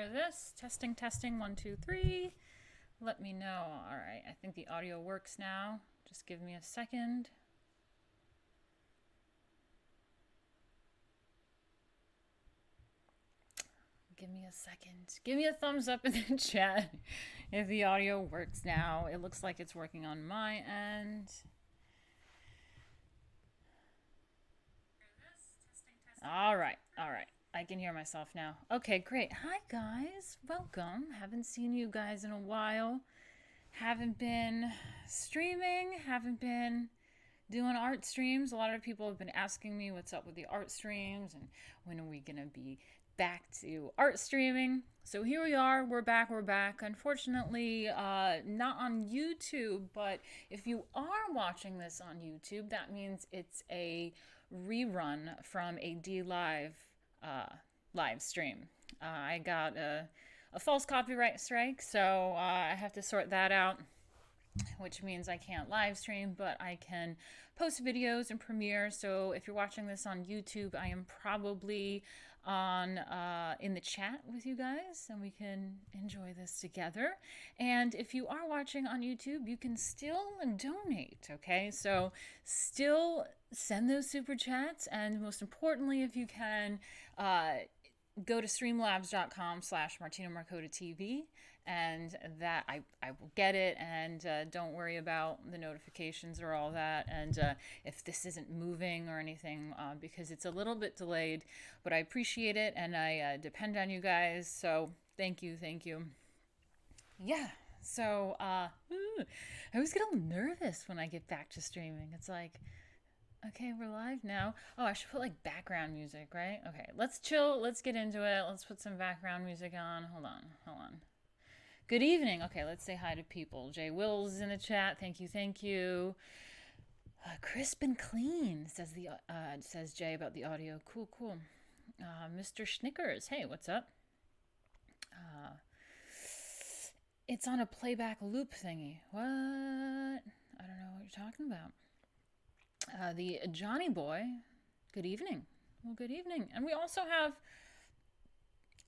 hear this. Testing, testing, 1, 2, 3. Let me know. All right, I think the audio works now. Just give me a second. Give me a second. Give me a thumbs up in the chat if the audio works now. It looks like it's working on my end. All right, all right. I can hear myself now. Okay, great. Hi, guys. Welcome. Haven't seen you guys in a while. Haven't been streaming. Haven't been doing art streams. A lot of people have been asking me what's up with the art streams and when are we going to be back to art streaming. So here we are. We're back. We're back. Unfortunately, not on YouTube, but if you are watching this on YouTube, that means it's a rerun from a D Live live stream. I got a false copyright strike, so I have to sort that out, which means I can't live stream, but I can post videos and premiere. So if you're watching this on YouTube, I am probably on in the chat with you guys, and we can enjoy this together. And if you are watching on YouTube, you can still donate, okay? So still send those super chats, and most importantly, if you can, go to streamlabs.com/Martina Markota TV, and that I will get it, and don't worry about the notifications or all that, and if this isn't moving or anything, because it's a little bit delayed, but I appreciate it, and I depend on you guys, so thank you. Yeah, so I always get all nervous when I get back to streaming. It's like, okay, we're live now. Oh, I should put like background music, right? Okay, let's chill. Let's get into it. Let's put some background music on. Hold on. Good evening. Okay, let's say hi to people. Jay Wills is in the chat. Thank you. Crisp and clean, says Jay about the audio. Cool. Mr. Schnickers. Hey, what's up? It's on a playback loop thingy. What? I don't know what you're talking about. The Johnny Boy, good evening. Well, good evening. And we also have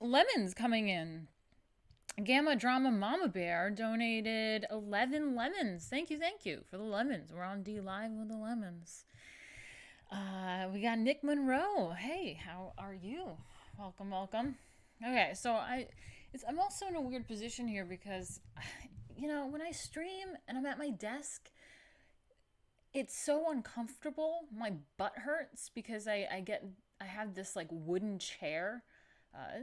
lemons coming in. Gamma Drama Mama Bear donated 11 lemons. Thank you for the lemons. We're on D Live with the lemons. We got Nick Monroe. Hey, how are you? Welcome. Okay, so I'm also in a weird position here because, when I stream and I'm at my desk, it's so uncomfortable. My butt hurts because I have this like wooden chair.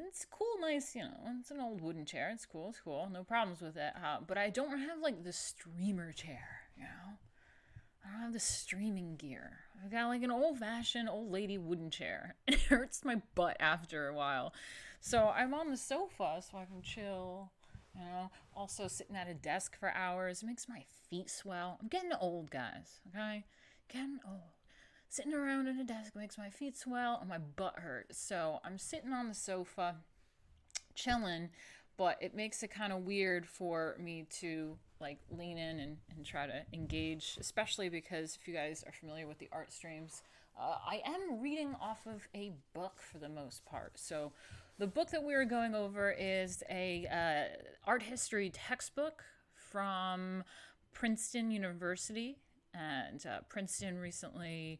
It's cool, nice, it's an old wooden chair. It's cool. No problems with it. But I don't have like the streamer chair, I don't have the streaming gear. I've got like an old-fashioned old lady wooden chair. It hurts my butt after a while. So I'm on the sofa so I can chill. Also sitting at a desk for hours makes my feet swell. I'm getting old, guys, okay? Getting old. Sitting around at a desk makes my feet swell and my butt hurt. So I'm sitting on the sofa, chilling, but it makes it kind of weird for me to like lean in and try to engage, especially because if you guys are familiar with the art streams, I am reading off of a book for the most part. So the book that we are going over is a art history textbook from Princeton University, and Princeton recently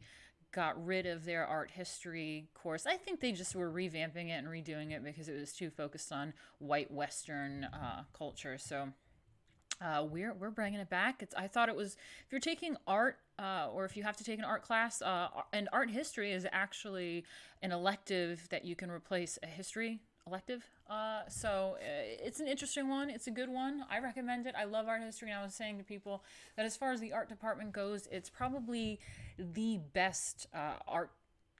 got rid of their art history course. I think they just were revamping it and redoing it because it was too focused on white Western culture. So we're bringing it back. I thought it was, if you're taking art or if you have to take an art class, and art history is actually an elective that you can replace a history elective. So it's an interesting one. It's a good one. I recommend it. I love art history, and I was saying to people that as far as the art department goes, it's probably the best art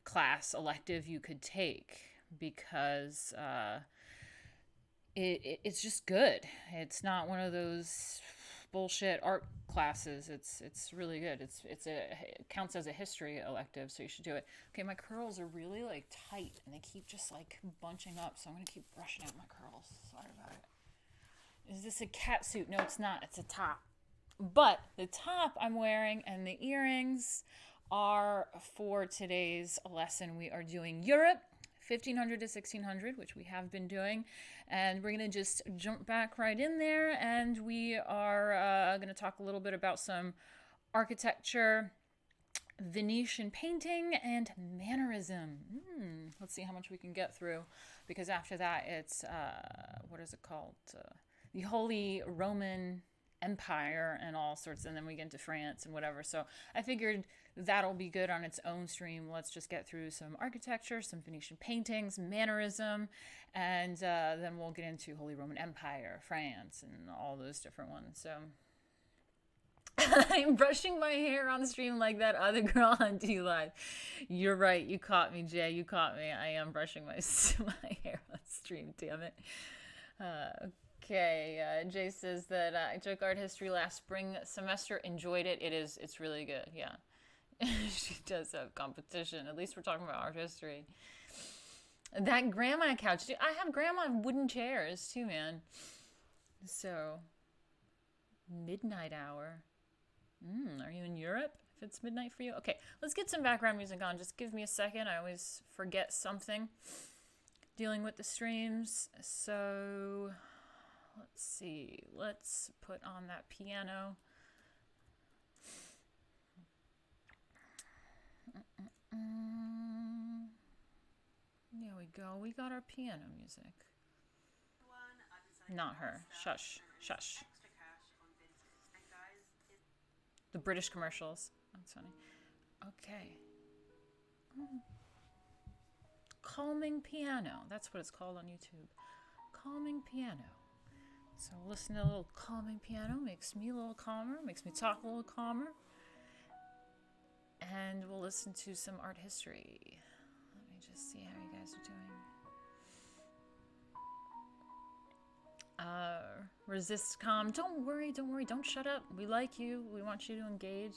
class elective you could take because it's just good. It's not one of those bullshit art classes. It's really good. It counts as a history elective, so you should do it. Okay, my curls are really like tight and they keep just like bunching up, so I'm gonna keep brushing out my curls. Sorry about it. Is this a cat suit? No, it's not. It's a top. But the top I'm wearing and the earrings are for today's lesson. We are doing Europe, 1500 to 1600, which we have been doing. And we're going to just jump back right in there. And we are going to talk a little bit about some architecture, Venetian painting, and Mannerism. Let's see how much we can get through, because after that it's, what is it called? The Holy Roman Empire and all sorts, and then we get into France and whatever. So I figured that'll be good on its own stream. Let's just get through some architecture, some Venetian paintings, Mannerism, and then we'll get into Holy Roman Empire, France, and all those different ones. So I'm brushing my hair on the stream like that other girl on D Live. You're right. You caught me, Jay. You caught me. I am brushing my hair on stream. Damn it. Okay. Jay says that I took art history last spring semester. Enjoyed it. It's really good. Yeah. She does have competition. At least we're talking about art history. That grandma couch. Dude, I have grandma wooden chairs too, man. So, midnight hour. Are you in Europe if it's midnight for you? Okay, let's get some background music on. Just give me a second. I always forget something dealing with the streams. So, let's see. Let's put on that piano. There we go. We got our piano music. Not her. Shush. Shush. The British commercials. That's funny. Okay. Calming piano. That's what it's called on YouTube. Calming piano. So listen to a little calming piano. Makes me a little calmer. Makes me talk a little calmer. And we'll listen to some art history. Let me just see how you guys are doing. Resist calm. Don't worry. Don't shut up. We like you. We want you to engage.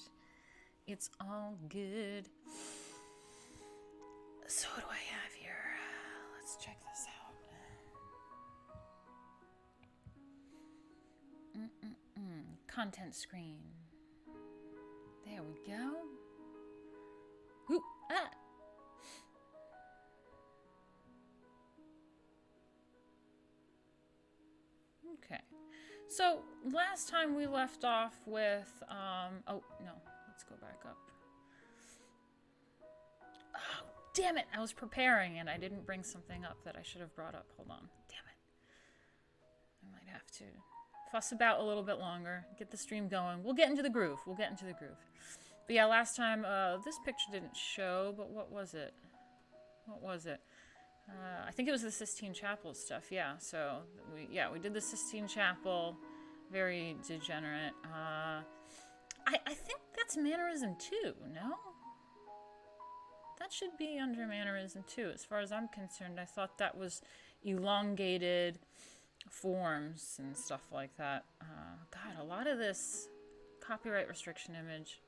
It's all good. So what do I have here? Let's check this out. Content screen. There we go. Ooh, ah. Okay, so last time we left off with, oh, no, let's go back up. Oh, damn it, I was preparing and I didn't bring something up that I should have brought up. Hold on, damn it. I might have to fuss about a little bit longer, get the stream going. We'll get into the groove, But yeah, last time, this picture didn't show, but what was it? I think it was the Sistine Chapel stuff, yeah. So, we did the Sistine Chapel, very degenerate. I think that's Mannerism too, no? That should be under Mannerism too, as far as I'm concerned. I thought that was elongated forms and stuff like that. God, a lot of this copyright restriction image.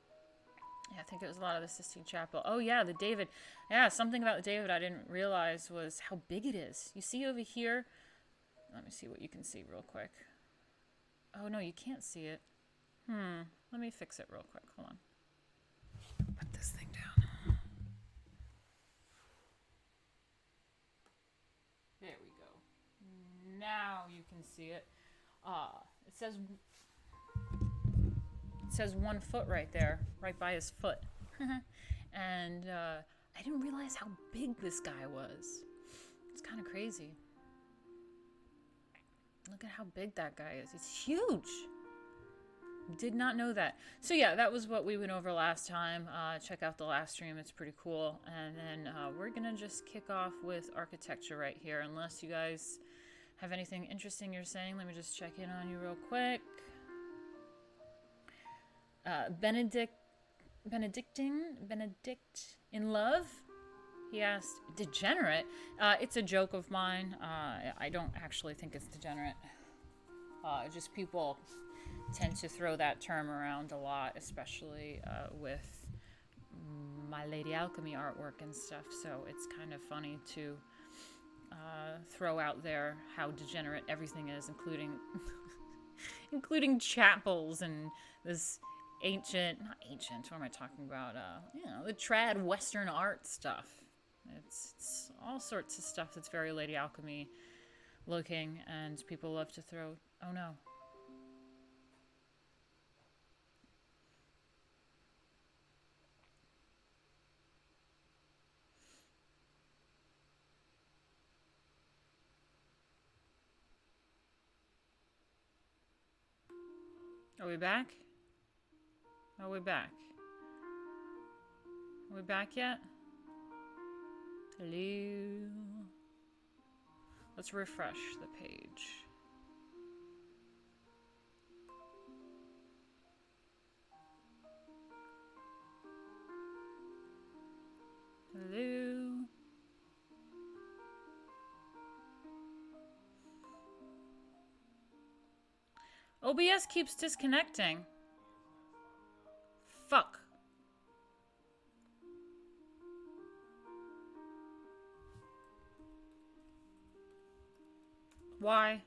Yeah, I think it was a lot of the Sistine Chapel. Oh, yeah, the David. Yeah, something about the David I didn't realize was how big it is. You see over here? Let me see what you can see real quick. Oh, no, you can't see it. Let me fix it real quick. Hold on. Put this thing down. There we go. Now you can see it. It says 1 foot right there, right by his foot. And I didn't realize how big this guy was. It's kind of crazy. Look at how big that guy is. He's huge. Did not know that. So yeah, that was what we went over last time. Check out the last stream. It's pretty cool. And then we're going to just kick off with architecture right here. Unless you guys have anything interesting you're saying. Let me just check in on you real quick. Benedict in love? He asked, degenerate? It's a joke of mine. I don't actually think it's degenerate. Just people tend to throw that term around a lot, especially with My Lady Alchemy artwork and stuff. So it's kind of funny to throw out there how degenerate everything is, including chapels and this not ancient, what am I talking about? The trad Western art stuff. It's all sorts of stuff that's very Lady Alchemy looking, and people love to throw... Oh no. Are we back? Are we back? Are we back yet? Hello? Let's refresh the page. Hello? OBS keeps disconnecting. Fuck. Why?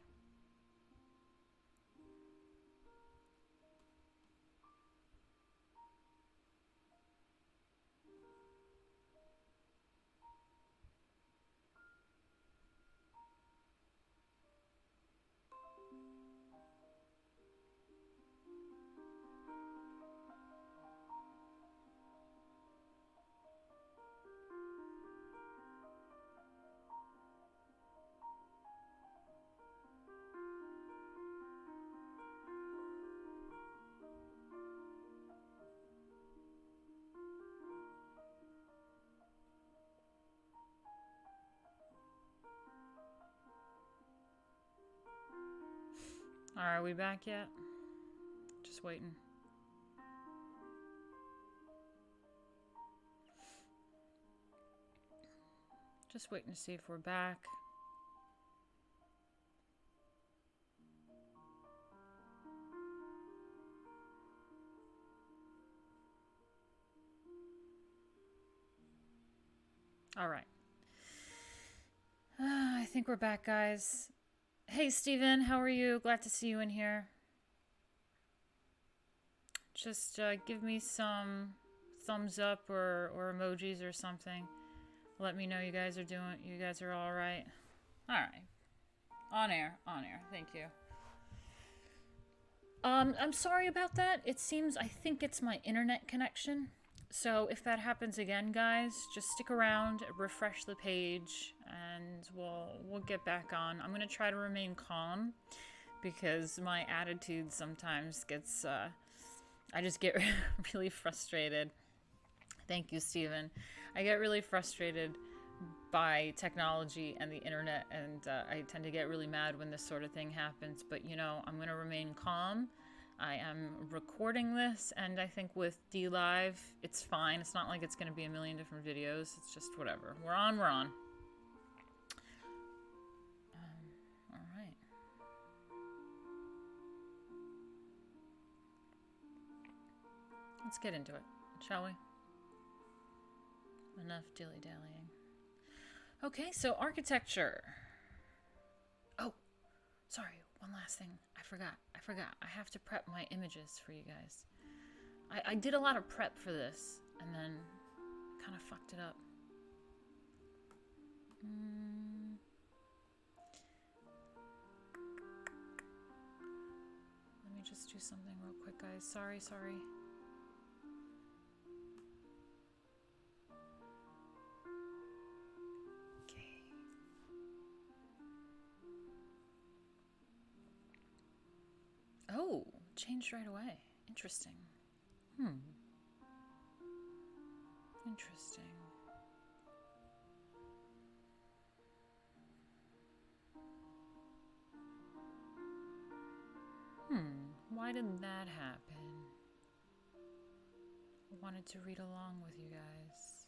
Alright, are we back yet? Just waiting. Just waiting to see if we're back. Alright. I think we're back, guys. Hey, Steven, how are you? Glad to see you in here. Just give me some thumbs up or emojis or something. Let me know you guys are all right. All right. On air. Thank you. I'm sorry about that. I think it's my internet connection. So if that happens again, guys, just stick around, refresh the page, and we'll get back on. I'm gonna try to remain calm because my attitude sometimes gets I just get really frustrated. Thank you, Steven. I get really frustrated by technology and the internet, and I tend to get really mad when this sort of thing happens. But you know, I'm gonna remain calm. I am recording this, and I think with DLive, it's fine. It's not like it's going to be a million different videos. It's just whatever. We're on. All right. Let's get into it, shall we? Enough dilly-dallying. Okay, so architecture. Oh, sorry. One last thing. I forgot. I have to prep my images for you guys. I did a lot of prep for this and then kind of fucked it up. Let me just do something real quick, guys. Sorry. Oh, changed right away. Interesting. Interesting. Why did that happen? I wanted to read along with you guys.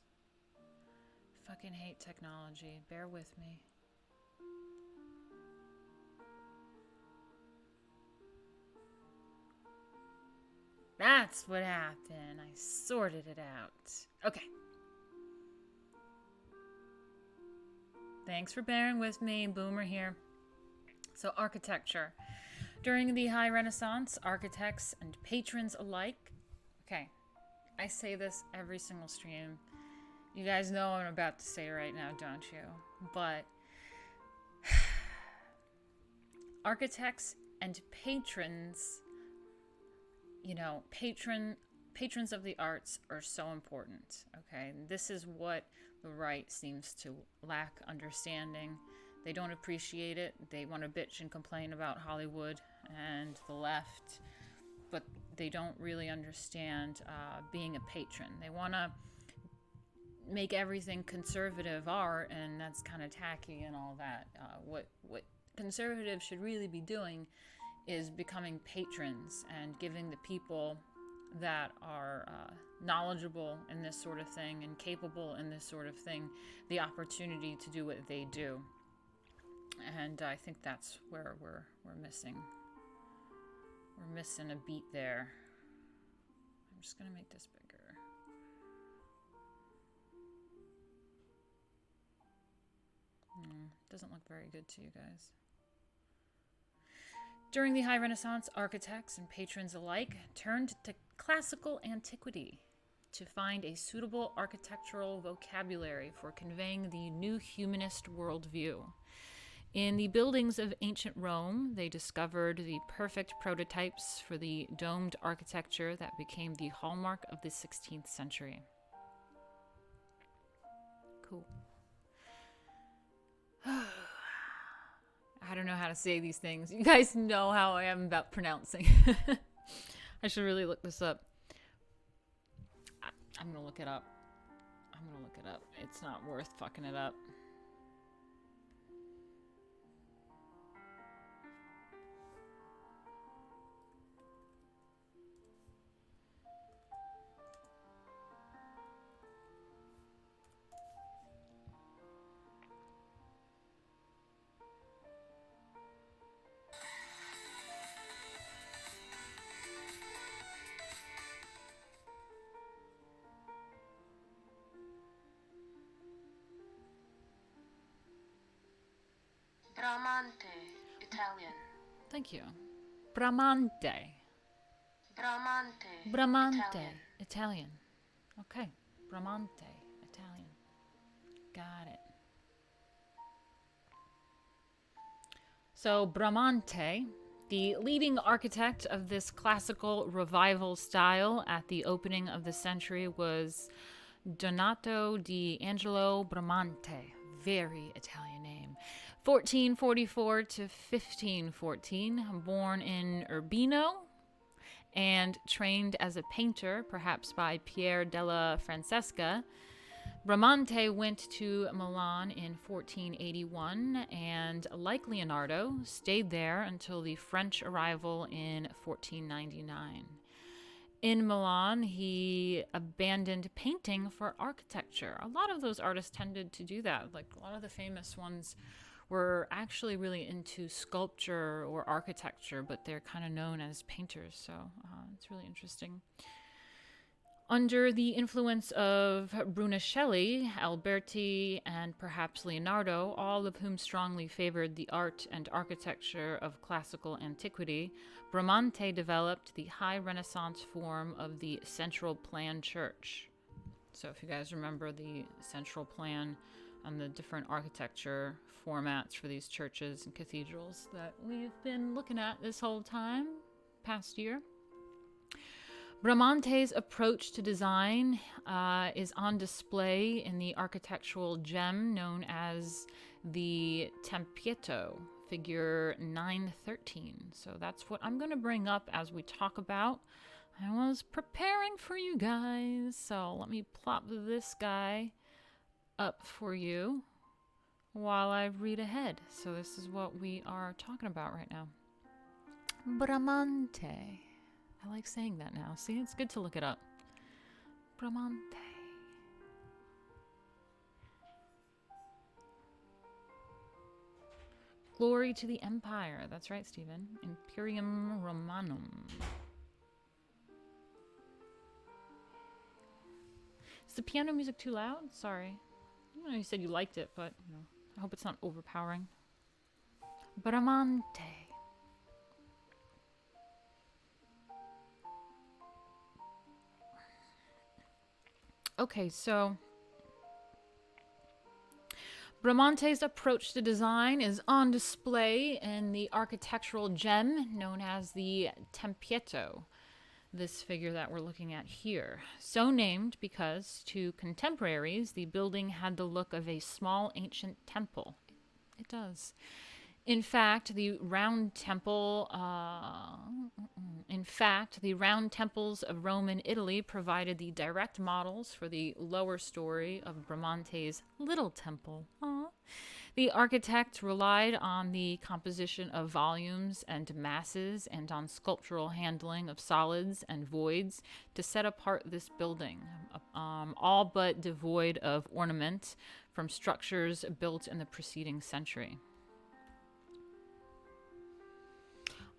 Fucking hate technology. Bear with me. That's what happened. I sorted it out. Okay. Thanks for bearing with me. Boomer here. So, architecture. During the High Renaissance, architects and patrons alike... Okay. I say this every single stream. You guys know what I'm about to say right now, don't you? But architects and patrons, you know, patrons of the arts are so important, okay? This is what the right seems to lack understanding. They don't appreciate it. They want to bitch and complain about Hollywood and the left, but they don't really understand being a patron. They want to make everything conservative art, and that's kind of tacky and all that. What conservatives should really be doing is becoming patrons and giving the people that are knowledgeable in this sort of thing and capable in this sort of thing the opportunity to do what they do. And I think that's where we're missing. We're missing a beat there. I'm just gonna make this bigger. Doesn't look very good to you guys. During the High Renaissance, architects and patrons alike turned to classical antiquity to find a suitable architectural vocabulary for conveying the new humanist worldview. In the buildings of ancient Rome, they discovered the perfect prototypes for the domed architecture that became the hallmark of the 16th century. Cool. I don't know how to say these things. You guys know how I am about pronouncing. I should really look this up. I'm gonna look it up. It's not worth fucking it up. Bramante, Italian. Thank you. Bramante. Bramante, Italian. Okay. Bramante, Italian. Got it. So Bramante, the leading architect of this classical revival style at the opening of the century, was Donato di Angelo Bramante. Very Italian name. 1444 to 1514, born in Urbino and trained as a painter, perhaps by Pier della Francesca. Bramante went to Milan in 1481 and, like Leonardo, stayed there until the French arrival in 1499. In Milan, he abandoned painting for architecture. A lot of those artists tended to do that. Like, a lot of the famous ones were actually really into sculpture or architecture, but they're kind of known as painters, so it's really interesting. Under the influence of Brunelleschi, Alberti, and perhaps Leonardo, all of whom strongly favored the art and architecture of classical antiquity, Bramante developed the High Renaissance form of the central plan church. So if you guys remember the central plan and the different architecture formats for these churches and cathedrals that we've been looking at this whole time, past year. Bramante's approach to design is on display in the architectural gem known as the Tempietto, figure 913. So that's what I'm going to bring up as we talk about. I was preparing for you guys, so let me plop this guy up for you while I read ahead. So this is what we are talking about right now. Bramante. I like saying that now. See, it's good to look it up. Bramante. Glory to the Empire. That's right, Stephen. Imperium Romanum. Is the piano music too loud? Sorry. I know you said you liked it, but I hope it's not overpowering. Bramante. Okay, so Bramante's approach to design is on display in the architectural gem known as the Tempietto, this figure that we're looking at here. So named because to contemporaries, the building had the look of a small ancient temple. It does. In fact, the round temples of Rome and Italy provided the direct models for the lower story of Bramante's little temple. Aww. The architect relied on the composition of volumes and masses and on sculptural handling of solids and voids to set apart this building, all but devoid of ornament from structures built in the preceding century.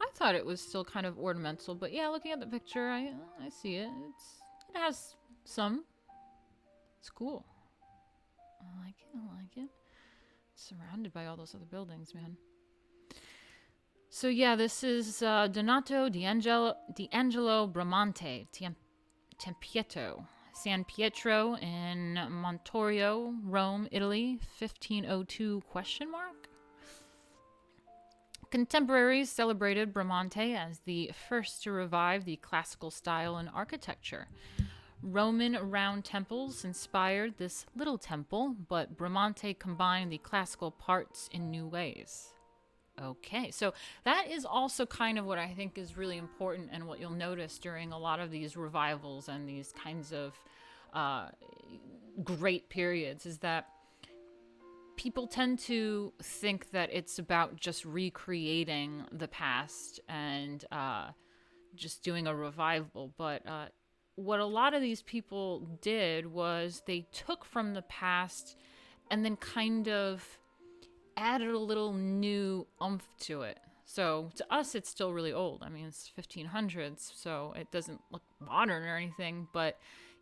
I thought it was still kind of ornamental, but yeah, looking at the picture, I see it. It has some. It's cool. I like it. It's surrounded by all those other buildings, man. So yeah, this is Donato D'Angelo Bramante, Tempietto, San Pietro in Montorio, Rome, Italy, 1502 ? Contemporaries celebrated Bramante as the first to revive the classical style in architecture. Roman round temples inspired this little temple, but Bramante combined the classical parts in new ways. Okay, so that is also kind of what I think is really important, and what you'll notice during a lot of these revivals and these kinds of great periods is that people tend to think that it's about just recreating the past and just doing a revival. But what a lot of these people did was they took from the past and then kind of added a little new oomph to it. So to us, it's still really old. I mean, it's 1500s, so it doesn't look modern or anything, but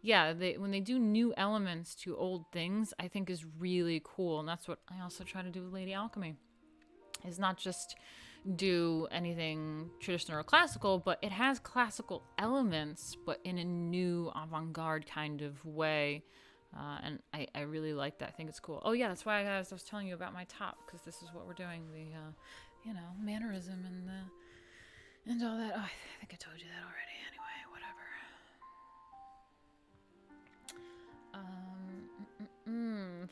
yeah, when they do new elements to old things, I think is really cool. And that's what I also try to do with Lady Alchemy, is not just do anything traditional or classical, but it has classical elements, but in a new avant-garde kind of way. And I really like that. I think it's cool. Oh yeah, that's why I was telling you about my top, because this is what we're doing, the mannerism and all that. Oh, I think I told you that already. Anyway, whatever.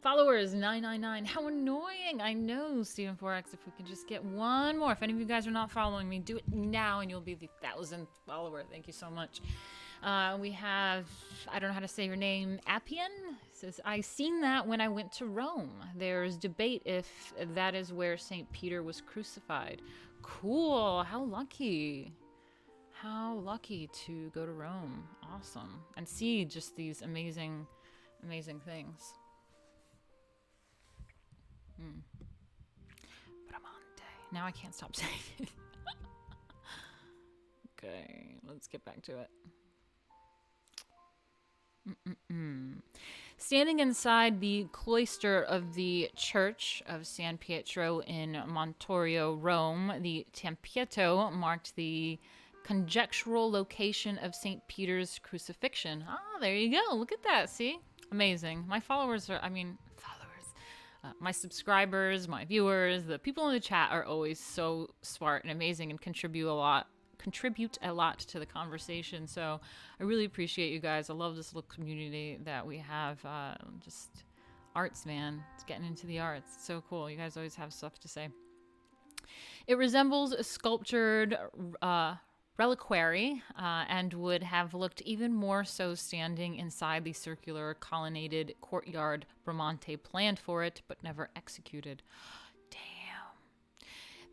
Followers 999. How annoying! I know, Stephen 4X. If we could just get one more. If any of you guys are not following me, do it now, and you'll be the 1,000th follower. Thank you so much. We have, I don't know how to say your name, Appian says, I seen that when I went to Rome. There's debate if that is where St. Peter was crucified. Cool. How lucky. How lucky to go to Rome. Awesome. And see just these amazing things. Bramante. Now I can't stop saying it. Okay, let's get back to it. Standing inside the cloister of the Church of San Pietro in Montorio, Rome, the Tempietto marked the conjectural location of St. Peter's crucifixion. Ah, there you go. Look at that. See? Amazing. My my subscribers, my viewers, the people in the chat are always so smart and amazing and contribute a lot to the conversation. So I really appreciate you guys. I love this little community that we have. Just arts, man. It's getting into the arts. It's so cool. You guys always have stuff to say. It resembles a sculptured reliquary and would have looked even more so standing inside the circular colonnaded courtyard Bramante planned for it but never executed.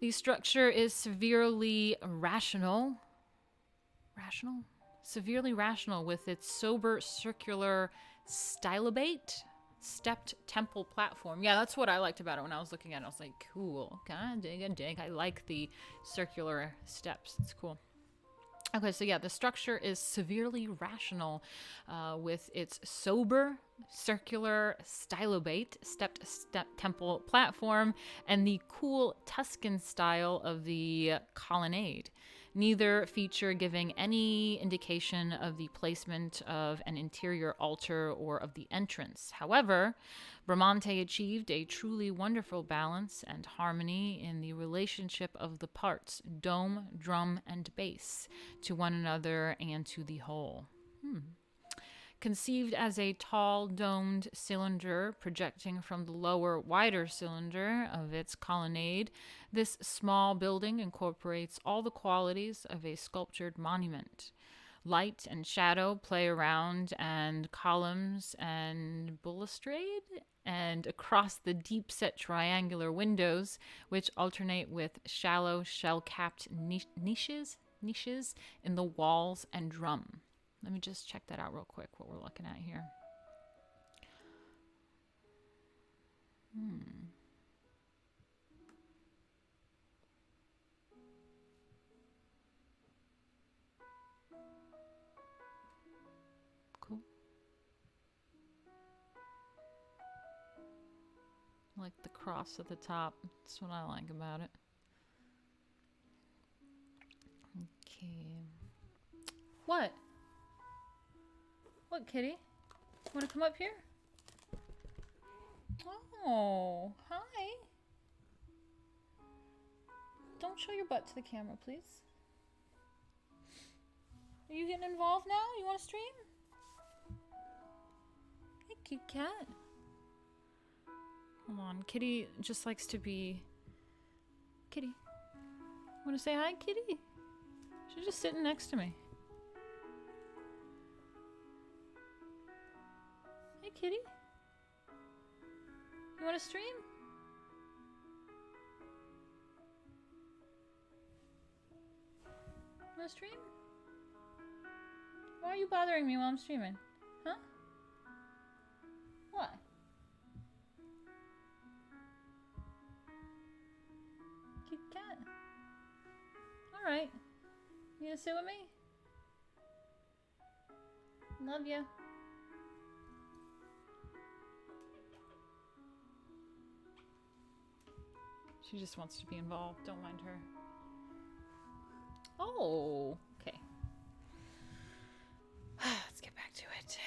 The structure is severely rational with its sober circular stylobate stepped temple platform. Yeah, that's what I liked about it when I was looking at it. I was like, cool. Okay, dig. I like the circular steps. It's cool. Okay, so yeah, the structure is severely rational with its sober, circular stylobate, stepped temple platform, and the cool Tuscan style of the colonnade. neither feature giving any indication of the placement of an interior altar or of the entrance. However, Bramante achieved a truly wonderful balance and harmony in the relationship of the parts, dome, drum, and bass, to one another and to the whole. Conceived as a tall, domed cylinder projecting from the lower, wider cylinder of its colonnade, this small building incorporates all the qualities of a sculptured monument. Light and shadow play around, and columns and balustrade, and across the deep-set triangular windows, which alternate with shallow, shell-capped niches in the walls and drum. Let me just check that out real quick, what we're looking at here. Cool. I like the cross at the top. That's what I like about it. Okay. What? What, kitty? Want to come up here? Oh, hi. Don't show your butt to the camera, please. Are you getting involved now? You want to stream? Hey, cute cat. Hold on. Kitty just likes to be... Kitty. Want to say hi, kitty? She's just sitting next to me. Hey, kitty. You want to stream? You want to stream? Why are you bothering me while I'm streaming? Huh? What? Cute cat. Alright. You gonna sit with me? Love you. She just wants to be involved. Don't mind her. Oh, okay. Let's get back to it.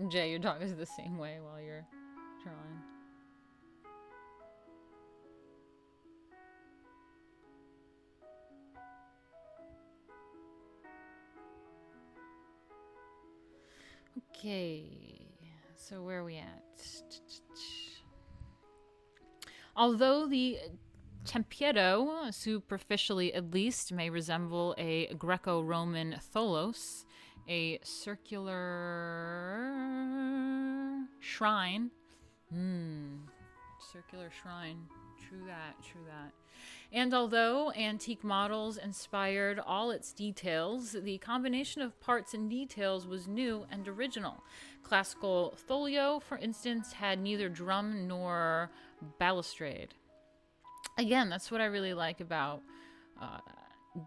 Jay, your dog is the same way while you're drawing. Okay, so where are we at? Although the tempietto, superficially at least, may resemble a Greco-Roman tholos, a circular shrine. Circular shrine. True that, true that. And although antique models inspired all its details, the combination of parts and details was new and original. Classical tholio, for instance, had neither drum nor balustrade. Again, that's what I really like about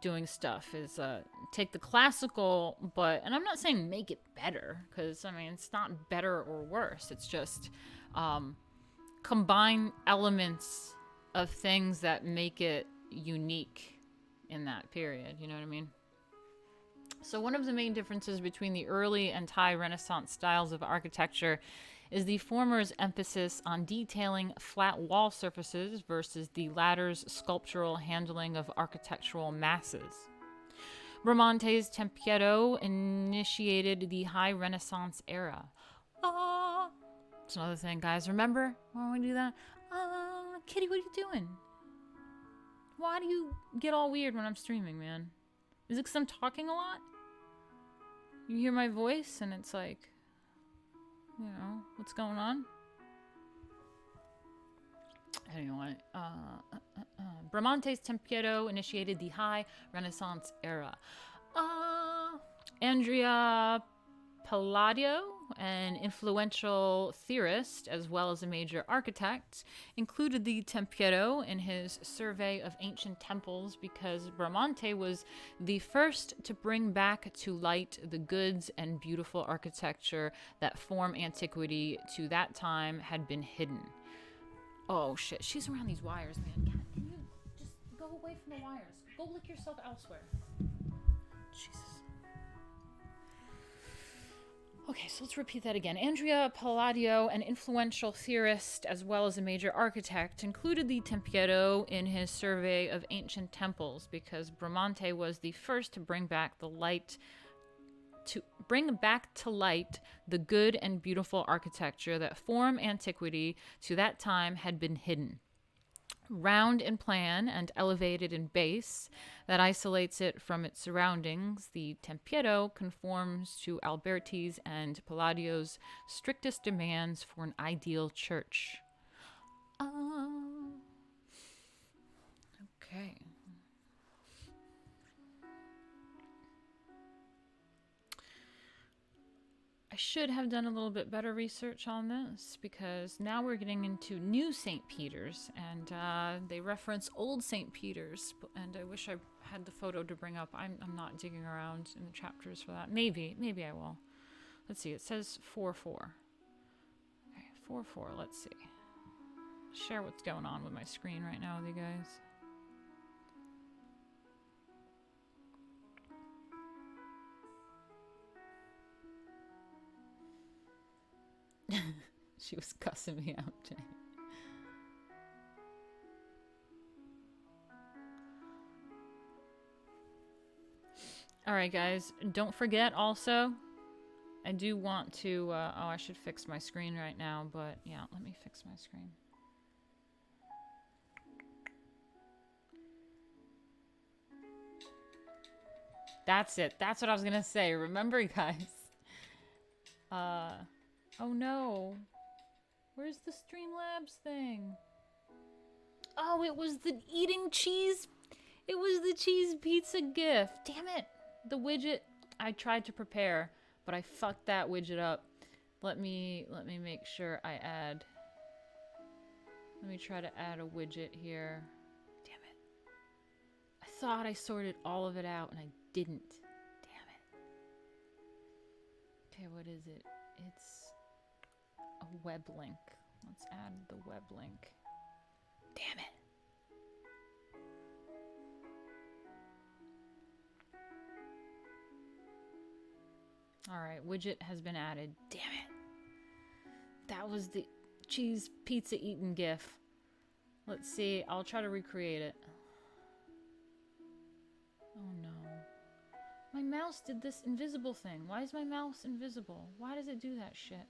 doing stuff, is take the classical, and I'm not saying make it better, because, I mean, it's not better or worse. It's just combine elements of things that make it unique in that period, you know what I mean? So one of the main differences between the early and high Renaissance styles of architecture is the former's emphasis on detailing flat wall surfaces versus the latter's sculptural handling of architectural masses. Bramante's tempietto initiated the high Renaissance era. It's another thing, guys. Remember when we do that? Kitty, what are you doing? Why do you get all weird when I'm streaming, man? Is it because I'm talking a lot? You hear my voice and it's like, you know, what's going on? Anyway, Bramante's tempietto initiated the high Renaissance era. Andrea Palladio an influential theorist as well as a major architect, included the Tempietto in his survey of ancient temples because Bramante was the first to bring back to light the goods and beautiful architecture that from antiquity to that time had been hidden. Oh shit, she's around these wires, man. God, can you just go away from the wires? Go lick yourself elsewhere. Jesus. Okay, so let's repeat that again. Andrea Palladio, an influential theorist as well as a major architect, included the Tempietto in his survey of ancient temples because Bramante was the first to bring back to light the good and beautiful architecture that from antiquity to that time had been hidden. Round in plan and elevated in base, that isolates it from its surroundings, the Tempietto conforms to Alberti's and Palladio's strictest demands for an ideal church. Okay. I should have done a little bit better research on this because now we're getting into new St. Peter's and they reference old St. Peter's, and I wish I had the photo to bring up. I'm not digging around in the chapters for that. Maybe I will. Let's see. It says 4-4. Okay, 4-4. Let's see. Share what's going on with my screen right now with you guys. She was cussing me out today. Alright guys, don't forget also, I do want to, I should fix my screen right now, but yeah, let me fix my screen. That's it. That's what I was gonna say. Remember, guys. Oh no. Where's the Streamlabs thing? Oh, it was the eating cheese. It was the cheese pizza gift. Damn it. The widget I tried to prepare, but I fucked that widget up. Let me make sure I add. Let me try to add a widget here. Damn it. I thought I sorted all of it out and I didn't. Damn it. Okay, what is it? It's a web link. Let's add the web link. Damn it. Alright, widget has been added. Damn it. That was the cheese pizza eaten gif. Let's see. I'll try to recreate it. Oh no. My mouse did this invisible thing. Why is my mouse invisible? Why does it do that shit?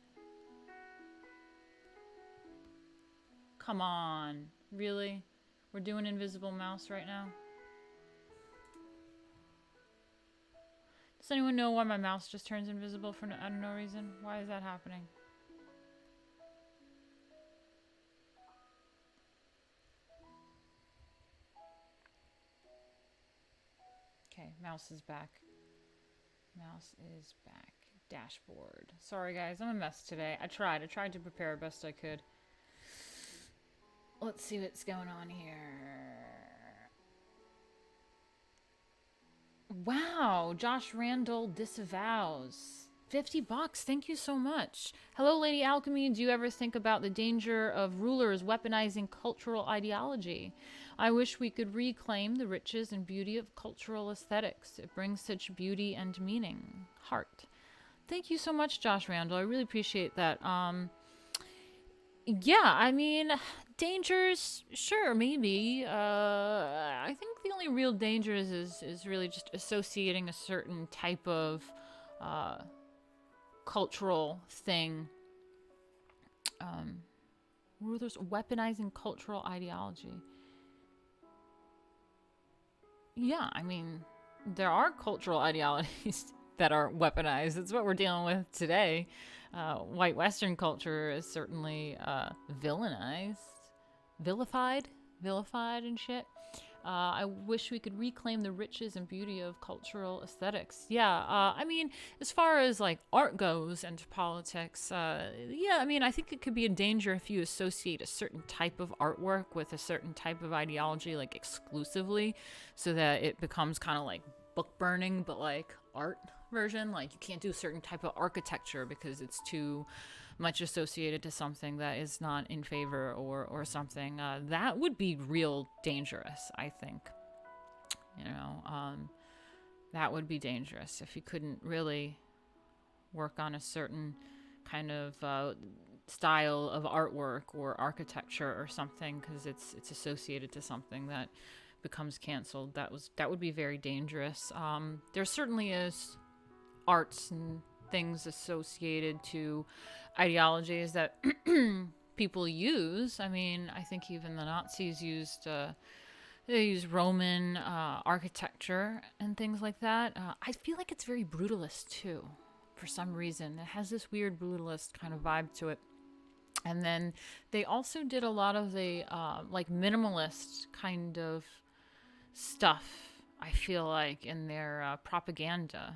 Come on. Really? We're doing invisible mouse right now? Does anyone know why my mouse just turns invisible for out of no reason? Why is that happening? Okay, mouse is back. Mouse is back. Dashboard. Sorry guys, I'm a mess today. I tried to prepare best I could. Let's see what's going on here. Wow, Josh Randall disavows. $50, thank you so much. Hello, Lady Alchemy. Do you ever think about the danger of rulers weaponizing cultural ideology? I wish we could reclaim the riches and beauty of cultural aesthetics. It brings such beauty and meaning. Heart. Thank you so much, Josh Randall. I really appreciate that. Yeah, I mean, dangers, sure, maybe. I think the only real danger is really just associating a certain type of cultural thing. Rulers weaponizing cultural ideology. Yeah, I mean, there are cultural ideologies that are weaponized. That's what we're dealing with today. White Western culture is certainly villainized, vilified and shit. I wish we could reclaim the riches and beauty of cultural aesthetics. Yeah, I mean, as far as like art goes and politics, yeah, I mean, I think it could be a danger if you associate a certain type of artwork with a certain type of ideology, like exclusively, so that it becomes kind of like book burning, but like art version. Like you can't do a certain type of architecture because it's too much associated to something that is not in favor or something. That would be real dangerous, I think. You know, that would be dangerous if you couldn't really work on a certain kind of style of artwork or architecture or something because it's associated to something that becomes canceled. That would be very dangerous. There certainly is arts and things associated to ideologies that people use. I mean, I think even the Nazis used they use Roman architecture and things like that. I feel like it's very brutalist too, for some reason. It has this weird brutalist kind of vibe to it. And then they also did a lot of the like minimalist kind of stuff, I feel like, in their propaganda.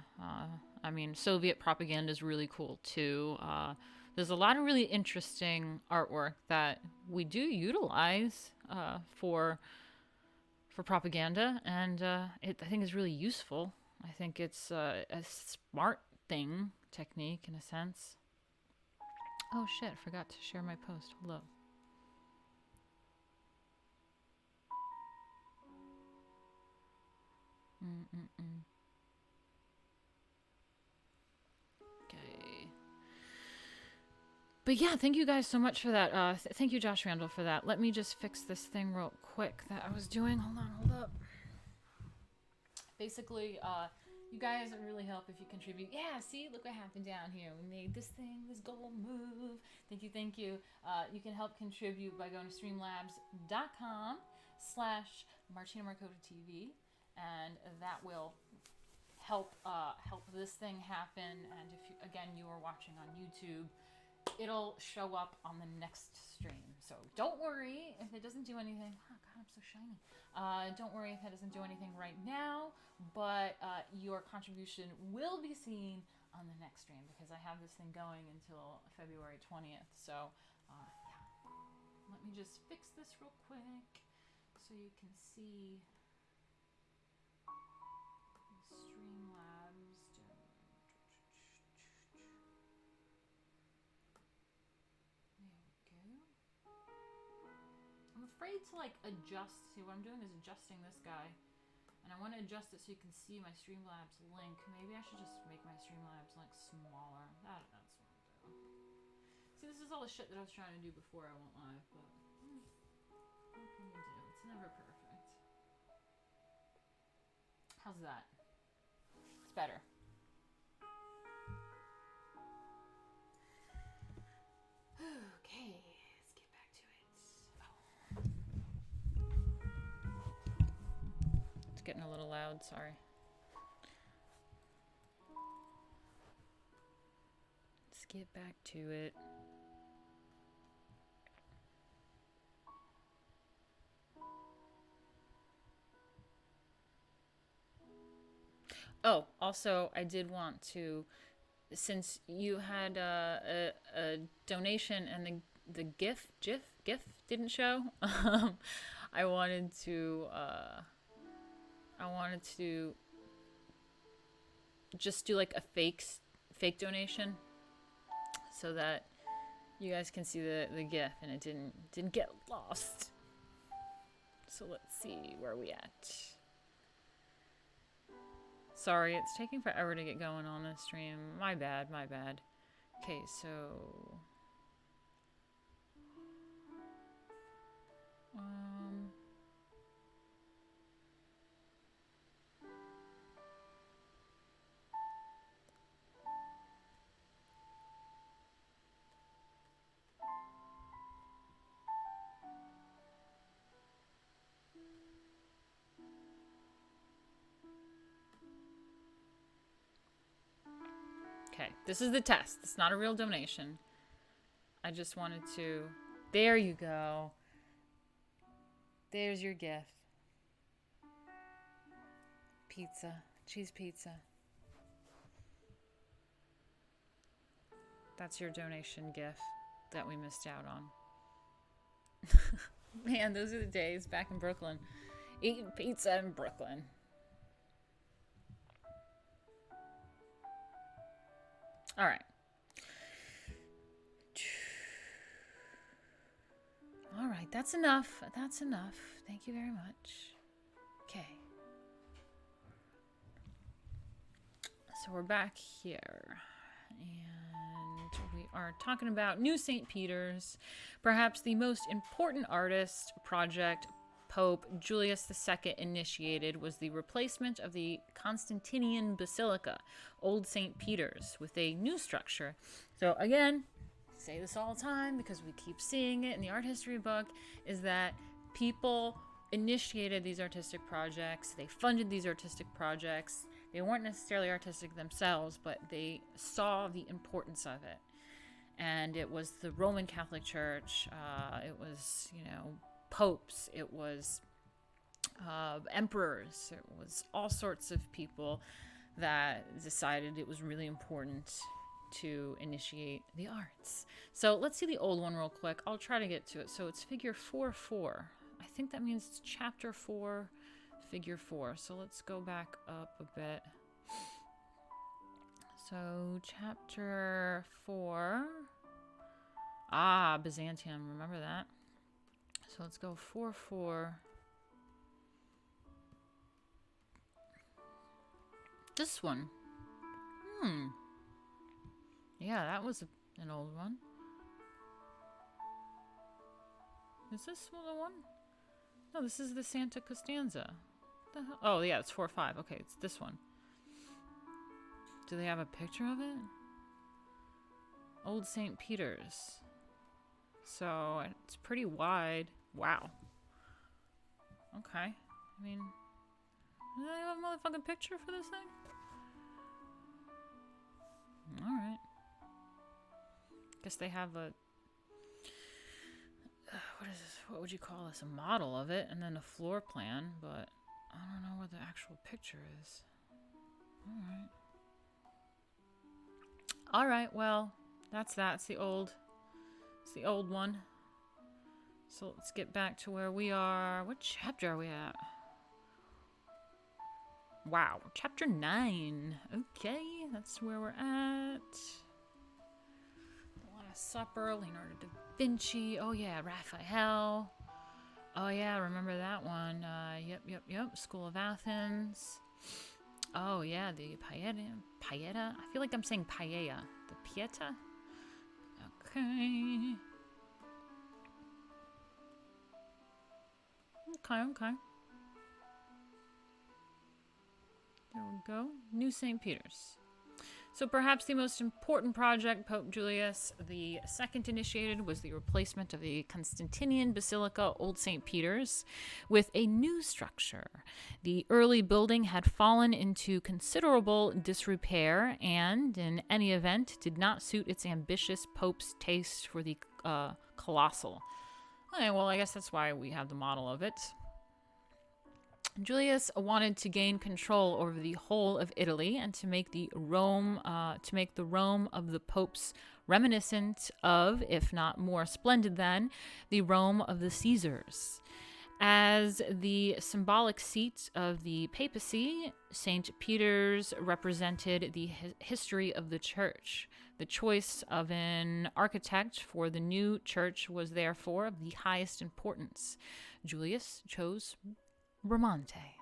I mean, Soviet propaganda is really cool too. There's a lot of really interesting artwork that we do utilize for propaganda, and I think is really useful. I think it's a smart technique in a sense. Oh shit! I forgot to share my post. Hold up. Mm-mm-mm. Okay. But yeah, thank you guys so much for that. Thank you, Josh Randall, for that. Let me just fix this thing real quick that I was doing. Hold up. Basically, you guys would really help if you contribute. Yeah, see, look what happened down here. We made this thing, this gold move. Thank you. You can help contribute by going to streamlabs.com/Martina Markota TV, and that will help this thing happen. And if you are watching on YouTube, it'll show up on the next stream. So don't worry if it doesn't do anything. Oh God, I'm so shiny. Don't worry if it doesn't do anything right now, but your contribution will be seen on the next stream because I have this thing going until February 20th. So yeah, let me just fix this real quick so you can see Streamlabs. I'm afraid to like adjust. See, what I'm doing is adjusting this guy, and I want to adjust it so you can see my Streamlabs link. Maybe I should just make my Streamlabs link smaller. That's what I'll do. See, this is all the shit that I was trying to do before I went live, but what can you do? It's never perfect. How's that? It's better. Okay. Getting a little loud, sorry. Let's get back to it. Oh, also, I did want to, since you had a donation and the GIF didn't show, I wanted to just do like a fake donation so that you guys can see the GIF and it didn't get lost. So let's see where we at. Sorry, it's taking forever to get going on this stream. My bad. Okay, so okay, this is the test. It's not a real donation. I just wanted to... There you go. There's your GIF. pizza. Cheese pizza. That's your donation gift that we missed out on. Man, those are the days back in Brooklyn. Eating pizza in Brooklyn. All right. All right, that's enough. That's enough. Thank you very much. Okay. So we're back here. And we are talking about New St. Peter's, perhaps the most important artist project Pope Julius II initiated was the replacement of the Constantinian Basilica, Old St. Peter's, with a new structure. So again, I say this all the time because we keep seeing it in the art history book, is that people initiated these artistic projects, they funded these artistic projects. They weren't necessarily artistic themselves, but they saw the importance of it. And it was the Roman Catholic Church, it was, popes, it was emperors, it was all sorts of people that decided it was really important to initiate the arts. So let's see the old one real quick. I'll try to get to it. So it's figure 4-4. I think that means it's chapter 4, figure 4. So let's go back up a bit. So chapter 4. Byzantium. Remember that. So let's go 4-4. This one. Yeah, that was an old one. Is this the one? No, this is the Santa Costanza. The hell? Oh, yeah, it's 4-5. Okay, it's this one. Do they have a picture of it? Old St. Peter's. So, it's pretty wide. Wow. Okay. I mean, do they have a motherfucking picture for this thing? Alright. Guess they have a... what is this? What would you call this? A model of it, and then a floor plan, but I don't know what the actual picture is. Alright. Alright, well, that's that. It's the old one. So let's get back to where we are. What chapter are we at? Wow, chapter 9. Okay, that's where we're at. The Last Supper, Leonardo da Vinci. Oh yeah, Raphael. Oh yeah, remember that one. Yep. School of Athens. Oh yeah, the Pieta. I feel like I'm saying paella. The Pieta. Okay. Okay. There we go. New St. Peter's. So perhaps the most important project Pope Julius II initiated was the replacement of the Constantinian Basilica, Old St. Peter's, with a new structure. The early building had fallen into considerable disrepair and, in any event, did not suit its ambitious Pope's taste for the colossal. Okay, well, I guess that's why we have the model of it. Julius wanted to gain control over the whole of Italy and to make the Rome of the popes reminiscent of, if not more splendid than, the Rome of the Caesars. As the symbolic seat of the papacy, St. Peter's represented the history of the church. The choice of an architect for the new church was therefore of the highest importance. Julius chose Bramante.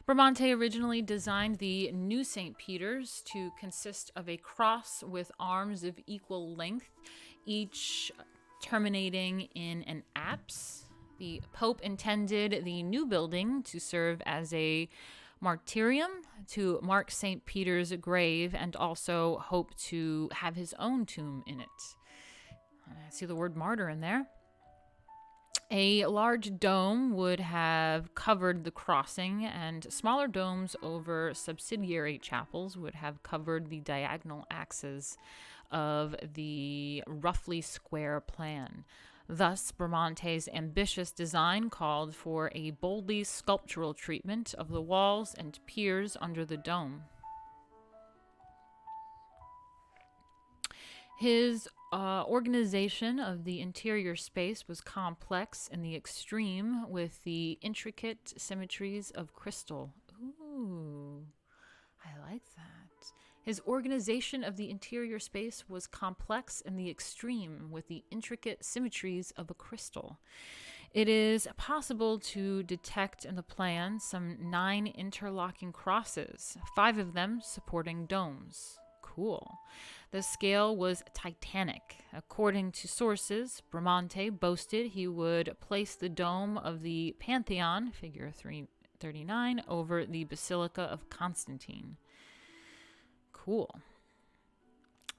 Bramante originally designed the new St. Peter's to consist of a cross with arms of equal length, each terminating in an apse. The Pope intended the new building to serve as a martyrium to mark St. Peter's grave and also hoped to have his own tomb in it. I see the word martyr in there. A large dome would have covered the crossing, and smaller domes over subsidiary chapels would have covered the diagonal axes of the roughly square plan. Thus, Bramante's ambitious design called for a boldly sculptural treatment of the walls and piers under the dome. His organization of the interior space was complex in the extreme, with the intricate symmetries of crystal. Ooh, I like that. His organization of the interior space was complex in the extreme, with the intricate symmetries of a crystal. It is possible to detect in the plan some 9 interlocking crosses, 5 of them supporting domes. Cool. The scale was titanic. According to sources, Bramante boasted he would place the dome of the Pantheon, figure 339, over the Basilica of Constantine. Cool.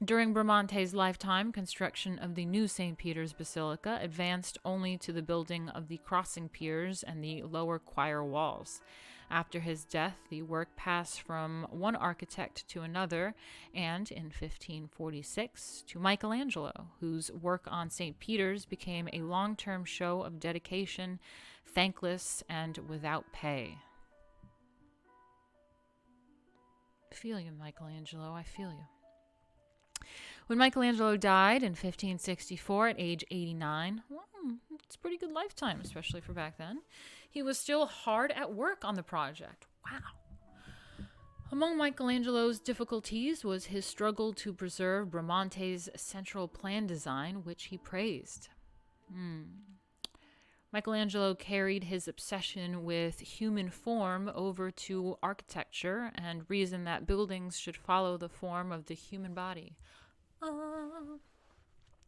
During Bramante's lifetime, construction of the new St. Peter's Basilica advanced only to the building of the crossing piers and the lower choir walls. After his death, the work passed from one architect to another, and in 1546 to Michelangelo, whose work on St. Peter's became a long-term show of dedication, thankless and without pay. I feel you, Michelangelo, I feel you. When Michelangelo died in 1564 at age 89, well, it's a pretty good lifetime, especially for back then, he was still hard at work on the project. Wow. Among Michelangelo's difficulties was his struggle to preserve Bramante's central plan design, which he praised. Michelangelo carried his obsession with human form over to architecture and reasoned that buildings should follow the form of the human body.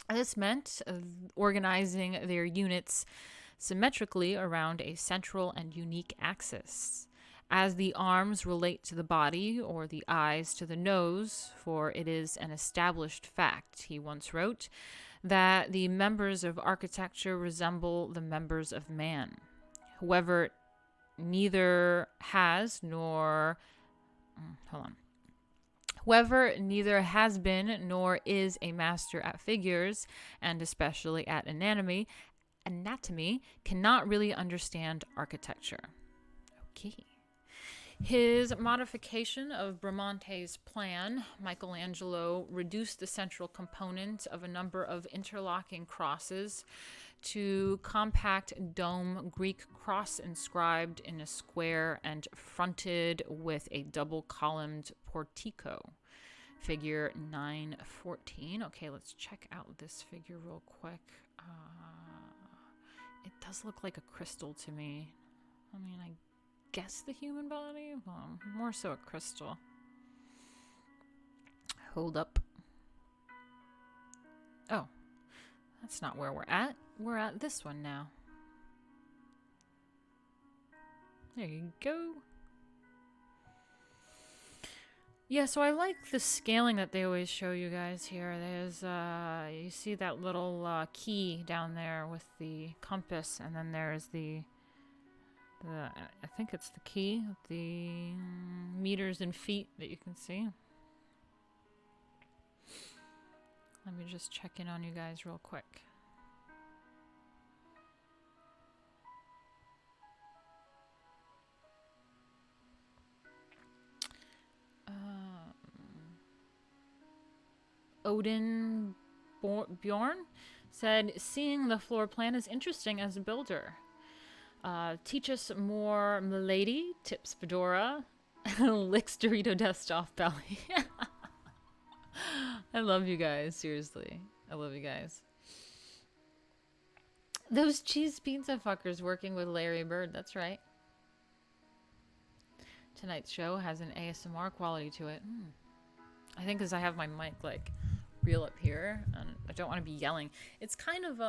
This meant organizing their units symmetrically around a central and unique axis. As the arms relate to the body, or the eyes to the nose, for it is an established fact, he once wrote, that the members of architecture resemble the members of man. Whoever neither has nor... Whoever neither has been nor is a master at figures, and especially at anatomy, cannot really understand architecture. Okay. His modification of Bramante's plan, Michelangelo reduced the central component of a number of interlocking crosses to compact dome Greek cross inscribed in a square and fronted with a double-columned portico. Figure 914. Okay, let's check out this figure real quick. It does look like a crystal to me. I mean, I guess the human body? Well, more so a crystal. Hold up. Oh, that's not where we're at. We're at this one now. There you go. Yeah, so I like the scaling that they always show you guys here. There's, you see that little key down there with the compass, and then there's the I think it's the key, the meters and feet that you can see. Let me just check in on you guys real quick. Odin Bjorn said, seeing the floor plan is interesting as a builder. Teach us more, milady, tips Fedora, licks Dorito dust off belly. I love you guys, seriously. I love you guys. Those cheese pizza fuckers working with Larry Bird, that's right. Tonight's show has an ASMR quality to it. I think because I have my mic, like, real up here, and I don't want to be yelling. It's kind of,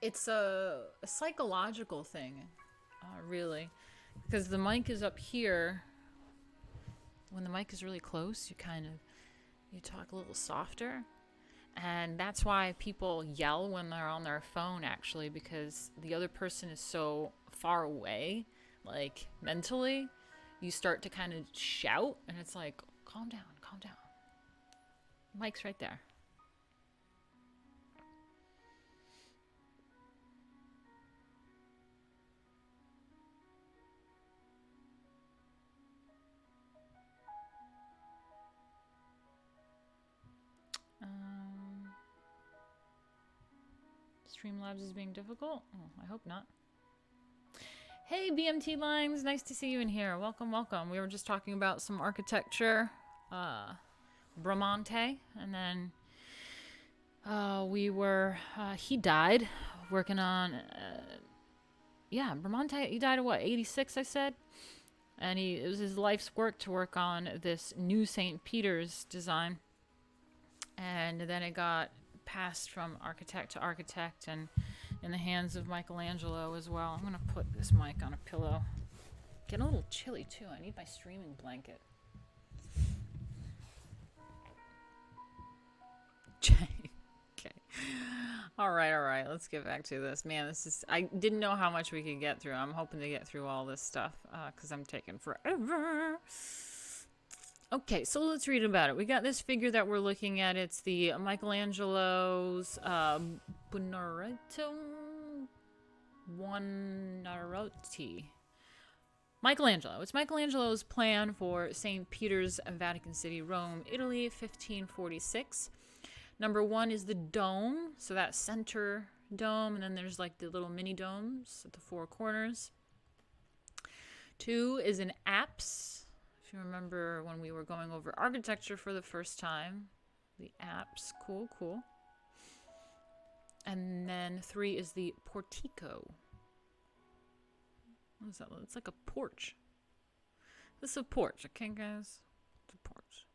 it's a psychological thing, really. Because the mic is up here. When the mic is really close, you talk a little softer. And that's why people yell when they're on their phone, actually, because the other person is so far away, like, mentally. You start to kind of shout, and it's like, calm down, calm down. Mic's right there. Streamlabs is being difficult? Oh, I hope not. Hey, BMT Lines. Nice to see you in here. Welcome, welcome. We were just talking about some architecture. Bramante. And then he died working on, Bramante. He died at what, 86, I said? And it was his life's work to work on this new St. Peter's design. And then it got passed from architect to architect and in the hands of Michelangelo as well. I'm going to put this mic on a pillow. Getting a little chilly too. I need my streaming blanket. Okay. All right. Let's get back to this. Man, I didn't know how much we could get through. I'm hoping to get through all this stuff because I'm taking forever. Okay, so let's read about it. We got this figure that we're looking at. It's the Michelangelo's Buonarroti. Michelangelo. It's Michelangelo's plan for St. Peter's, Vatican City, Rome, Italy, 1546. Number 1 is the dome, so that center dome, and then there's like the little mini domes at the 4 corners. 2 is an apse. If you remember when we were going over architecture for the first time, the apse, cool. And then 3 is the portico. What is that? It's like a porch. This is a porch, okay, guys? It's a porch.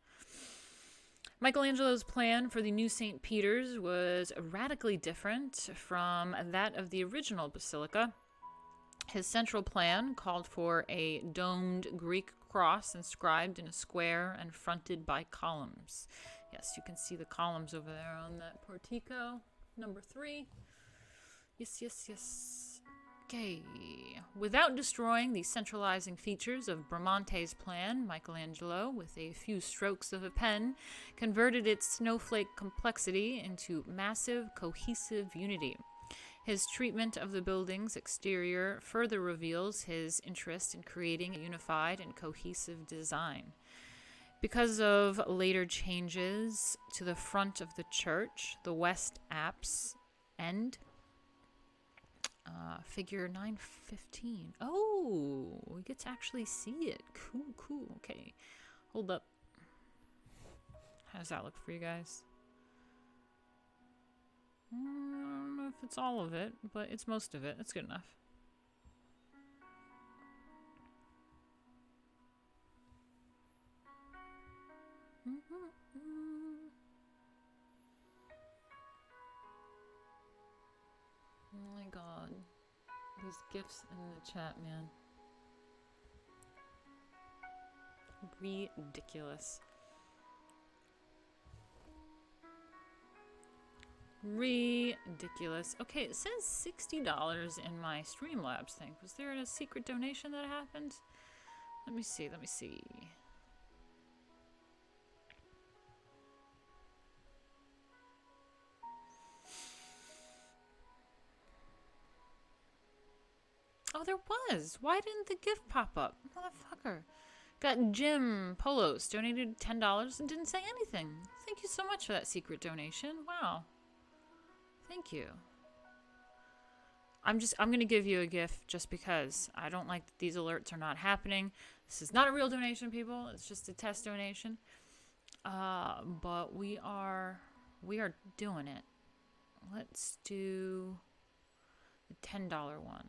Michelangelo's plan for the new St. Peter's was radically different from that of the original basilica. His central plan called for a domed Greek cross inscribed in a square and fronted by columns. Yes, you can see the columns over there on that portico. Number 3. Yes. Okay. Without destroying the centralizing features of Bramante's plan, Michelangelo, with a few strokes of a pen, converted its snowflake complexity into massive, cohesive unity. His treatment of the building's exterior further reveals his interest in creating a unified and cohesive design. Because of later changes to the front of the church, the west apse end, figure 915. Oh, we get to actually see it. Cool. Okay, hold up. How does that look for you guys? I don't know if it's all of it, but it's most of it. That's good enough. Oh my god. These gifts in the chat, man. Ridiculous. Ridiculous. Okay, it says $60 in my Streamlabs thing. Was there a secret donation that happened? Let me see. Oh, there was. Why didn't the gift pop up? Motherfucker. Got Jim Polos donated $10 and didn't say anything. Thank you so much for that secret donation. Wow. Thank you. I'm going to give you a gift just because I don't like that these alerts are not happening. This is not a real donation, people. It's just a test donation. But we are doing it. Let's do the $10 one.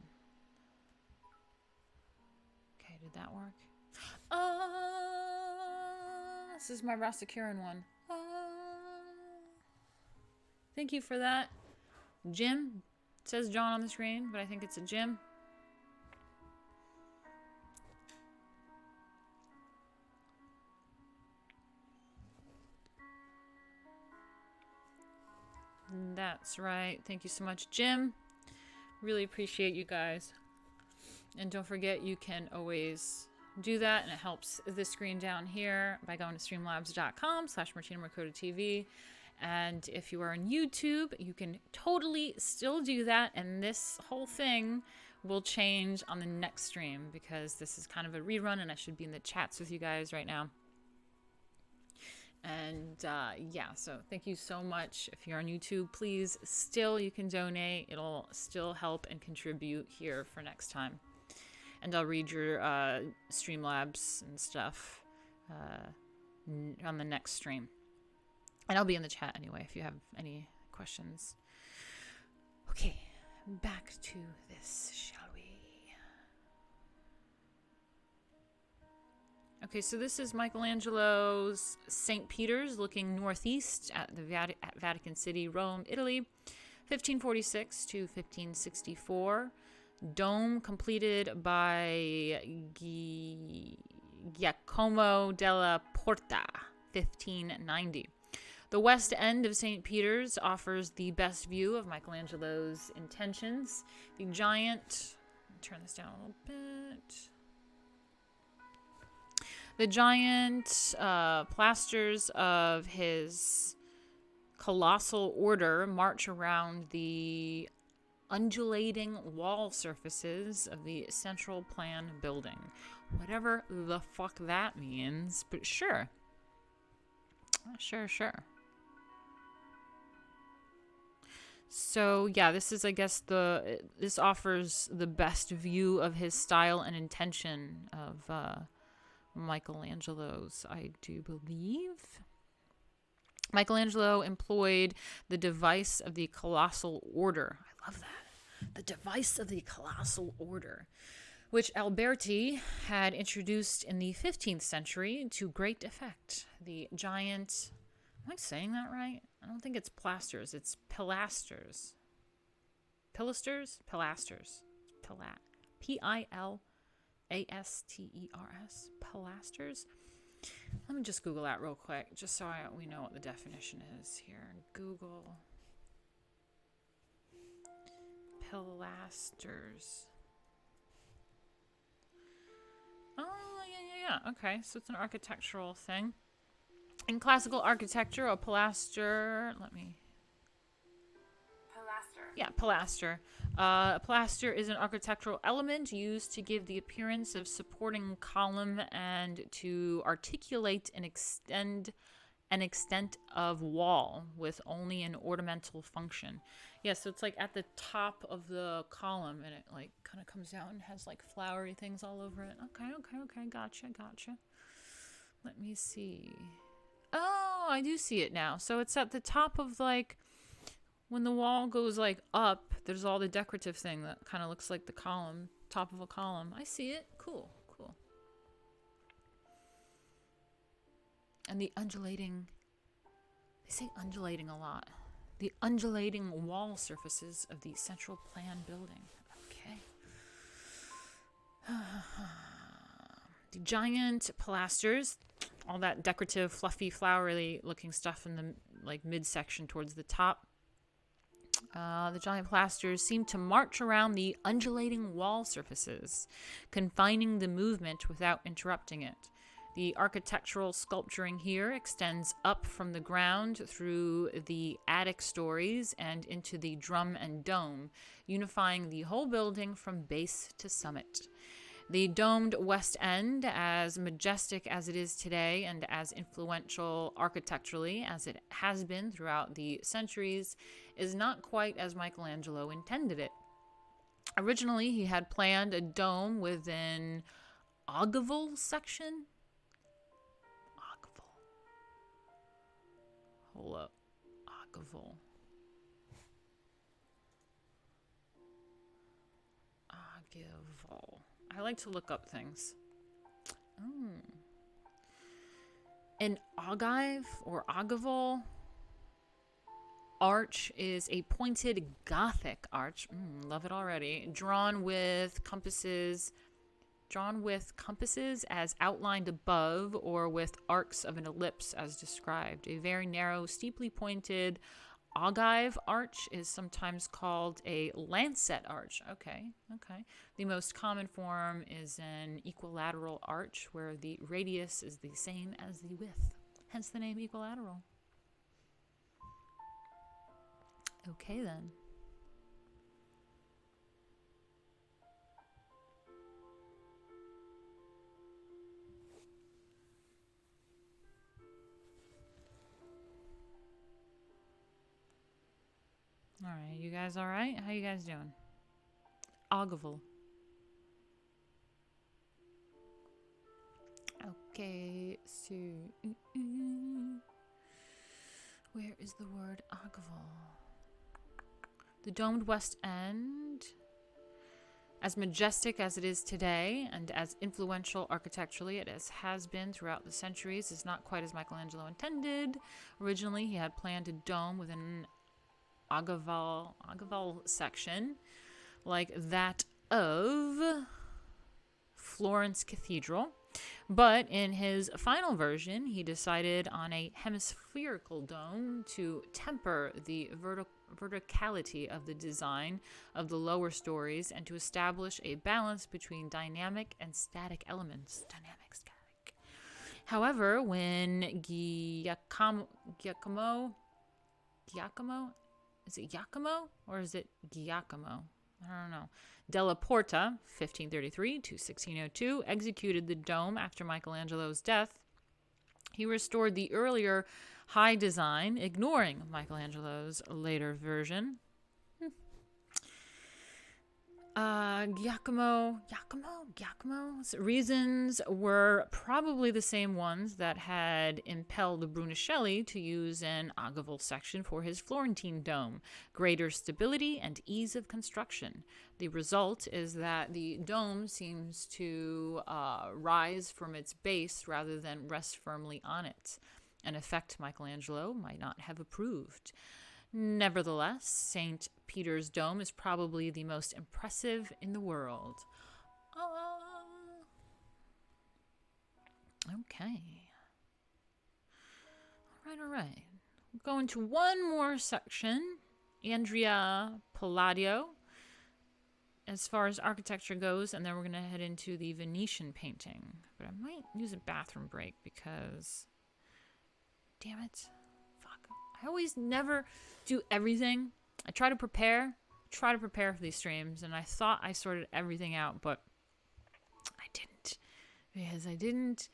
Okay, did that work? This is my Rastakiran one. Thank you for that. Jim. It says John on the screen, but I think it's a Jim. That's right. Thank you so much, Jim. Really appreciate you guys. And don't forget, you can always do that, and it helps the screen down here by going to streamlabs.com/Martina Markota TV. And if you are on YouTube, you can totally still do that, and this whole thing will change on the next stream because this is kind of a rerun, and I should be in the chats with you guys right now. And yeah, so thank you so much. If you're on YouTube, please, you can donate. It'll still help and contribute here for next time. And I'll read your Streamlabs and stuff on the next stream. And I'll be in the chat anyway if you have any questions. Okay, back to this, shall we? Okay, so this is Michelangelo's St. Peter's looking northeast at the Vatican City, Rome, Italy, 1546 to 1564. Dome completed by Giacomo della Porta, 1590. The west end of St. Peter's offers the best view of Michelangelo's intentions. The giant, turn this down a little bit. The giant plasters of his colossal order march around the undulating wall surfaces of the central plan building. Whatever the fuck that means, but sure. Sure. So yeah, this is, I guess, this offers the best view of his style and intention of Michelangelo's, I do believe. Michelangelo employed the device of the colossal order. I love that. The device of the colossal order, which Alberti had introduced in the 15th century to great effect. The giant, am I saying that right? I don't think it's plasters, it's pilasters. Pilasters? Pilasters. Pilasters. Pilasters? Let me just Google that real quick, just so we know what the definition is here. Google. Pilasters. Oh, yeah. Okay, so it's an architectural thing. In classical architecture, a pilaster... Pilaster. A pilaster is an architectural element used to give the appearance of supporting column and to articulate an extent of wall with only an ornamental function. Yeah, so it's like at the top of the column, and it like kind of comes down and has like flowery things all over it. Okay, gotcha. Let me see. Oh, I do see it now. So it's at the top of like, when the wall goes like up, there's all the decorative thing that kind of looks like the column, top of a column. I see it. Cool. And the undulating, they say undulating a lot. The undulating wall surfaces of the central plan building. Okay. The giant pilasters, all that decorative, fluffy, flowery looking stuff in the like midsection towards the top. The giant pilasters seem to march around the undulating wall surfaces, confining the movement without interrupting it. The architectural sculpturing here extends up from the ground through the attic stories and into the drum and dome, unifying the whole building from base to summit. The domed west end, as majestic as it is today and as influential architecturally as it has been throughout the centuries, is not quite as Michelangelo intended it. Originally, he had planned a dome with an ogival section. Hold up. Ogival. I like to look up things. An ogive or ogival arch is a pointed Gothic arch. Love it already. Drawn with compasses as outlined above, or with arcs of an ellipse as described. A very narrow, steeply pointed ogive arch is sometimes called a lancet arch. Okay. The most common form is an equilateral arch, where the radius is the same as the width. Hence the name equilateral. Okay, then. All right, you guys all right? How you guys doing? Agavul. Okay, so where is the word Agavul? The domed West End, as majestic as it is today and as influential architecturally as has been throughout the centuries, is not quite as Michelangelo intended. Originally, he had planned a dome with an Agavul section like that of Florence Cathedral. But in his final version, he decided on a hemispherical dome to temper the verticality of the design of the lower stories and to establish a balance between dynamic and static elements. Dynamic, static. However, when Giacomo, is it Giacomo or is it Giacomo? I don't know. Della Porta, 1533 to 1602, executed the dome after Michelangelo's death. He restored the earlier high design, ignoring Michelangelo's later version. Giacomo's reasons were probably the same ones that had impelled Brunelleschi to use an Agavul section for his Florentine dome: greater stability and ease of construction. The result is that the dome seems to rise from its base rather than rest firmly on it, an effect Michelangelo might not have approved. Nevertheless, St. Peter's Dome is probably the most impressive in the world. Okay. All right. We'll go into one more section. Andrea Palladio, as far as architecture goes, and then we're going to head into the Venetian painting. But I might use a bathroom break because, damn it, fuck. I always never do everything. I try to prepare for these streams, and I thought I sorted everything out, but I didn't, because I didn't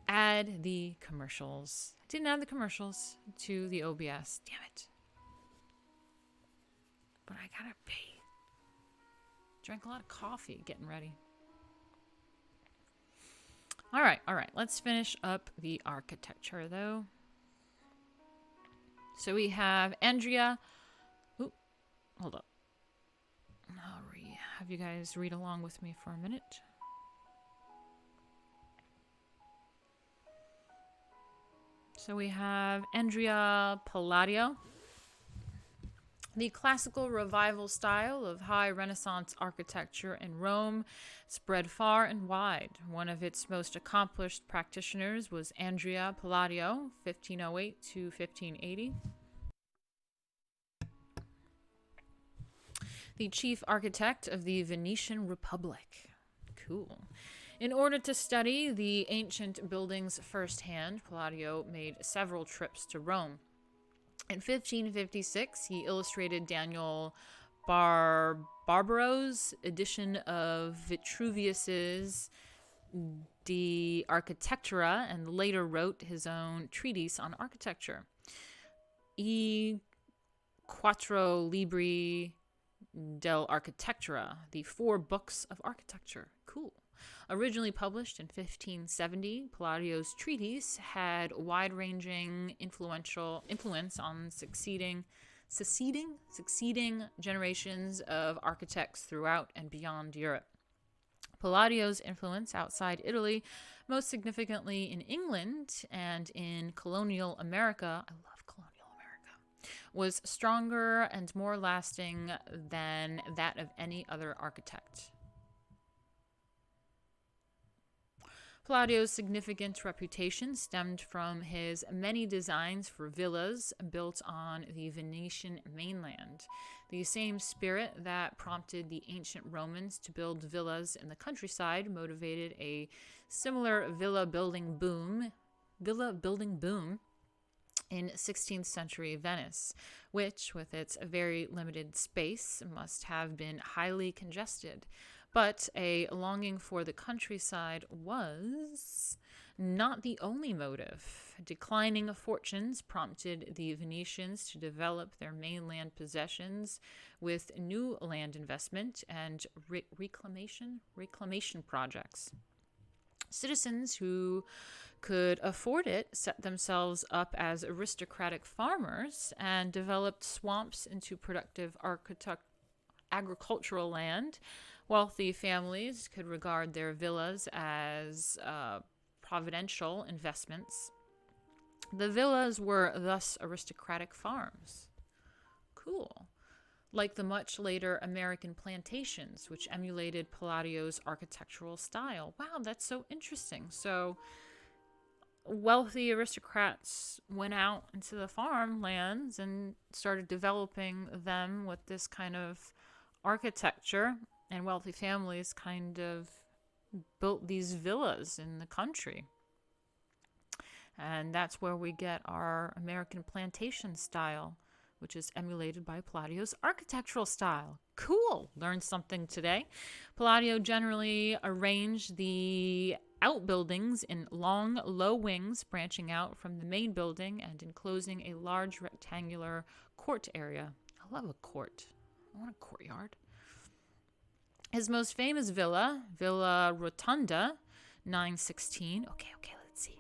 add the commercials. I didn't add the commercials to the OBS. Damn it. But I gotta pee. Drank a lot of coffee getting ready. All right. Let's finish up the architecture, though. So we have Andrea. Ooh, hold up. I'll have you guys read along with me for a minute. So we have Andrea Palladio. The classical revival style of high Renaissance architecture in Rome spread far and wide. One of its most accomplished practitioners was Andrea Palladio, 1508 to 1580. The chief architect of the Venetian Republic. Cool. In order to study the ancient buildings firsthand, Palladio made several trips to Rome. In 1556, he illustrated Daniel Barbaro's edition of Vitruvius's De Architectura and later wrote his own treatise on architecture, I Quattro Libri del Architectura, the 4 books of architecture. Cool. Originally published in 1570, Palladio's treatise had wide-ranging influence on succeeding generations of architects throughout and beyond Europe. Palladio's influence outside Italy, most significantly in England and in colonial America, I love colonial America, was stronger and more lasting than that of any other architect. Palladio's significant reputation stemmed from his many designs for villas built on the Venetian mainland. The same spirit that prompted the ancient Romans to build villas in the countryside motivated a similar villa building boom in 16th century Venice, which, with its very limited space, must have been highly congested. But a longing for the countryside was not the only motive. Declining fortunes prompted the Venetians to develop their mainland possessions with new land investment and reclamation projects. Citizens who could afford it set themselves up as aristocratic farmers and developed swamps into productive agricultural land. Wealthy families could regard their villas as providential investments. The villas were thus aristocratic farms. Cool. Like the much later American plantations, which emulated Palladio's architectural style. Wow, that's so interesting. So, wealthy aristocrats went out into the farmlands and started developing them with this kind of architecture, and wealthy families kind of built these villas in the country. And that's where we get our American plantation style, which is emulated by Palladio's architectural style. Cool! Learned something today. Palladio generally arranged the outbuildings in long, low wings branching out from the main building and enclosing a large rectangular court area. I love a court. I want a courtyard. His most famous villa, Villa Rotunda, 916. Okay, let's see.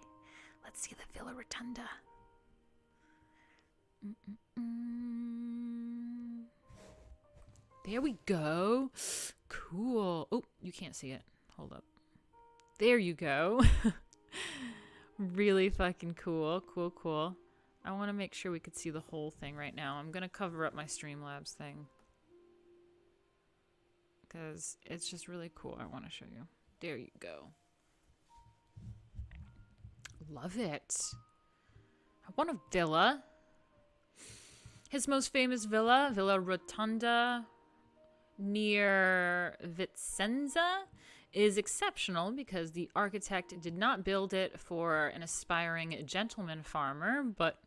Let's see the Villa Rotunda. There we go. Cool. Oh, you can't see it. Hold up. There you go. Really fucking cool. Cool. I want to make sure we could see the whole thing right now. I'm going to cover up my Streamlabs thing, because it's just really cool. I want to show you. There you go. Love it. I want a villa. His most famous villa, Villa Rotunda near Vicenza, is exceptional because the architect did not build it for an aspiring gentleman farmer, but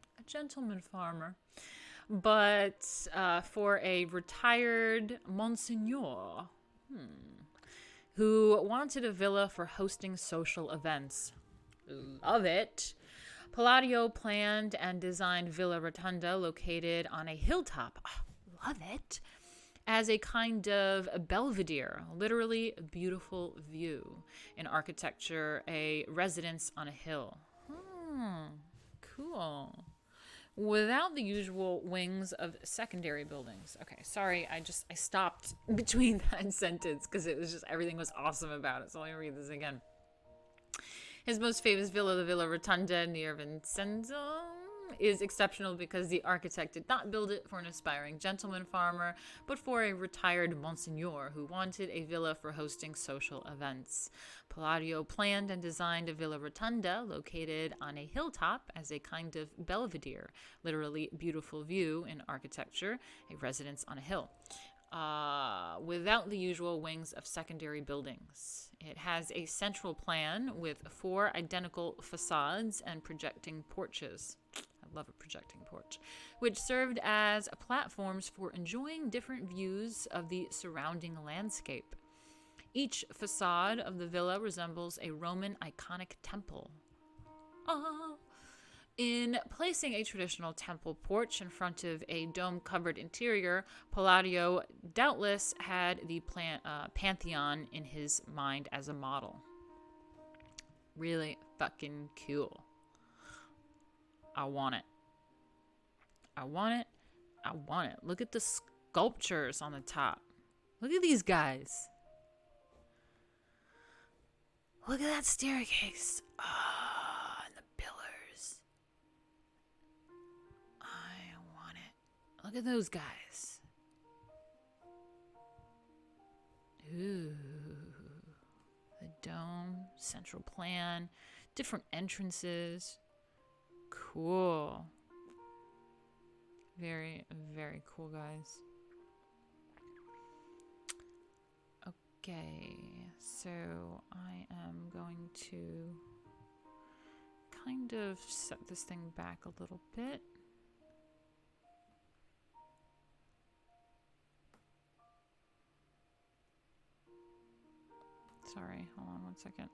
for a retired Monsignor who wanted a villa for hosting social events. Love it. Palladio planned and designed Villa Rotunda, located on a hilltop. Oh, love it. As a kind of a belvedere, literally a beautiful view. In architecture, a residence on a hill. Cool. Without the usual wings of secondary buildings. Okay, sorry, I stopped between that sentence because it was just, everything was awesome about it. So let me read this again. His most famous villa, the Villa Rotunda near Vicenza, is exceptional because the architect did not build it for an aspiring gentleman farmer, but for a retired Monsignor who wanted a villa for hosting social events. Palladio planned and designed a Villa Rotunda located on a hilltop as a kind of belvedere, literally beautiful view in architecture, a residence on a hill. Without the usual wings of secondary buildings. It has a central plan with 4 identical facades and projecting porches. I love a projecting porch, which served as platforms for enjoying different views of the surrounding landscape. Each facade of the villa resembles a Roman iconic temple. In placing a traditional temple porch in front of a dome-covered interior, Palladio doubtless had the Pantheon in his mind as a model. Really fucking cool. I want it. Look at the sculptures on the top. Look at these guys. Look at that staircase. And the pillars. I want it. Look at those guys. Ooh. The dome, central plan, different entrances. Cool. Very, very cool, guys. Okay, so I am going to kind of set this thing back a little bit. Sorry, hold on one second.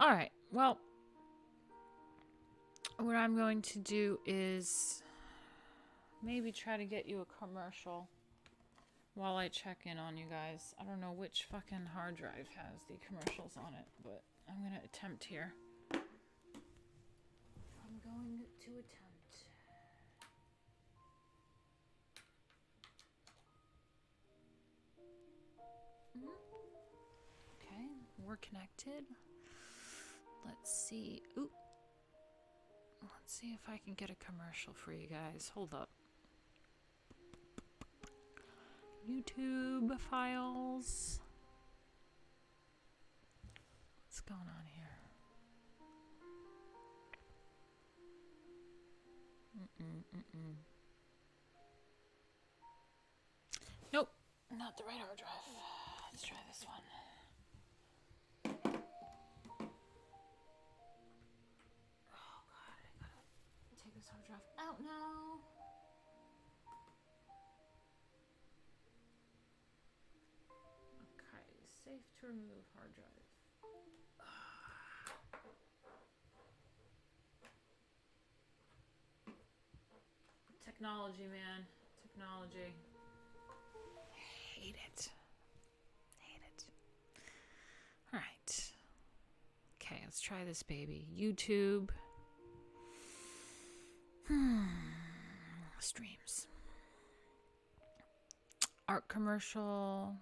All right. Well, what I'm going to do is maybe try to get you a commercial while I check in on you guys. I don't know which fucking hard drive has the commercials on it, but I'm going to attempt here. I'm going to attempt. Okay, we're connected. Let's see. Ooh. Let's see if I can get a commercial for you guys. Hold up. YouTube files. What's going on here? Nope, not the right hard drive. Let's try this one. Oh god, I gotta take this hard drive out now. Okay, safe to remove hard drive. Technology, man. Technology. Hate it. Hate it. All right. Okay, let's try this baby. YouTube. Streams. Art commercial.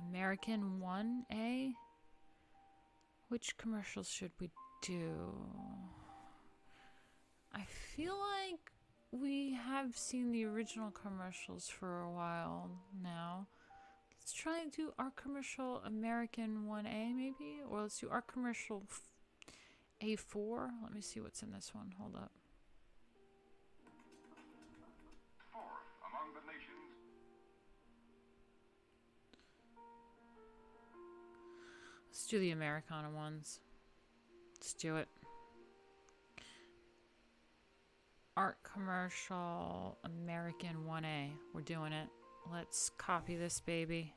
American 1A. Which commercials should we do? I feel like we have seen the original commercials for a while now. Let's try and do our commercial American 1A maybe? Or let's do our commercial A4. Let me see what's in this one. Hold up. Fourth among the nations. Let's do the Americana ones. Let's do it. Art commercial American 1A. We're doing it. Let's copy this baby.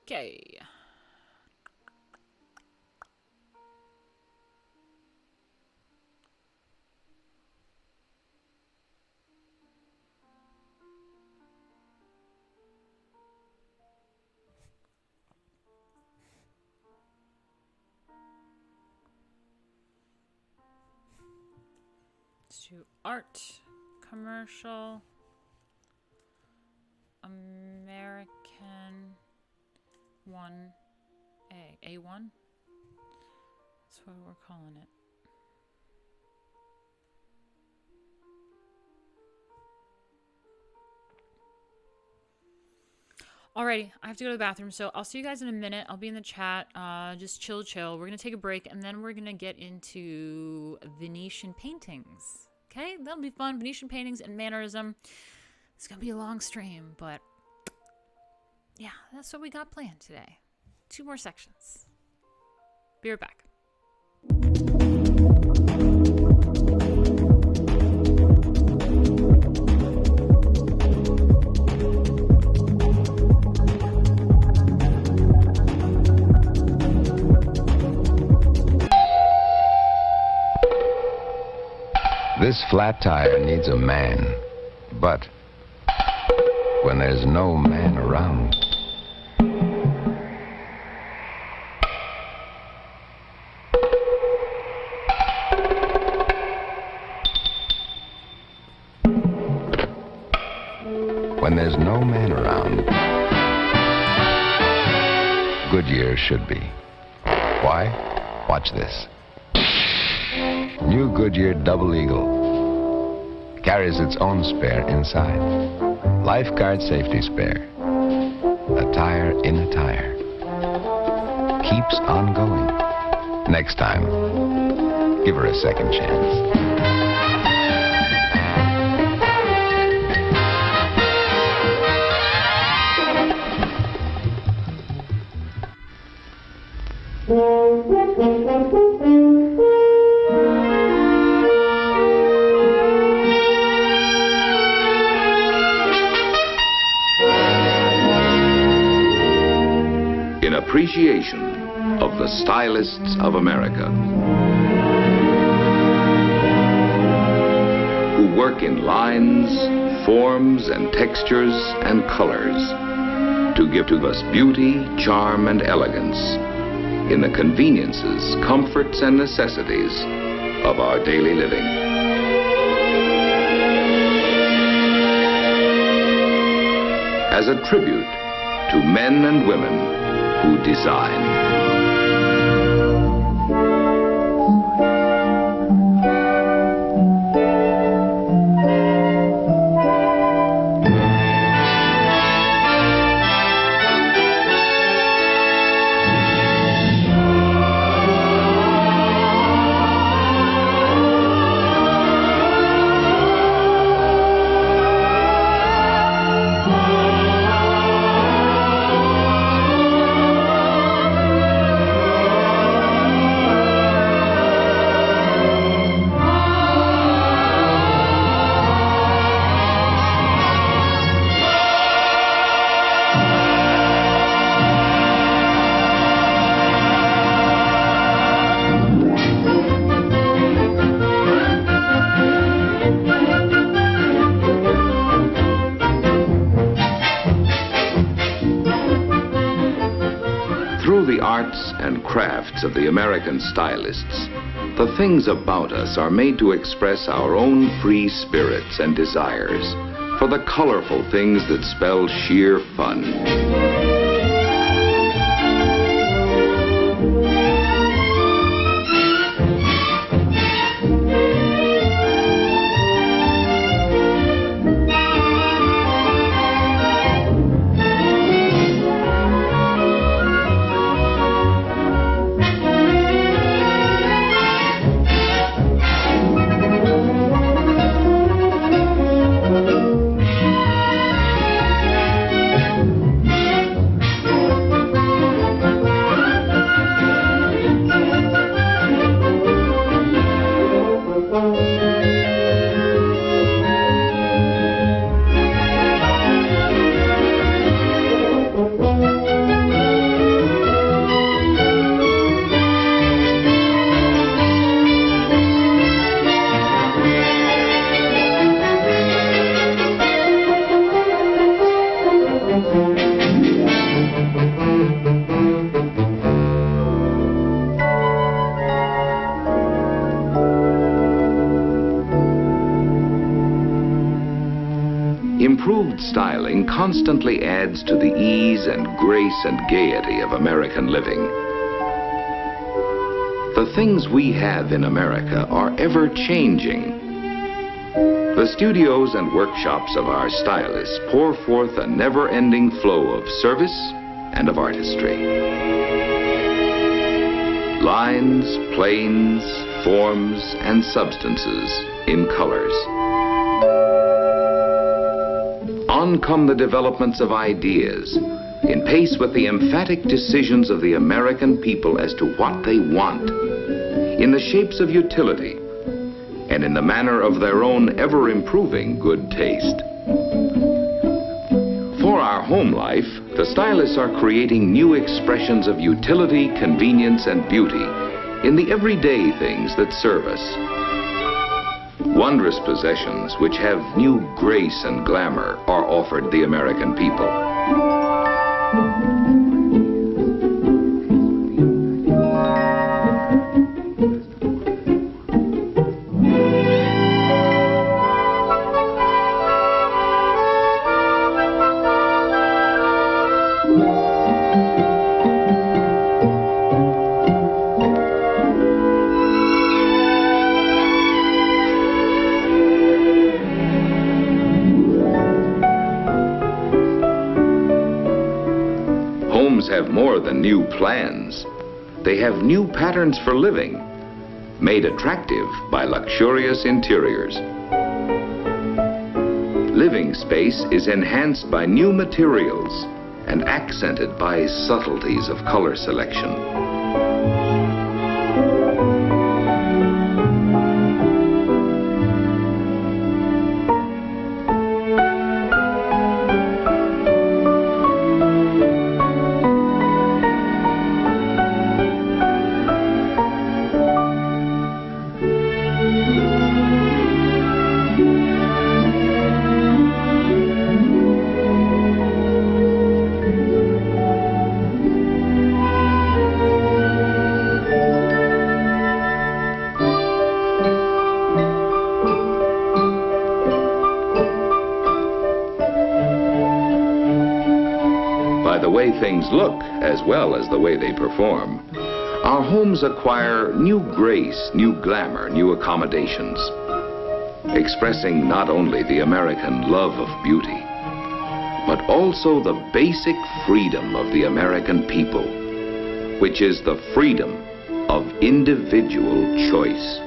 Okay. To art commercial American 1A. A1? That's what we're calling it. Alrighty, I have to go to the bathroom, so I'll see you guys in a minute. I'll be in the chat. Just chill. We're going to take a break, and then we're going to get into Venetian paintings. Okay? That'll be fun. Venetian paintings and Mannerism. It's going to be a long stream, but yeah, that's what we got planned today. 2 more sections. Be right back. This flat tire needs a man, but when there's no man around, when there's no man around, Goodyear should be. Why? Watch this. New Goodyear Double Eagle carries its own spare inside. Lifeguard safety spare. A tire in a tire. Keeps on going. Next time, give her a second chance. In appreciation of the stylists of America, who work in lines, forms, and textures and colors to give to us beauty, charm, and elegance in the conveniences, comforts, and necessities of our daily living. As a tribute to men and women who design. Crafts of the American stylists, the things about us are made to express our own free spirits and desires for the colorful things that spell sheer fun. Improved styling constantly adds to the ease and grace and gaiety of American living. The things we have in America are ever changing. The studios and workshops of our stylists pour forth a never-ending flow of service and of artistry. Lines, planes, forms, and substances in colors. On come the developments of ideas, in pace with the emphatic decisions of the American people as to what they want, in the shapes of utility, and in the manner of their own ever-improving good taste. For our home life, the stylists are creating new expressions of utility, convenience, and beauty in the everyday things that serve us. Wondrous possessions which have new grace and glamour are offered the American people. Have more than new plans. They have new patterns for living, made attractive by luxurious interiors. Living space is enhanced by new materials and accented by subtleties of color selection. way things look as well as the way they perform, our homes acquire new grace, new glamour, new accommodations, expressing not only the American love of beauty, but also the basic freedom of the American people, which is the freedom of individual choice.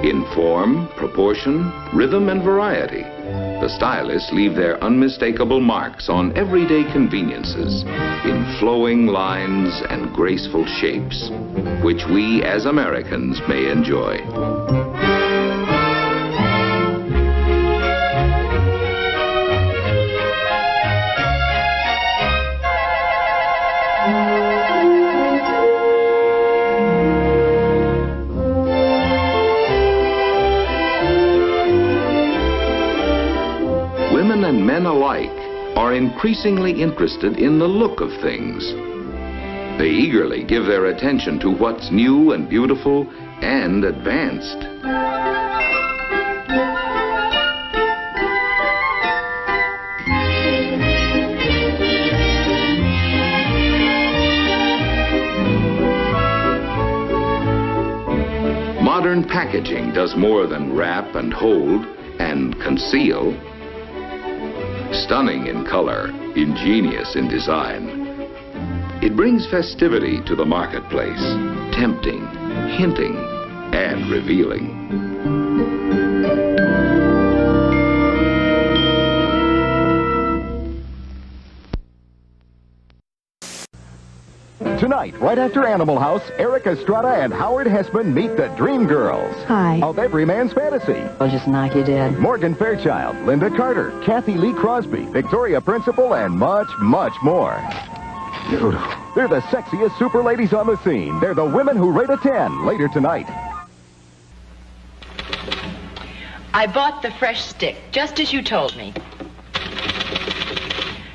In form, proportion, rhythm, and variety, the stylists leave their unmistakable marks on everyday conveniences in flowing lines and graceful shapes, which we as Americans may enjoy. Women and men alike are increasingly interested in the look of things. They eagerly give their attention to what's new and beautiful and advanced. Modern packaging does more than wrap and hold and conceal. Stunning in color, ingenious in design, it brings festivity to the marketplace, tempting, hinting, and revealing. Tonight, right after Animal House, Eric Estrada and Howard Hessman meet the Dream Girls. Hi. Of every man's fantasy. I'll just knock you dead. Morgan Fairchild, Linda Carter, Kathy Lee Crosby, Victoria Principal, and much, much more. Beautiful. They're the sexiest super ladies on the scene. They're the women who rate a 10 later tonight. I bought the fresh stick, just as you told me.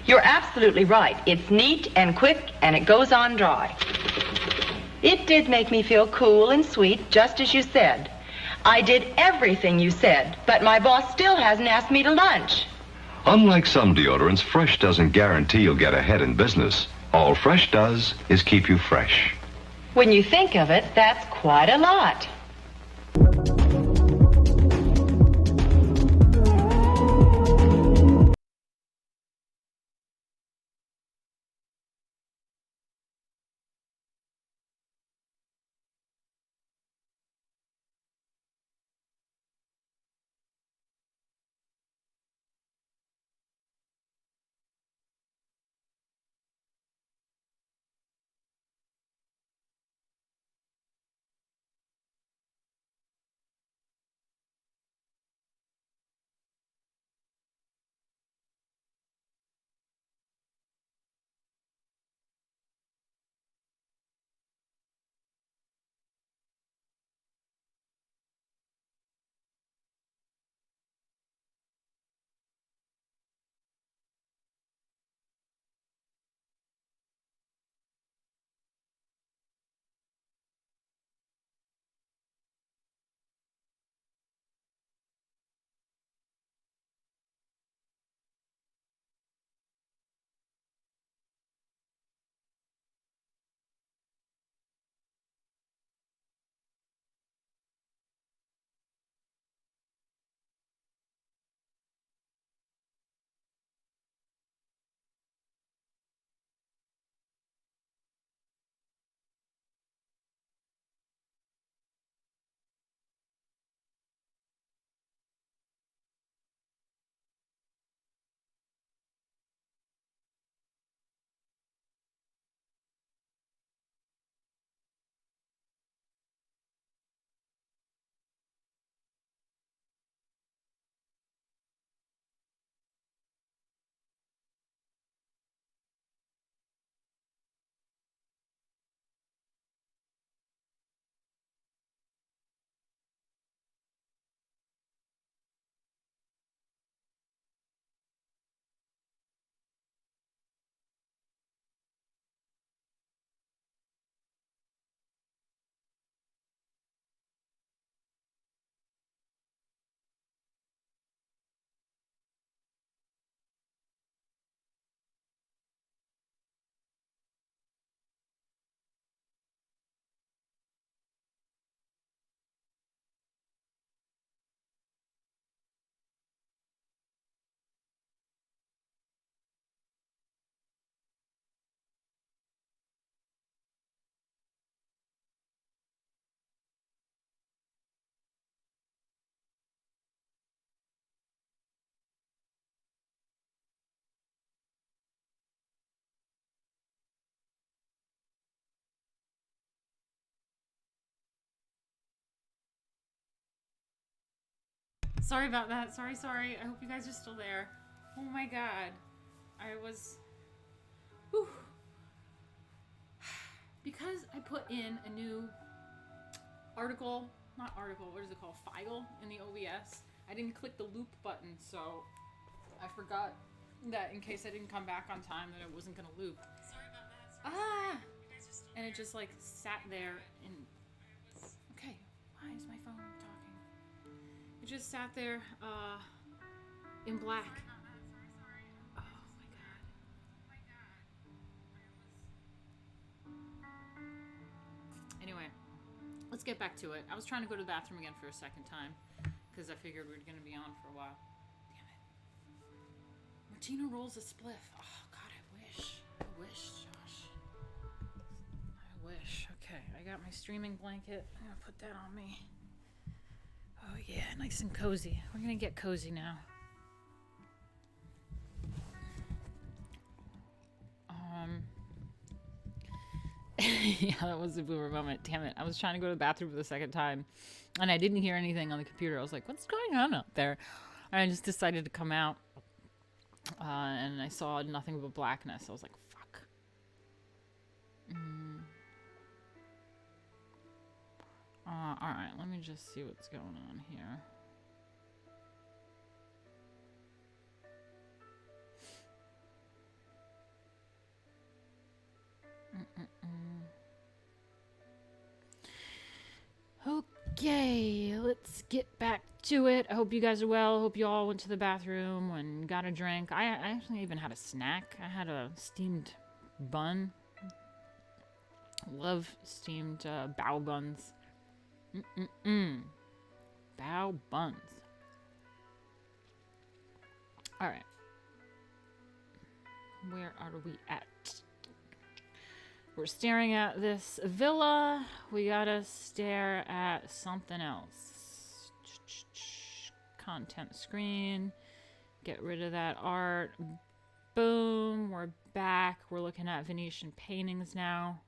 You're absolutely right. It's neat and quick, and it goes on dry. It did make me feel cool and sweet, just as you said. I did everything you said, but my boss still hasn't asked me to lunch. Unlike some deodorants, Fresh doesn't guarantee you'll get ahead in business. All Fresh does is keep you fresh. When you think of it, that's quite a lot. Sorry about that. Sorry. I hope you guys are still there. Oh my god. I was... Whew. Because I put in a new article, not article, what is it called? File in the OBS. I didn't click the loop button, so I forgot that in case I didn't come back on time that it wasn't going to loop. Sorry about that. And it just like sat there and... Okay, why is my phone talking? It just sat there in black. Oh my god. Anyway, let's get back to it. I was trying to go to the bathroom again for a second time because I figured we were going to be on for a while. Damn it. Martina rolls a spliff. Oh god, I wish, Josh. I wish. Okay, I got my streaming blanket. I'm going to put that on me. Oh yeah, nice and cozy. We're going to get cozy now. Yeah, that was a boomer moment. Damn it. I was trying to go to the bathroom for the second time, and I didn't hear anything on the computer. I was like, what's going on out there? And I just decided to come out, and I saw nothing but blackness. I was like, fuck. Alright, let me just see what's going on here. Okay, let's get back to it. I hope you guys are well. I hope you all went to the bathroom and got a drink. I actually even had a snack. I had a steamed bun. Love steamed bao buns. Bao buns. Alright. Where are we at? We're staring at this villa. We gotta stare at something else. Content screen. Get rid of that art. Boom. We're back. We're looking at Venetian paintings now.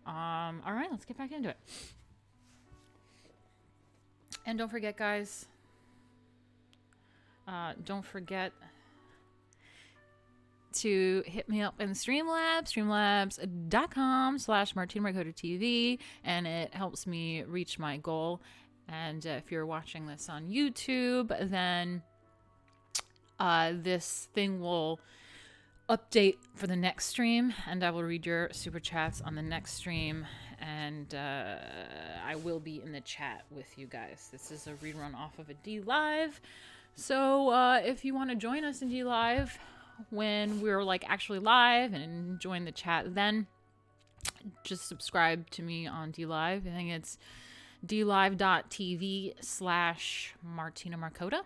Alright, let's get back into it. And don't forget, guys. Don't forget to hit me up in Streamlabs, streamlabs.com/Martina Markota TV, and it helps me reach my goal. And if you're watching this on YouTube, then this thing will update for the next stream, and I will read your super chats on the next stream, and I will be in the chat with you guys. This is a rerun off of a D Live, so if you want to join us in D Live when we're like actually live and join the chat, then just subscribe to me on D Live. I think it's dlive.tv/Martina Markota.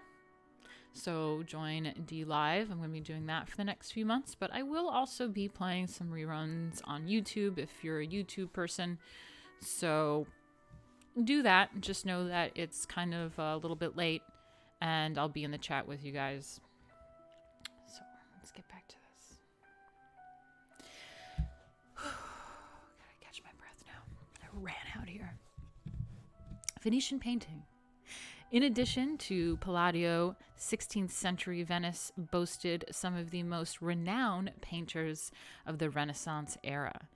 So join D Live. I'm going to be doing that for the next few months, but I will also be playing some reruns on YouTube if you're a YouTube person. So do that. Just know that it's kind of a little bit late, and I'll be in the chat with you guys. So let's get back to this. Gotta catch my breath now. I ran out here. Venetian painting. In addition to Palladio, 16th century Venice boasted some of the most renowned painters of the Renaissance era.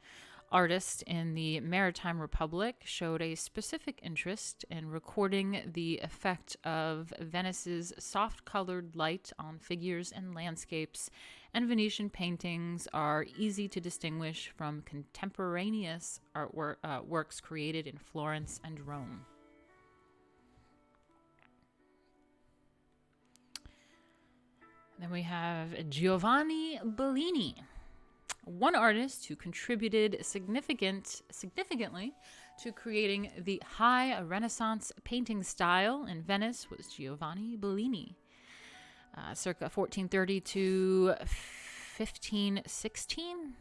Artists in the Maritime Republic showed a specific interest in recording the effect of Venice's soft-colored light on figures and landscapes, and Venetian paintings are easy to distinguish from contemporaneous works created in Florence and Rome. Then we have Giovanni Bellini. One artist who contributed significantly to creating the high Renaissance painting style in Venice was Giovanni Bellini. Circa 1430 to 1516.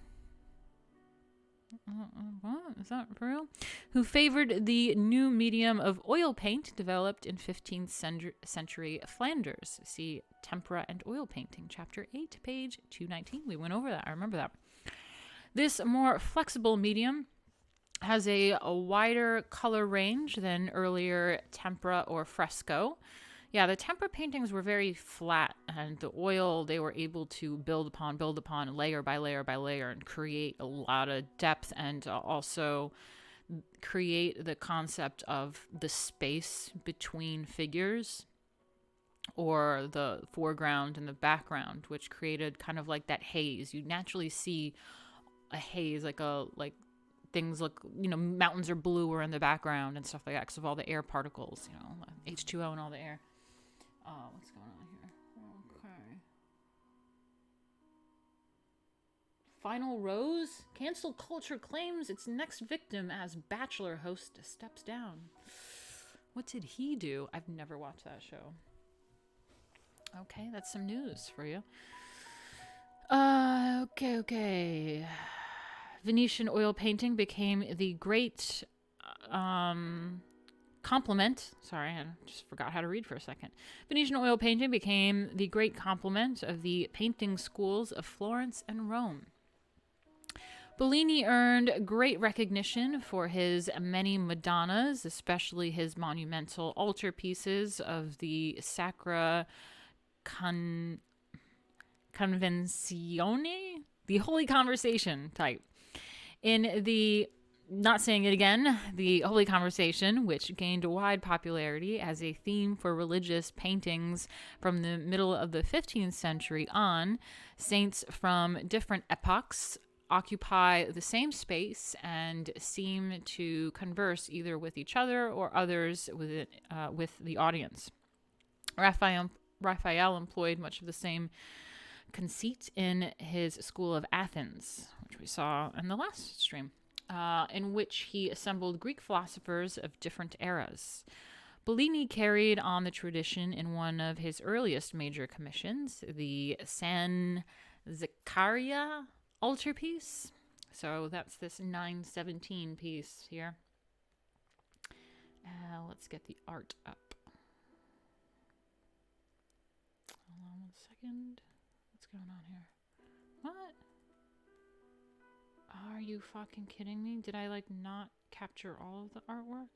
What? Is that for real? Who favored the new medium of oil paint developed in 15th century Flanders. See Tempera and Oil Painting, Chapter 8, page 219. We went over that. I remember that. This more flexible medium has a wider color range than earlier tempera or fresco. Yeah, the tempera paintings were very flat, and the oil they were able to build upon, layer by layer by layer, and create a lot of depth, and also create the concept of the space between figures, or the foreground and the background, which created kind of like that haze. You naturally see a haze, like things look, mountains are bluer in the background and stuff like that because of all the air particles, H2O and all the air. What's going on here? Okay. Final Rose? Cancel culture claims its next victim as Bachelor host steps down. What did he do? I've never watched that show. Okay, that's some news for you. Okay. Venetian oil painting became the great complement. Sorry, I just forgot how to read for a second. Venetian oil painting became the great complement of the painting schools of Florence and Rome. Bellini earned great recognition for his many Madonnas, especially his monumental altarpieces of the Sacra Convenzione, the Holy Conversation type. In the, not saying it again, the Holy Conversation, which gained wide popularity as a theme for religious paintings from the middle of the 15th century on, saints from different epochs occupy the same space and seem to converse either with each other or others with the audience. Raphael employed much of the same conceit in his School of Athens, which we saw in the last stream, in which he assembled Greek philosophers of different eras. Bellini carried on the tradition in one of his earliest major commissions, the San Zaccaria altarpiece. So that's this 917 piece here. Let's get the art up. Hold on 1 second. What's going on here? What? Are you fucking kidding me? Did I not capture all of the artwork?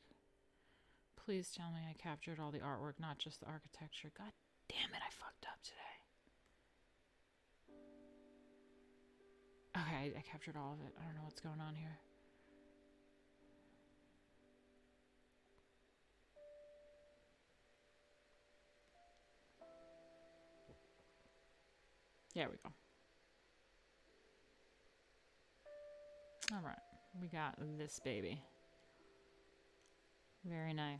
Please tell me I captured all the artwork, not just the architecture. God damn it, I fucked up today. Okay, I captured all of it. I don't know what's going on here. There we go. All right, we got this baby. Very nice.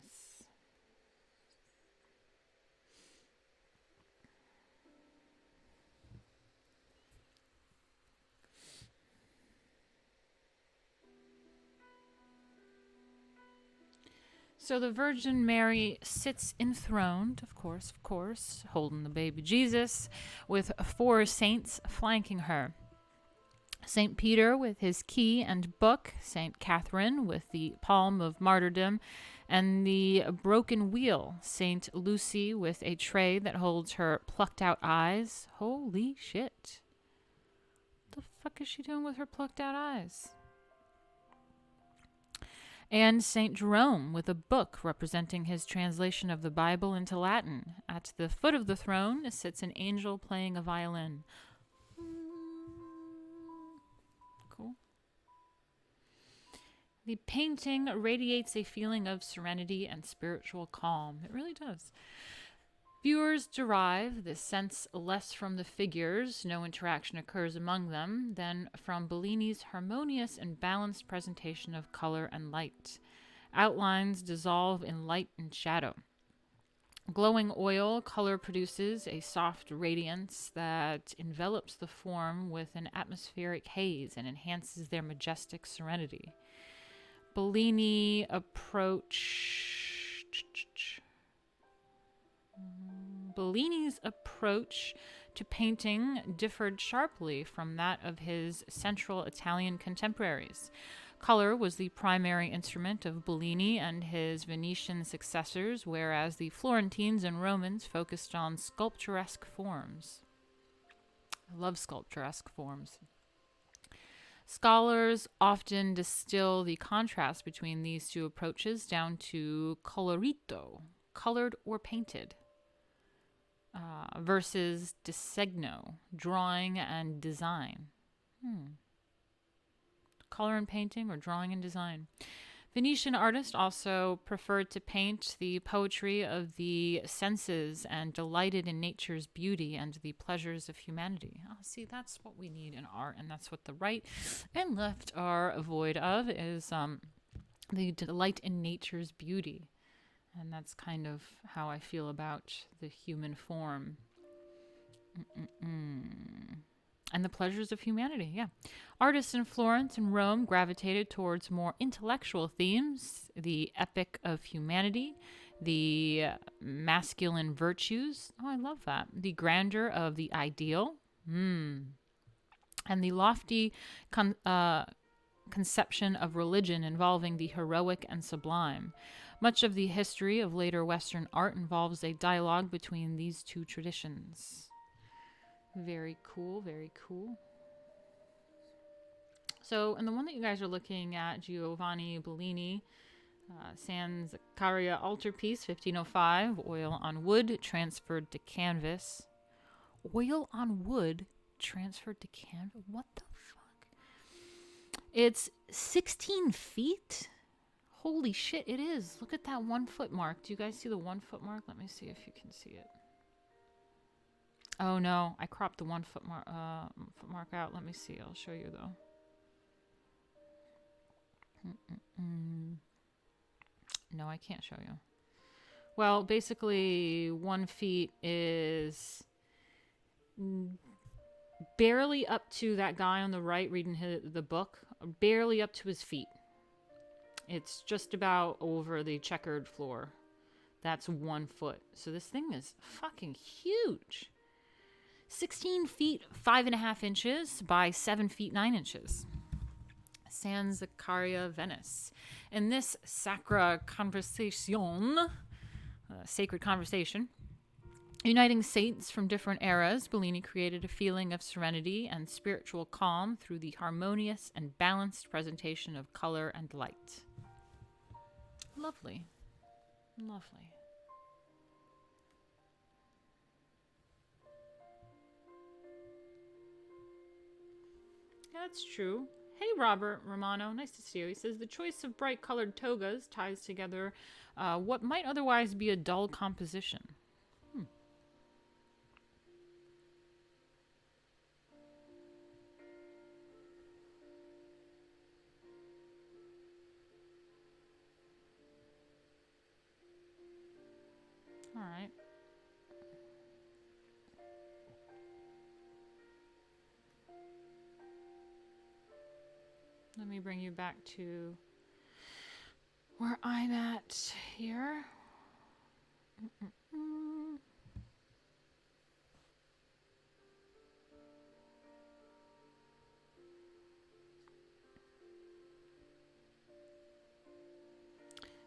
So the Virgin Mary sits enthroned, of course, holding the baby Jesus, with 4 saints flanking her. St. Peter with his key and book, St. Catherine with the palm of martyrdom, and the broken wheel, St. Lucy with a tray that holds her plucked out eyes. Holy shit. What the fuck is she doing with her plucked out eyes? And St. Jerome with a book representing his translation of the Bible into Latin. At the foot of the throne sits an angel playing a violin. Cool. The painting radiates a feeling of serenity and spiritual calm. It really does. Viewers derive this sense less from the figures, no interaction occurs among them, than from Bellini's harmonious and balanced presentation of color and light. Outlines dissolve in light and shadow. Glowing oil color produces a soft radiance that envelops the form with an atmospheric haze and enhances their majestic serenity. Bellini's approach to painting differed sharply from that of his Central Italian contemporaries. Color was the primary instrument of Bellini and his Venetian successors, whereas the Florentines and Romans focused on sculpturesque forms. I love sculpturesque forms. Scholars often distill the contrast between these two approaches down to colorito, colored or painted. versus disegno, drawing and design. Color and painting or drawing and design. Venetian artists also preferred to paint the poetry of the senses and delighted in nature's beauty and the pleasures of humanity. Oh, see, that's what we need in art, and that's what the right and left are void of, is the delight in nature's beauty. And that's kind of how I feel about the human form. And the pleasures of humanity, yeah. Artists in Florence and Rome gravitated towards more intellectual themes, the epic of humanity, the masculine virtues. Oh, I love that. The grandeur of the ideal. And the lofty conception of religion involving the heroic and sublime. Much of the history of later Western art involves a dialogue between these two traditions. Very cool, very cool. So, and the one that you guys are looking at, Giovanni Bellini, San Zaccaria altarpiece, 1505, oil on wood, transferred to canvas. Oil on wood, transferred to canvas? What the fuck? It's 16 feet? Holy shit, it is. Look at that 1 foot mark. Do you guys see the 1 foot mark? Let me see if you can see it. Oh no, I cropped the 1 foot mark out. Let me see. I'll show you though. No, I can't show you. Well, basically 1 feet is barely up to that guy on the right reading the book, barely up to his feet. It's just about over the checkered floor. That's 1 foot. So this thing is fucking huge. 16 feet 5.5 inches by 7 feet 9 inches. San Zaccaria, Venice. In this sacra conversation, sacred conversation, uniting saints from different eras, Bellini created a feeling of serenity and spiritual calm through the harmonious and balanced presentation of color and light. Lovely. Lovely. Yeah, that's true. Hey, Robert Romano. Nice to see you. He says, the choice of bright colored togas ties together what might otherwise be a dull composition. All right. Let me bring you back to where I'm at here.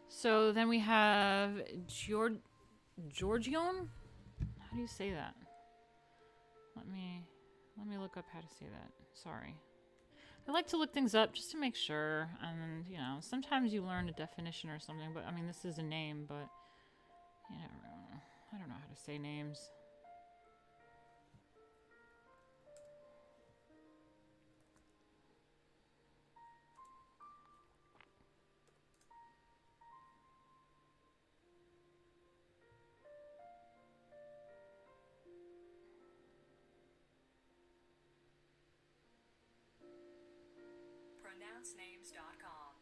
So then we have Giorgione? How do you say that? Let me look up how to say that. Sorry. I like to look things up just to make sure, and you know, sometimes you learn a definition or something, but I mean, this is a name, but you never know. I don't know how to say names. PronounceNames.com.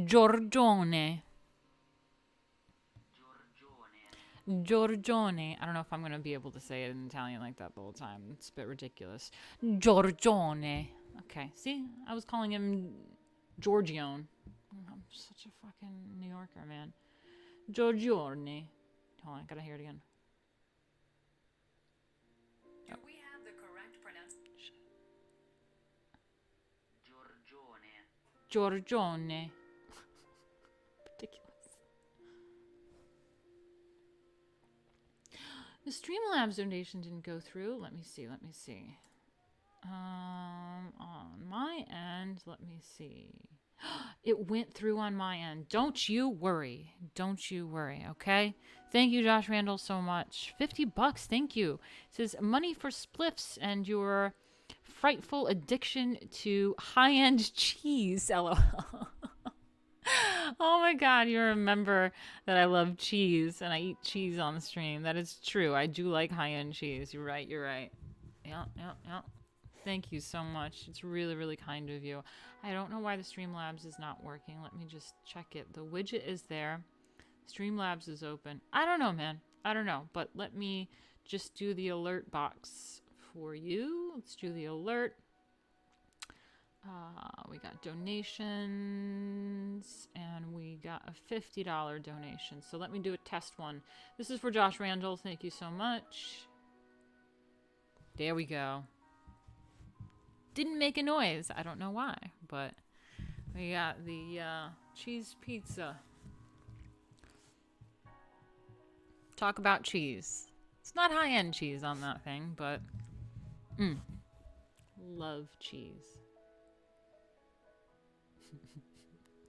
Giorgione. Giorgione. I don't know if I'm going to be able to say it in Italian like that the whole time. It's a bit ridiculous. Giorgione. Okay, see? I was calling him Giorgione. I'm such a fucking New Yorker, man. Giorgione. Hold on, I gotta hear it again. Do we have the correct pronunciation? Giorgione. Ridiculous. The Streamlabs donation didn't go through. Let me see. On my end, let me see. It went through on my end. Don't you worry. Don't you worry, okay? Thank you, Josh Randall, so much. $50, thank you. It says, money for spliffs and your frightful addiction to high-end cheese, LOL. Oh my god, you remember that I love cheese and I eat cheese on the stream. That is true. I do like high-end cheese. You're right, you're right. Yeah. Thank you so much. It's really, really kind of you. I don't know why the Streamlabs is not working. Let me just check it. The widget is there. Streamlabs is open. I don't know, man. I don't know. But let me just do the alert box for you. Let's do the alert. We got donations, and we got a $50 donation. So let me do a test one. This is for Josh Randall. Thank you so much. There we go. Didn't make a noise. I don't know why, but we got the cheese pizza. Talk about cheese. It's not high-end cheese on that thing, but love cheese.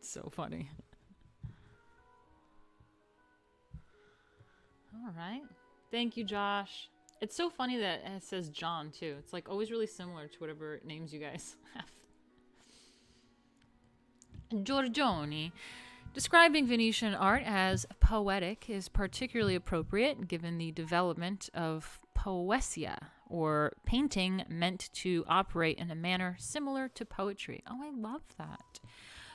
So funny. All right. Thank you, Josh. It's so funny that it says John, too. It's like always really similar to whatever names you guys have. Giorgione. Describing Venetian art as poetic is particularly appropriate given the development of poesia, or painting meant to operate in a manner similar to poetry. Oh, I love that.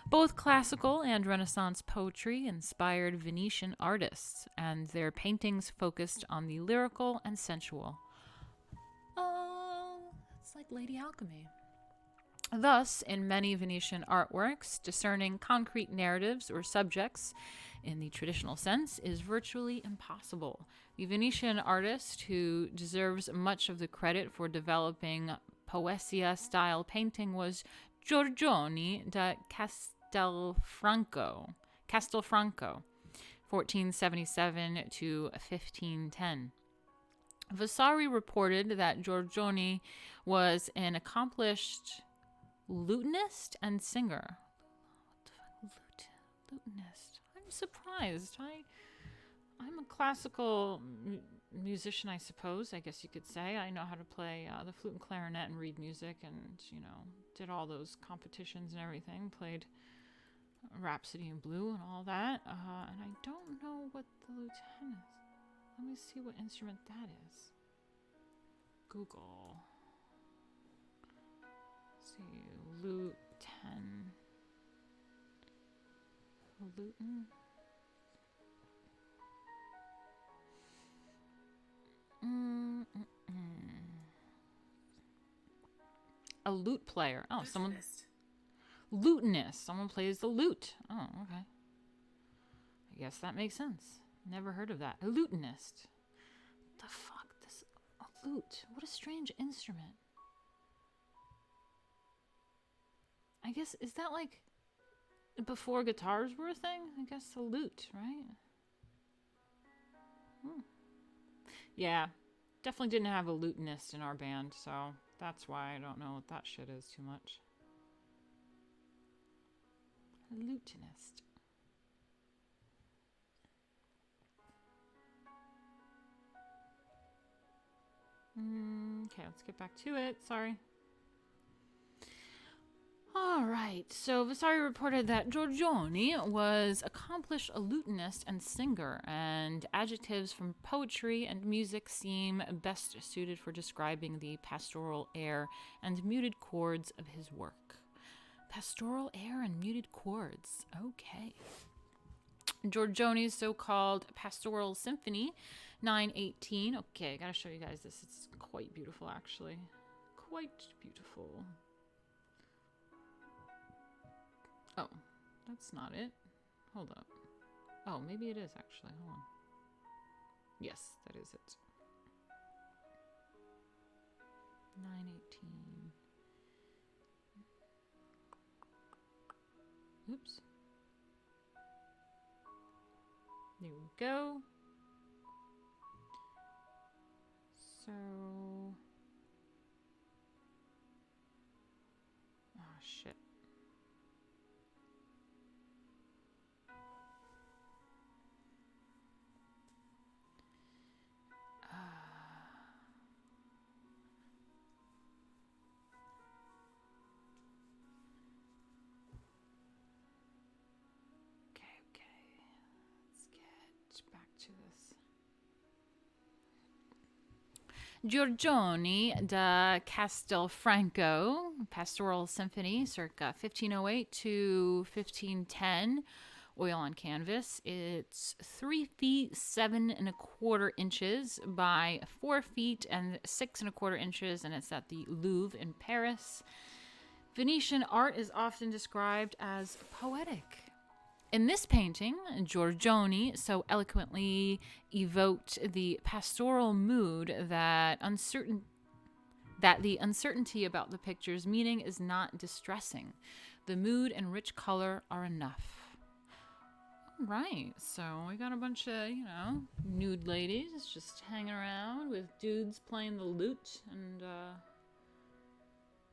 Both classical and Renaissance poetry inspired Venetian artists, and their paintings focused on the lyrical and sensual. Oh, it's like Lady Alchemy. Thus, in many Venetian artworks, discerning concrete narratives or subjects in the traditional sense is virtually impossible. The Venetian artist who deserves much of the credit for developing poesia-style painting was Giorgione da Castelfranco, 1477 to 1510. Vasari reported that Giorgione was an accomplished lutenist and singer. What the fuck? Lutenist. I'm surprised. I'm a classical musician, I suppose. I guess you could say. I know how to play the flute and clarinet and read music, and did all those competitions and everything. Played Rhapsody in Blue and all that. And I don't know what the lieutenant is. Let me see what instrument that is. Google. Let's see, Luton. A lute player. Oh, someone. Lutenist. Someone plays the lute. Oh, okay. I guess that makes sense. Never heard of that. A lutenist. What the fuck? A lute. What a strange instrument. I guess, is that like before guitars were a thing? I guess a lute, right? Yeah, definitely didn't have a lutenist in our band, so that's why I don't know what that shit is too much. A lutenist. Okay, let's get back to it. Sorry. All right, so Vasari reported that Giorgione was accomplished a lutenist and singer, and adjectives from poetry and music seem best suited for describing the pastoral air and muted chords of his work. Pastoral air and muted chords. Okay. Giorgione's so-called Pastoral Symphony, 918. Okay, I gotta show you guys this. It's quite beautiful, actually. Quite beautiful. Oh, that's not it. Hold up. Oh, maybe it is actually. Hold on. Yes, that is it. 918. Oops. There we go. So... oh, shit. Giorgione da Castelfranco, Pastoral Symphony, circa 1508 to 1510, oil on canvas. It's 3 feet 7¼ inches by 4 feet and 6¼ inches, and it's at the Louvre in Paris. Venetian art is often described as poetic. In this painting, Giorgione so eloquently evoked the pastoral mood that the uncertainty about the picture's meaning is not distressing. The mood and rich color are enough. All right, so we got a bunch of, nude ladies just hanging around with dudes playing the lute, and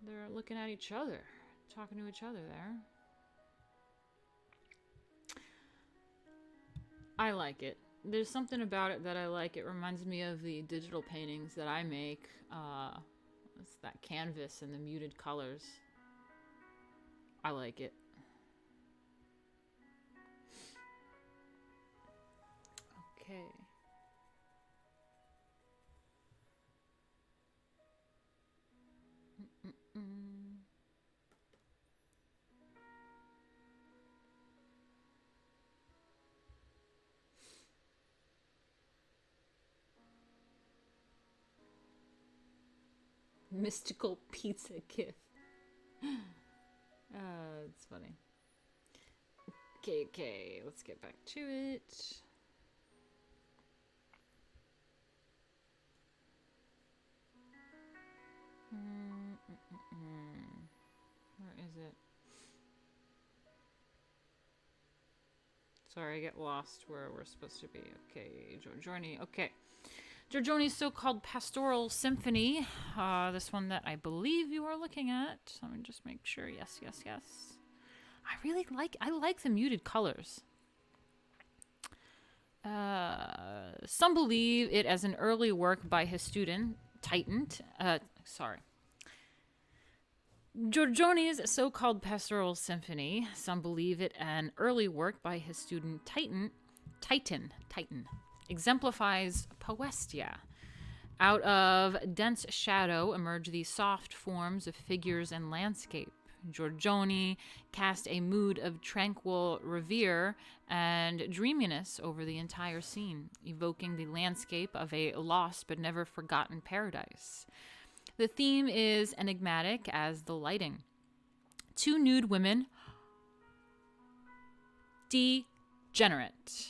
they're looking at each other, talking to each other there. I like it. There's something about it that I like. It reminds me of the digital paintings that I make. It's that canvas and the muted colors. I like it. Okay. Mystical pizza kith. It's funny. Okay, let's get back to it. Where is it? Sorry, I get lost where we're supposed to be. Okay, Giorgione. Okay. Giorgione's so-called Pastoral Symphony. This one that I believe you are looking at. Let me just make sure. Yes. I like the muted colors. Some believe it as an early work by his student, Titian. Giorgione's so-called Pastoral Symphony. Some believe it an early work by his student, Titian. Exemplifies poestia. Out of dense shadow emerge the soft forms of figures and landscape. Giorgione cast a mood of tranquil reverie and dreaminess over the entire scene, evoking the landscape of a lost but never forgotten paradise. The theme is enigmatic as the lighting. Two nude women, degenerate.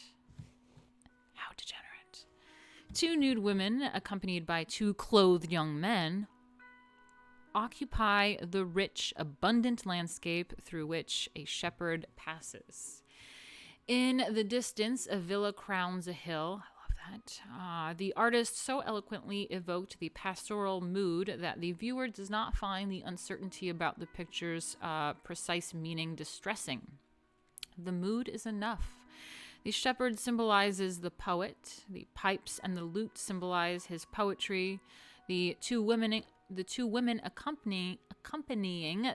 Two nude women, accompanied by two clothed young men, occupy the rich, abundant landscape through which a shepherd passes. In the distance, a villa crowns a hill. I love that. The artist so eloquently evoked the pastoral mood that the viewer does not find the uncertainty about the picture's precise meaning distressing. The mood is enough. The shepherd symbolizes the poet. The pipes and the lute symbolize his poetry. The two women accompanying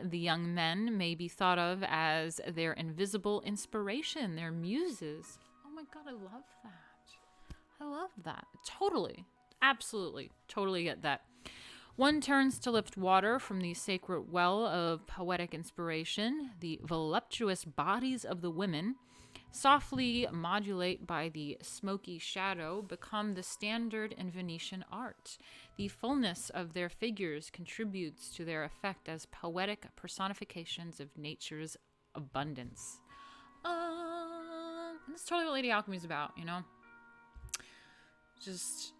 the young men may be thought of as their invisible inspiration, their muses. Oh my God, I love that. Totally. Absolutely. Totally get that. One turns to lift water from the sacred well of poetic inspiration. The voluptuous bodies of the women, softly modulate by the smoky shadow, become the standard in Venetian art. The fullness of their figures contributes to their effect as poetic personifications of nature's abundance. That's totally what Lady Alchemy is about, Just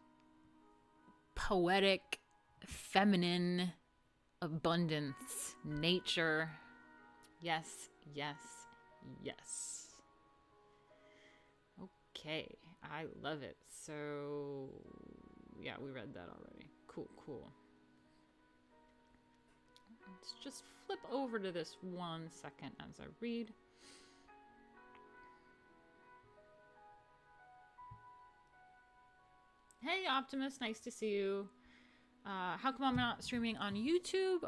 poetic, feminine abundance, nature. Yes. Okay, I love it. So, yeah, we read that already. Cool. Let's just flip over to this 1 second as I read. Hey, Optimus, nice to see you. How come I'm not streaming on YouTube?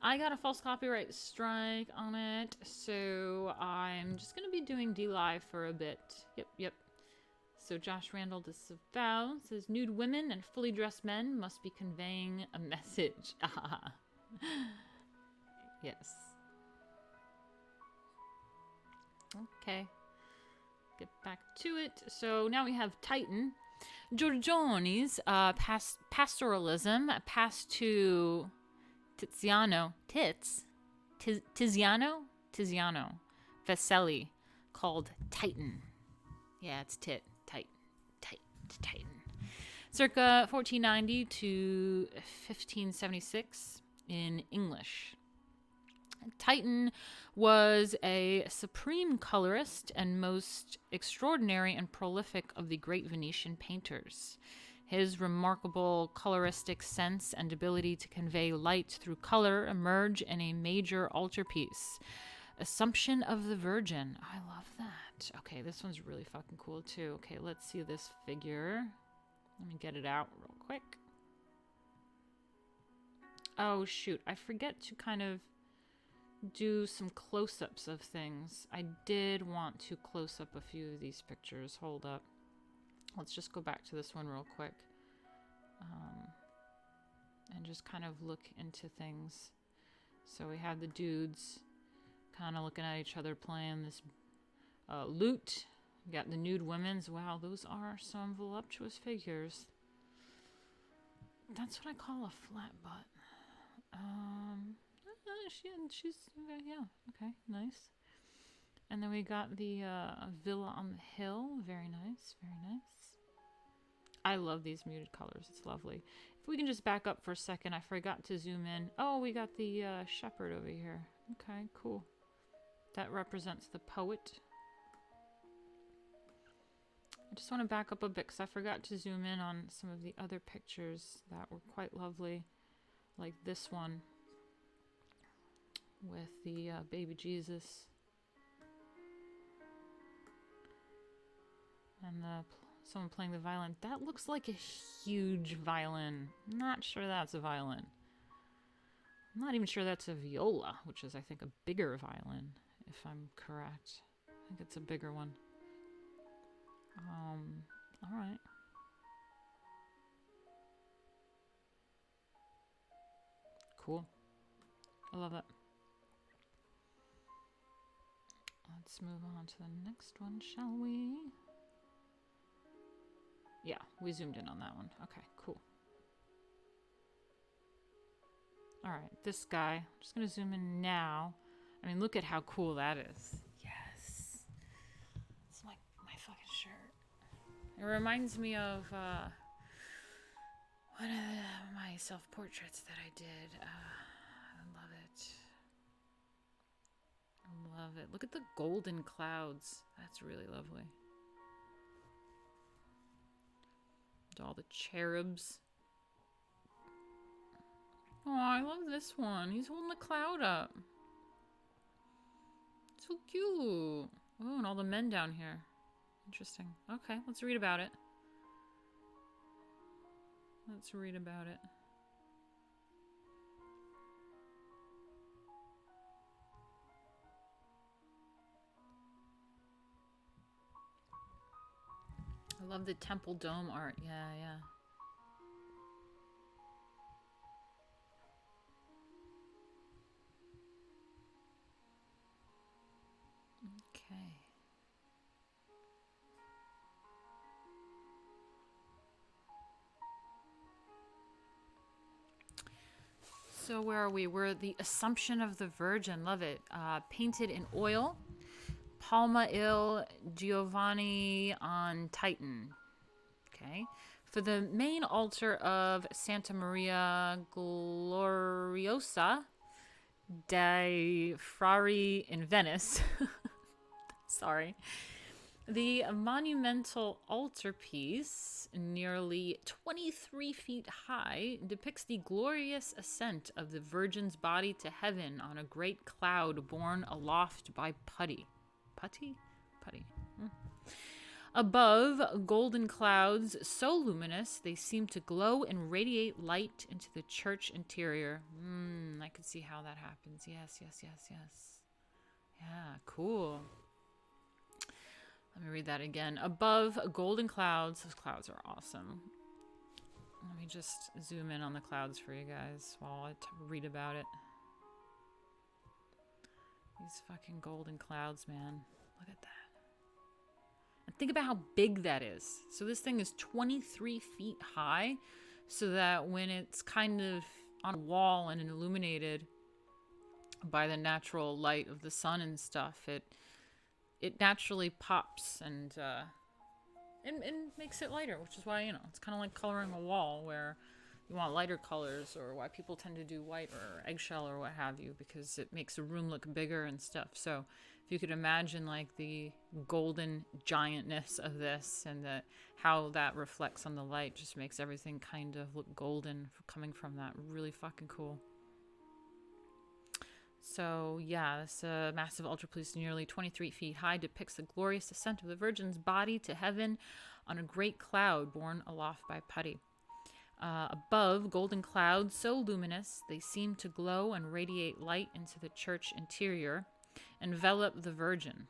I got a false copyright strike on it, so I'm just going to be doing DLive for a bit. Yep. So Josh Randall Disavow says, nude women and fully dressed men must be conveying a message. Ah. Yes. Okay. Get back to it. So now we have Titan. Giorgione's pastoralism passed to Tiziano Vaselli, called Titan. Yeah, it's Titan. Circa 1490 to 1576 in English. Titan was a supreme colorist and most extraordinary and prolific of the great Venetian painters. His remarkable coloristic sense and ability to convey light through color emerge in a major altarpiece, Assumption of the Virgin. I love that. Okay, this one's really fucking cool too. Okay, let's see this figure. Let me get it out real quick. Oh shoot, I forget to kind of do some close-ups of things. I did want to close up a few of these pictures. Hold up. Let's just go back to this one real quick. And just kind of look into things. So we have the dudes kind of looking at each other playing this lute. We got the nude women's. Wow, those are some voluptuous figures. That's what I call a flat butt. She's yeah, okay, nice. And then we got the villa on the hill. Very nice, very nice. I love these muted colors. It's lovely. If we can just back up for a second, I forgot to zoom in. Oh, we got the shepherd over here. Okay, cool. That represents the poet. I just want to back up a bit because I forgot to zoom in on some of the other pictures that were quite lovely, like this one with the baby Jesus and someone playing the violin. That looks like a huge violin. I'm not sure that's a violin. I'm not even sure that's a viola, which is, I think, a bigger violin, if I'm correct. I think it's a bigger one. All right. Cool. I love it. Let's move on to the next one, shall we? Yeah, we zoomed in on that one. Okay, cool. All right, this guy. I'm just going to zoom in now. I mean, look at how cool that is. Yes. It's my fucking shirt. It reminds me of one of my self-portraits that I did. I love it. I love it. Look at the golden clouds. That's really lovely. And all the cherubs. Oh, I love this one. He's holding the cloud up. So cute. Oh, and all the men down here. Interesting. Okay, let's read about it. Let's read about it. I love the temple dome art. Yeah, yeah. Okay. So where are we? We're the Assumption of the Virgin. Love it. Painted in oil. Palma il Giovanni on Titan. Okay. For the main altar of Santa Maria Gloriosa dei Frari in Venice. Sorry. The monumental altarpiece, nearly 23 feet high, depicts the glorious ascent of the Virgin's body to heaven on a great cloud borne aloft by putty. Putty? Above, golden clouds so luminous they seem to glow and radiate light into the church interior. I could see how that happens. Yes. Yeah, cool. Let me read that again. Above golden clouds. Those clouds are awesome. Let me just zoom in on the clouds for you guys while I read about it. These fucking golden clouds, man. Look at that. And think about how big that is. So this thing is 23 feet high, so that when it's kind of on a wall and illuminated by the natural light of the sun and stuff, it naturally pops and makes it lighter, which is why, you know, it's kind of like coloring a wall where you want lighter colors, or why people tend to do white or eggshell or what have you, because it makes a room look bigger and stuff. So if you could imagine like the golden giantness of this, and how that reflects on the light, just makes everything kind of look golden coming from that. Really fucking cool. So yeah, this massive ultra-police, nearly 23 feet high, depicts the glorious ascent of the Virgin's body to heaven on a great cloud borne aloft by putty. Above, golden clouds so luminous they seem to glow and radiate light into the church interior, envelop the Virgin.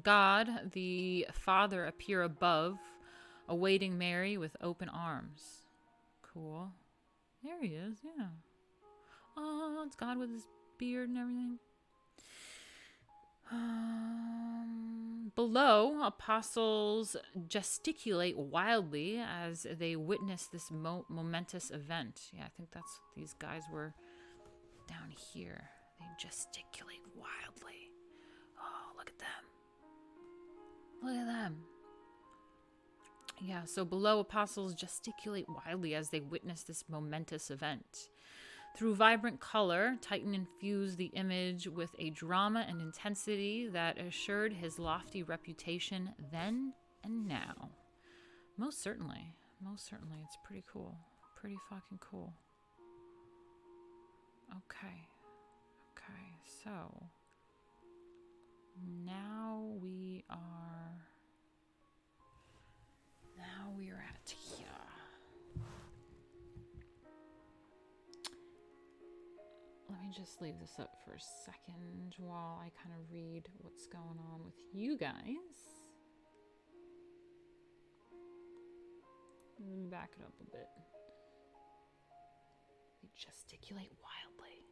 God, the Father, appear above, awaiting Mary with open arms. Cool. There he is, yeah. Oh, it's God with his beard and everything. Below, apostles gesticulate wildly as they witness this momentous event. Yeah, I think that's what these guys were down here. They gesticulate wildly. Oh, look at them. Look at them. Yeah, so below, apostles gesticulate wildly as they witness this momentous event. Through vibrant color, Titan infused the image with a drama and intensity that assured his lofty reputation then and now. Most certainly. Most certainly. It's pretty cool. Pretty fucking cool. Okay. Okay, so now we are at here. Let me just leave this up for a second while I kind of read what's going on with you guys. Let me back it up a bit. They gesticulate wildly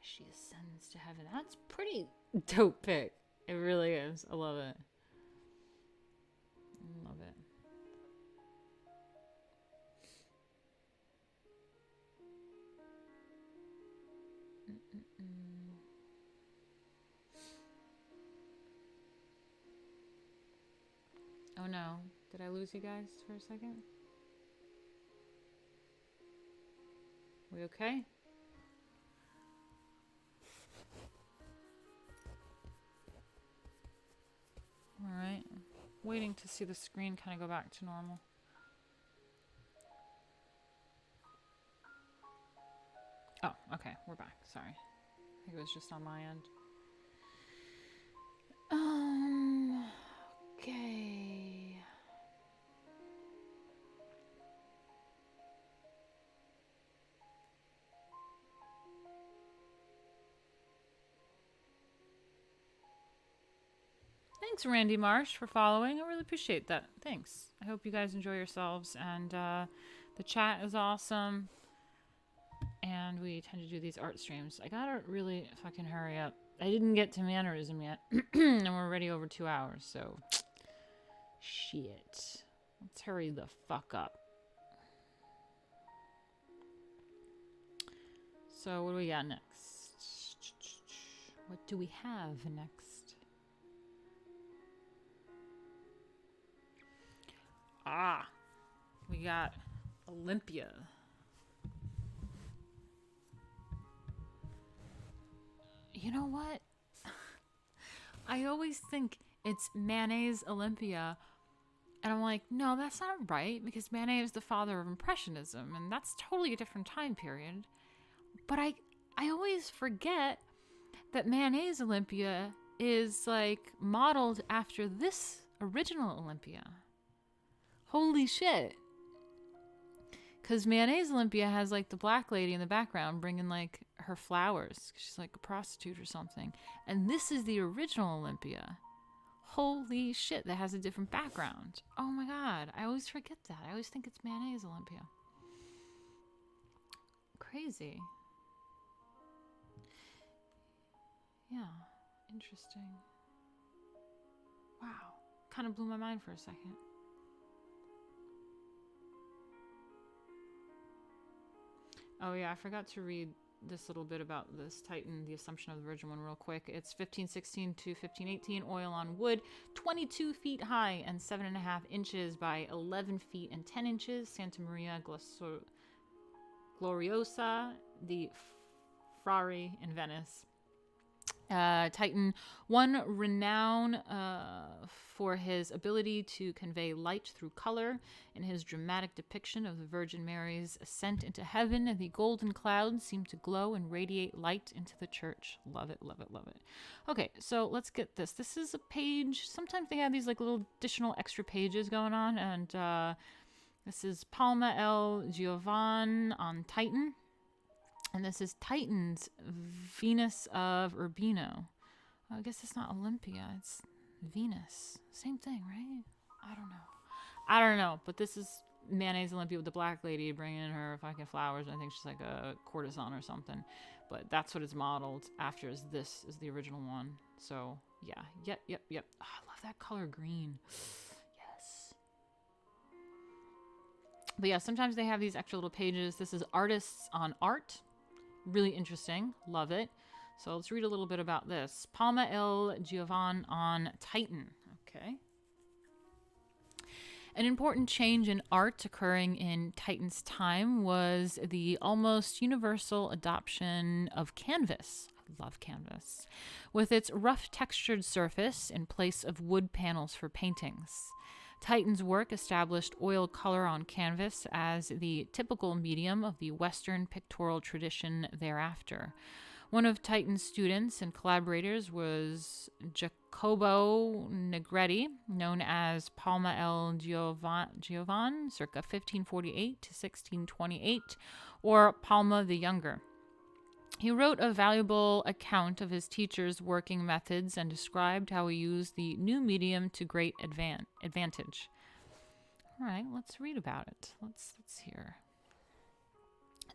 as she ascends to heaven. That's pretty dope pic. It really is. I love it. I love it. Oh no, did I lose you guys for a second? We okay? Alright, waiting to see the screen kind of go back to normal. Oh, okay, we're back, sorry. I think it was just on my end. Okay. Thanks, Randy Marsh, for following. I really appreciate that. Thanks. I hope you guys enjoy yourselves. And the chat is awesome. And we tend to do these art streams. I gotta really fucking hurry up. I didn't get to Mannerism yet. And we're already over 2 hours, so... Shit. Let's hurry the fuck up. So, what do we got next? What do we have next? Ah! We got Olympia. You know what? I always think it's Manet's Olympia. And I'm like, no, that's not right, because Manet is the father of Impressionism, and that's totally a different time period. But I always forget that Manet's Olympia is, like, modeled after this original Olympia. Holy shit. Because Manet's Olympia has, like, the black lady in the background bringing, like, her flowers. She's, like, a prostitute or something. And this is the original Olympia. Holy shit, that has a different background. Oh my god, I always forget that. I always think it's mayonnaise Olympia. Crazy. Yeah, interesting. Wow, kind of blew my mind for a second. Oh yeah, I forgot to read this little bit about this Titan, the Assumption of the Virgin one, real quick. It's 1516 to 1518, oil on wood, 22 feet high and 7.5 inches by 11 feet and 10 inches. Santa Maria Gloriosa di Frari in Venice. Titan won renown for his ability to convey light through color. In his dramatic depiction of the Virgin Mary's ascent into heaven, the golden clouds seem to glow and radiate light into the church. Love it, love it, love it. Okay, so let's get this. This is a page. Sometimes they have these like little additional extra pages going on, and this is Palma el Giovane on Titan. And this is Titan's Venus of Urbino. I guess it's not Olympia, it's Venus. Same thing, right? I don't know. But this is mayonnaise Olympia with the black lady bringing in her fucking flowers. I think she's like a courtesan or something. But that's what it's modeled after. This is the original one. So, yeah. Yep. Oh, I love that color green. Yes. But yeah, sometimes they have these extra little pages. This is Artists on Art. Really interesting. Love it. So let's read a little bit about this. Palma el Giovane on Titan. Okay. An important change in art occurring in Titan's time was the almost universal adoption of canvas. I love canvas. With its rough textured surface in place of wood panels for paintings. Titan's work established oil color on canvas as the typical medium of the Western pictorial tradition thereafter. One of Titan's students and collaborators was Jacopo Negretti, known as Palma el Giovane, circa 1548 to 1628, or Palma the Younger. He wrote a valuable account of his teacher's working methods and described how he used the new medium to great advantage. All right, let's read about it. Let's hear.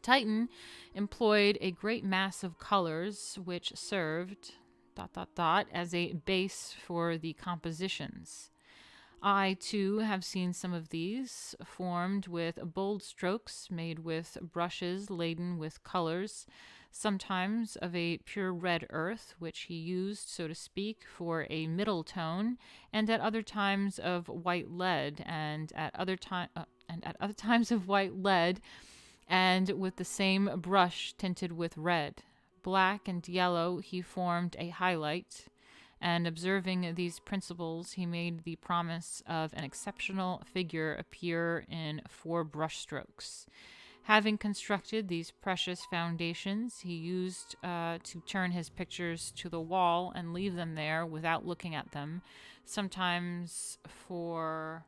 Titan employed a great mass of colors which served ... as a base for the compositions. I, too, have seen some of these, formed with bold strokes made with brushes laden with colors, sometimes of a pure red earth, which he used, so to speak, for a middle tone, and at other times of white lead, and at other times of white lead, and with the same brush tinted with red. Black and yellow he formed a highlight, and observing these principles, he made the promise of an exceptional figure appear in 4 brush strokes. Having constructed these precious foundations, he used to turn his pictures to the wall and leave them there without looking at them, sometimes for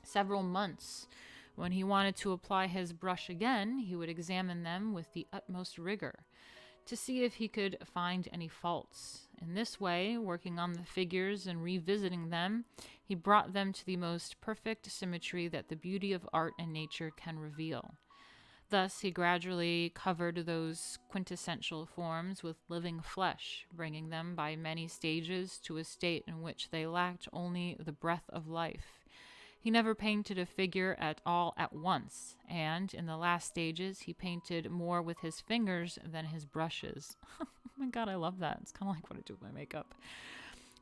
several months. When he wanted to apply his brush again, he would examine them with the utmost rigor, to see if he could find any faults. In this way, working on the figures and revisiting them, he brought them to the most perfect symmetry that the beauty of art and nature can reveal. Thus, he gradually covered those quintessential forms with living flesh, bringing them by many stages to a state in which they lacked only the breath of life. He never painted a figure at all at once, and in the last stages he painted more with his fingers than his brushes. Oh my god, I love that. It's kind of like what I do with my makeup.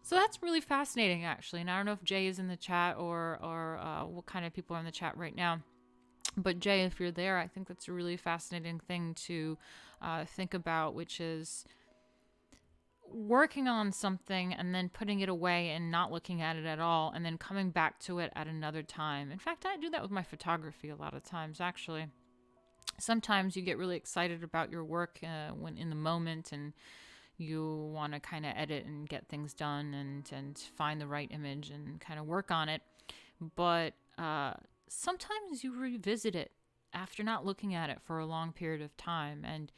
So that's really fascinating, actually. And I don't know if Jay is in the chat or what kind of people are in the chat right now. But Jay, if you're there, I think that's a really fascinating thing to think about, which is working on something and then putting it away and not looking at it at all, and then coming back to it at another time. In fact, I do that with my photography a lot of times, actually. Sometimes you get really excited about your work when in the moment, and you want to kind of edit and get things done and find the right image and kind of work on it. But sometimes you revisit it after not looking at it for a long period of time, and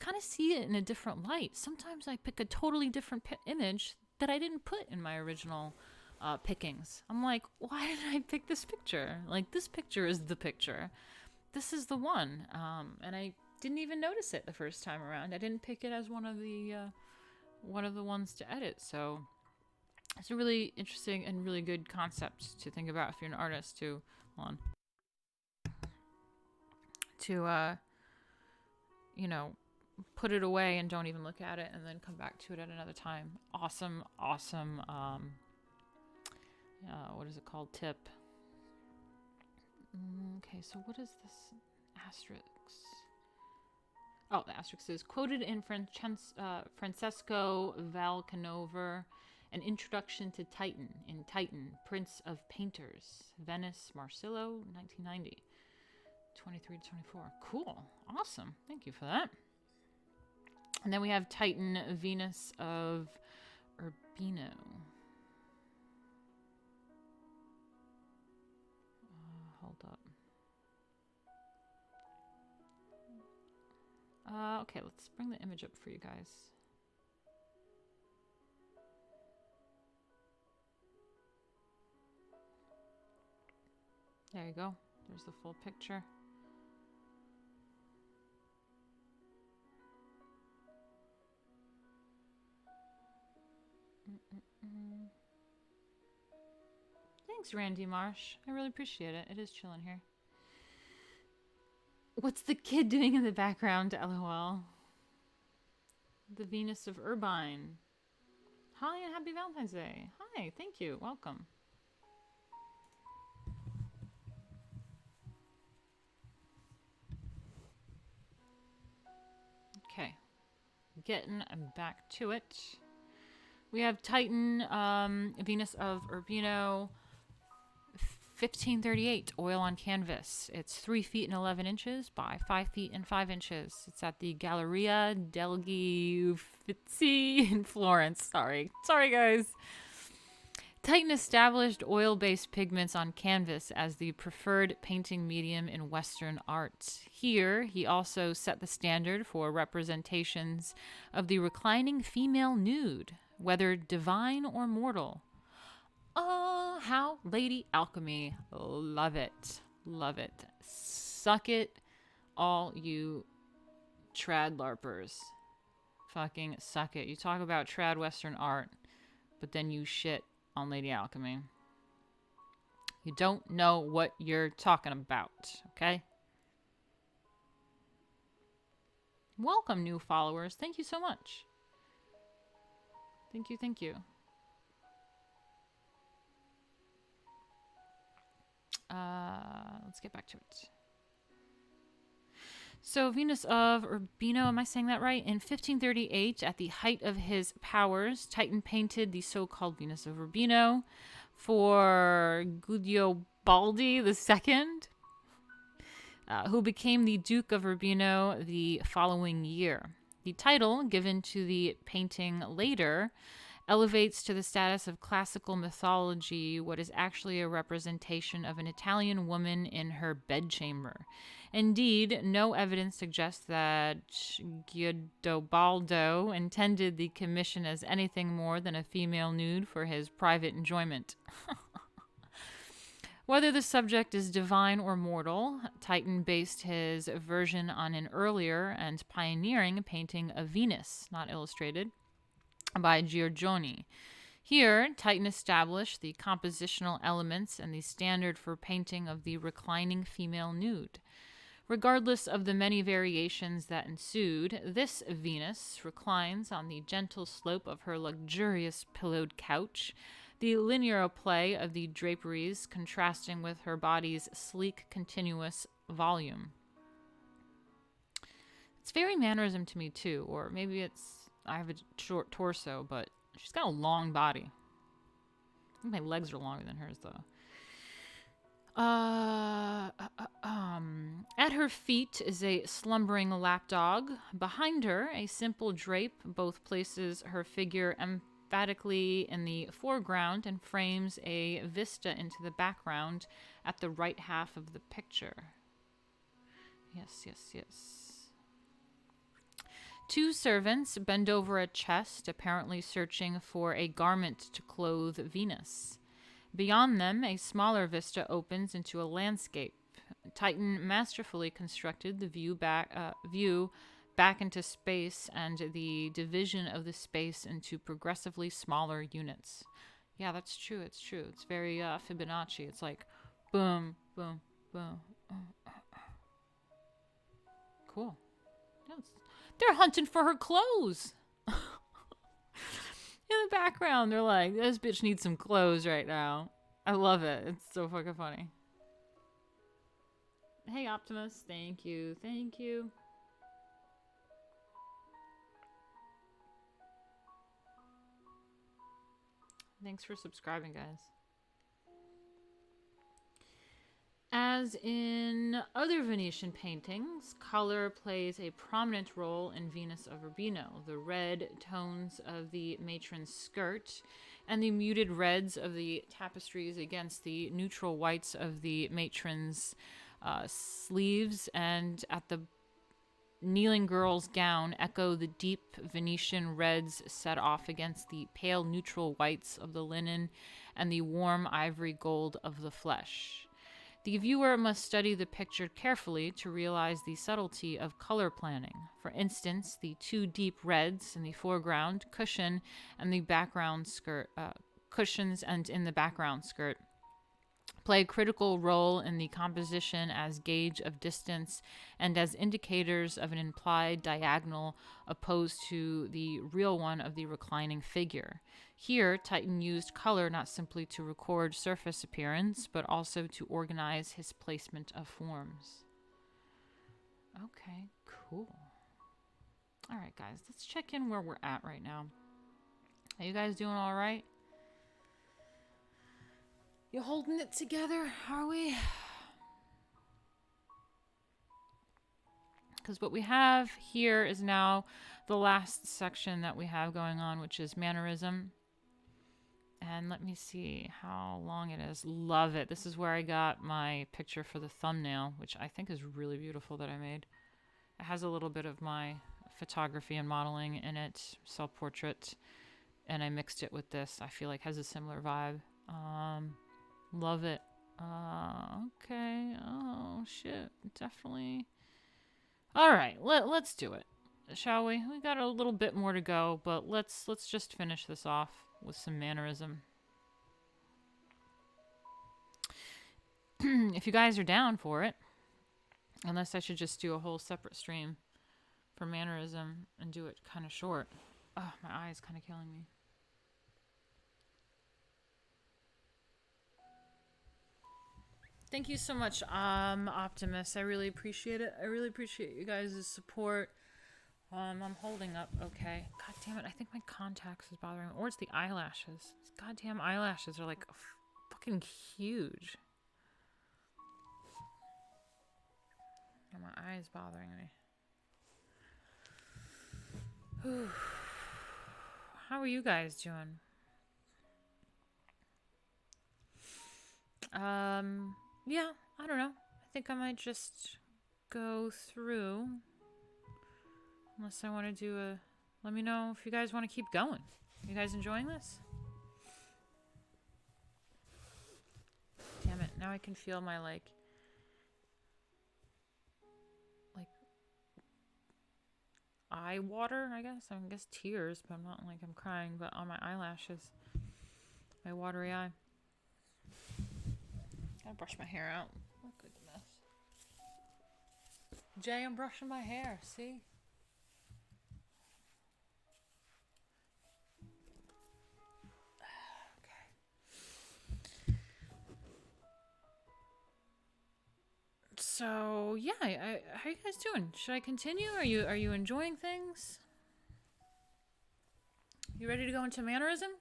kind of see it in a different light. Sometimes I pick a totally different image that I didn't put in my original pickings. I'm like, why did I pick this picture? Like, this picture is the picture. This is the one. And I didn't even notice it the first time around. I didn't pick it as one of the ones to edit. So it's a really interesting and really good concept to think about if you're an artist to put it away and don't even look at it and then come back to it at another time. Awesome what is it called? Tip. Okay, so what is this asterisk? Oh, the asterisk is quoted in Francesco Valcanover, An Introduction to Titan, in Titan, Prince of Painters, Venice, Marsillo, 1990. 23 to 24. Cool. Awesome. Thank you for that. And then we have Titan, Venus of Urbino. Hold up. Okay, let's bring the image up for you guys. There you go. There's the full picture. Thanks, Randy Marsh. I really appreciate it. It is chilling here. What's the kid doing in the background? LOL. The Venus of Urbine. Hi, and happy Valentine's Day. Hi, thank you. Welcome. Okay. Getting back to it. We have Titan, Venus of Urbino, 1538, oil on canvas. It's 3 feet and 11 inches by 5 feet and 5 inches. It's at the Galleria degli Uffizi in Florence. Sorry, guys. Titan established oil-based pigments on canvas as the preferred painting medium in Western art. Here, he also set the standard for representations of the reclining female nude, whether divine or mortal. Oh, how Lady Alchemy. Love it. Love it. Suck it, all you trad LARPers. Fucking suck it. You talk about trad Western art, but then you shit on Lady Alchemy. You don't know what you're talking about, okay? Welcome, new followers. Thank you so much. Thank you, thank you. Let's get back to it. So Venus of Urbino, am I saying that right? In 1538, at the height of his powers, Titan painted the so-called Venus of Urbino for Guidobaldi II, who became the Duke of Urbino the following year. The title, given to the painting later, elevates to the status of classical mythology what is actually a representation of an Italian woman in her bedchamber. Indeed, no evidence suggests that Guidobaldo intended the commission as anything more than a female nude for his private enjoyment. Whether the subject is divine or mortal, Titan based his version on an earlier and pioneering painting of Venus, not illustrated, by Giorgione. Here, Titan established the compositional elements and the standard for painting of the reclining female nude. Regardless of the many variations that ensued, this Venus reclines on the gentle slope of her luxurious pillowed couch, the linear play of the draperies contrasting with her body's sleek, continuous volume. It's very Mannerism to me, too, or maybe I have a short torso, but she's got a long body. I think my legs are longer than hers, though. At her feet is a slumbering lapdog. Behind her, a simple drape both places her figure emphatically in the foreground and frames a vista into the background at the right half of the picture. Yes. Two servants bend over a chest, apparently searching for a garment to clothe Venus. Beyond them, a smaller vista opens into a landscape. Titan masterfully constructed the view back into space and the division of the space into progressively smaller units. Yeah, that's true. It's true. It's very Fibonacci. It's like boom, boom, boom. Cool. They're hunting for her clothes. In the background, they're like, this bitch needs some clothes right now. I love it. It's so fucking funny. Hey, Optimus. Thank you. Thank you. Thanks for subscribing, guys. As in other Venetian paintings, color plays a prominent role in Venus of Urbino. The red tones of the matron's skirt and the muted reds of the tapestries against the neutral whites of the matron's sleeves and at the kneeling girl's gown echo the deep Venetian reds set off against the pale neutral whites of the linen and the warm ivory gold of the flesh. The viewer must study the picture carefully to realize the subtlety of color planning. For instance, the two deep reds in the foreground cushion and the background skirt cushions and in the background skirt play a critical role in the composition as gauge of distance and as indicators of an implied diagonal opposed to the real one of the reclining figure. Here, Titan used color not simply to record surface appearance, but also to organize his placement of forms. Okay, cool. All right, guys, let's check in where we're at right now. Are you guys doing all right? You holding it together, are we? Because what we have here is now the last section that we have going on, which is Mannerism. And let me see how long it is. Love it. This is where I got my picture for the thumbnail, which I think is really beautiful that I made. It has a little bit of my photography and modeling in it, self-portrait, and I mixed it with this. I feel like it has a similar vibe. Love it. Okay. Oh, shit. Definitely. All right. Let's do it. Shall we? We got a little bit more to go, but let's just finish this off with some mannerism. If you guys are down for it. Unless I should just do a whole separate stream for mannerism and do it kind of short. Oh, my eye is kind of killing me. Thank you so much, Optimus. I really appreciate it. I really appreciate you guys' support. I'm holding up okay. God damn it, I think my contacts is bothering me. Or it's the eyelashes. These goddamn eyelashes are like fucking huge. And my eye is bothering me. Whew. How are you guys doing? Yeah, I don't know. I think I might just go through. Unless I want to do a... Let me know if you guys want to keep going. You guys enjoying this? Damn it. Now I can feel my, like eye water, I guess. I guess tears, but I'm not like I'm crying, but on my eyelashes. My watery eye. Gotta brush my hair out. What a good mess. Jay, I'm brushing my hair, see? Okay. So, yeah, how are you guys doing? Should I continue? Are you enjoying things? You ready to go into mannerism?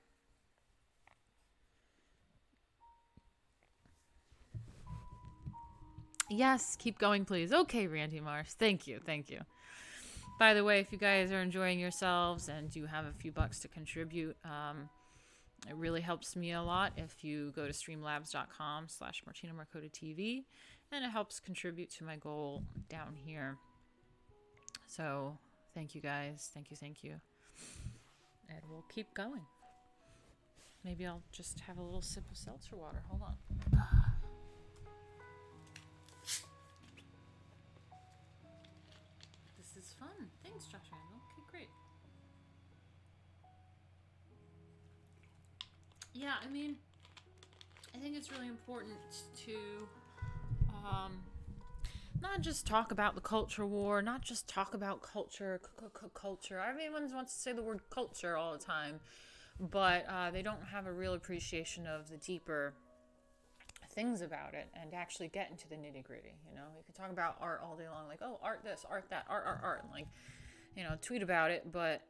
Yes, keep going, please. Okay, Randy Mars. Thank you. Thank you. By the way, if you guys are enjoying yourselves and you have a few bucks to contribute, it really helps me a lot if you go to streamlabs.com/Martina Markota TV, and it helps contribute to my goal down here. So Thank you, guys. Thank you. And we'll keep going. Maybe I'll just have a little sip of seltzer water. Hold on. This is fun. Thanks, Josh Randall. Okay, great. Yeah, I mean, I think it's really important to not just talk about the culture war, not just talk about culture. Everyone wants to say the word culture all the time, but they don't have a real appreciation of the deeper things about it and actually get into the nitty gritty. You know, you can talk about art all day long, like, oh, art this, art that, art, and like, you know, tweet about it, but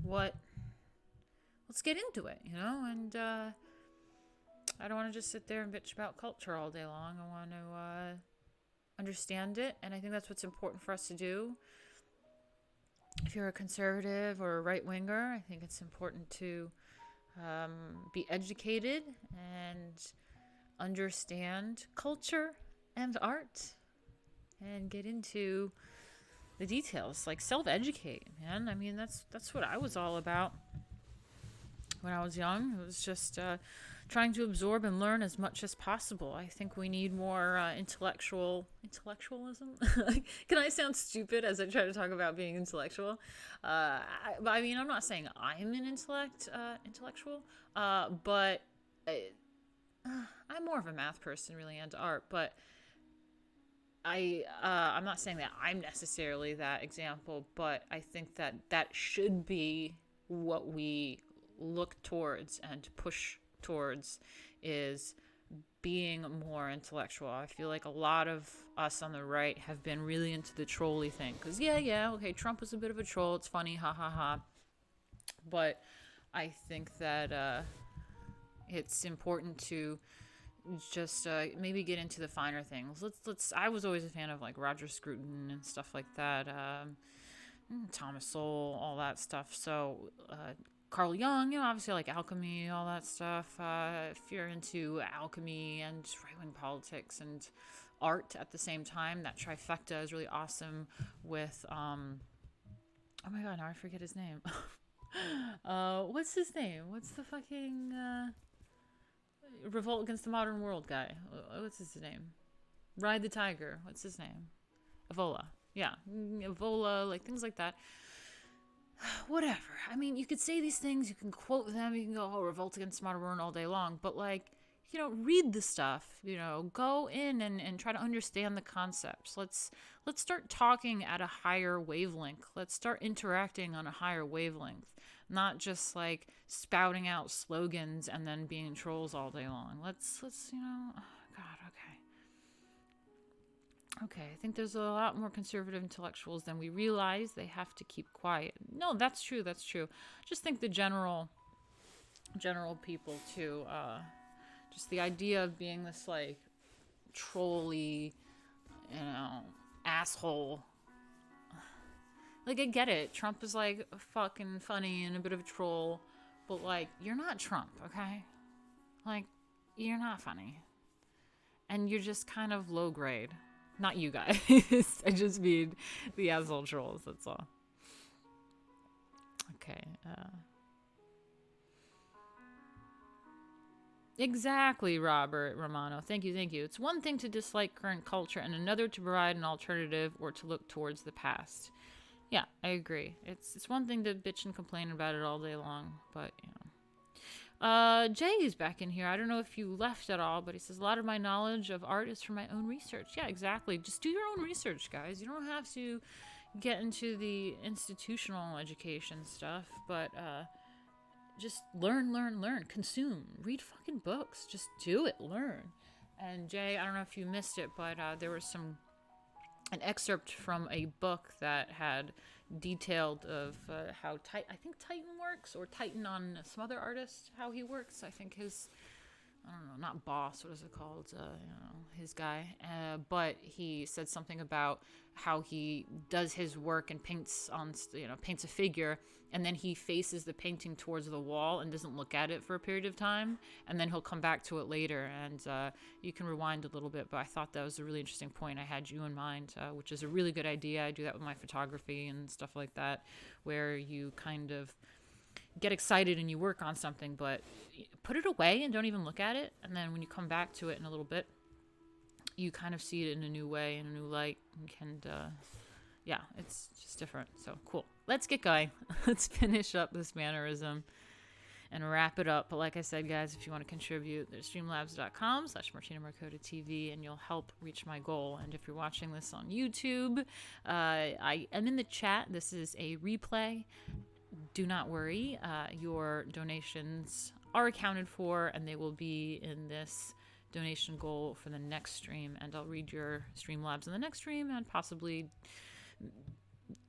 let's get into it, you know, and I don't want to just sit there and bitch about culture all day long. I want to understand it, and I think that's what's important for us to do. If you're a conservative or a right-winger, I think it's important to be educated and understand culture and art and get into the details, like self-educate, man. I mean, that's what I was all about when I was young. It was just trying to absorb and learn as much as possible. I think we need more intellectualism. Can I sound stupid as I try to talk about being intellectual? I mean, I'm not saying I'm an intellectual, but I'm more of a math person, really, into art. But I'm not saying that I'm necessarily that example, but I think that should be what we look towards and push towards, is being more intellectual. I feel like a lot of us on the right have been really into the trolly thing, because okay, Trump was a bit of a troll, it's funny, ha ha ha, but I think that it's important to just maybe get into the finer things. I was always a fan of like Roger Scruton and stuff like that, Thomas Sowell, all that stuff. So Carl Jung, you know, obviously like alchemy, all that stuff. If you're into alchemy and right-wing politics and art at the same time, that trifecta is really awesome with, oh my god, now I forget his name. What's his name? What's the fucking, Revolt Against the Modern World guy? What's his name? Ride the Tiger. What's his name? Evola. Yeah, Evola, like things like that. Whatever. I mean, you could say these things, you can quote them, you can go, oh, Revolt Against Modern World all day long, but like, you know, read the stuff, you know, go in and try to understand the concepts. Let's start talking at a higher wavelength. Let's start interacting on a higher wavelength, not just like spouting out slogans and then being trolls all day long. Let's you know, oh god, okay, I think there's a lot more conservative intellectuals than we realize. They have to keep quiet. No, that's true. Just think the general people too, just the idea of being this like trolly, you know, asshole. Like, I get it. Trump is like fucking funny and a bit of a troll, but like, you're not Trump, okay? Like, you're not funny. And you're just kind of low grade. Not you guys. I just mean the asshole trolls, that's all. Okay. Exactly, Robert Romano. Thank you. It's one thing to dislike current culture and another to provide an alternative or to look towards the past. Yeah, I agree. It's one thing to bitch and complain about it all day long, but, you know. Jay is back in here. I don't know if you left at all, but he says, a lot of my knowledge of art is from my own research. Yeah, exactly. Just do your own research, guys. You don't have to get into the institutional education stuff, but just learn, consume, read fucking books. Just do it, learn. And Jay, I don't know if you missed it, but there was an excerpt from a book that had detailed of how I think Titan works, or Titan on some other artist, how he works. I think his I don't know, not boss, what is it called? His guy. But he said something about how he does his work and paints paints a figure, and then he faces the painting towards the wall and doesn't look at it for a period of time, and then he'll come back to it later. And you can rewind a little bit, but I thought that was a really interesting point. I had you in mind, which is a really good idea. I do that with my photography and stuff like that, where you kind of get excited and you work on something, but put it away and don't even look at it. And then when you come back to it in a little bit, you kind of see it in a new way, in a new light, and it's just different. So cool. Let's get going. Let's finish up this mannerism and wrap it up. But like I said, guys, if you want to contribute, there's streamlabs.com/Martina Markota TV, and you'll help reach my goal. And if you're watching this on YouTube, I am in the chat. This is a replay. Do not worry. Your donations are accounted for, and they will be in this donation goal for the next stream. And I'll read your Streamlabs in the next stream and possibly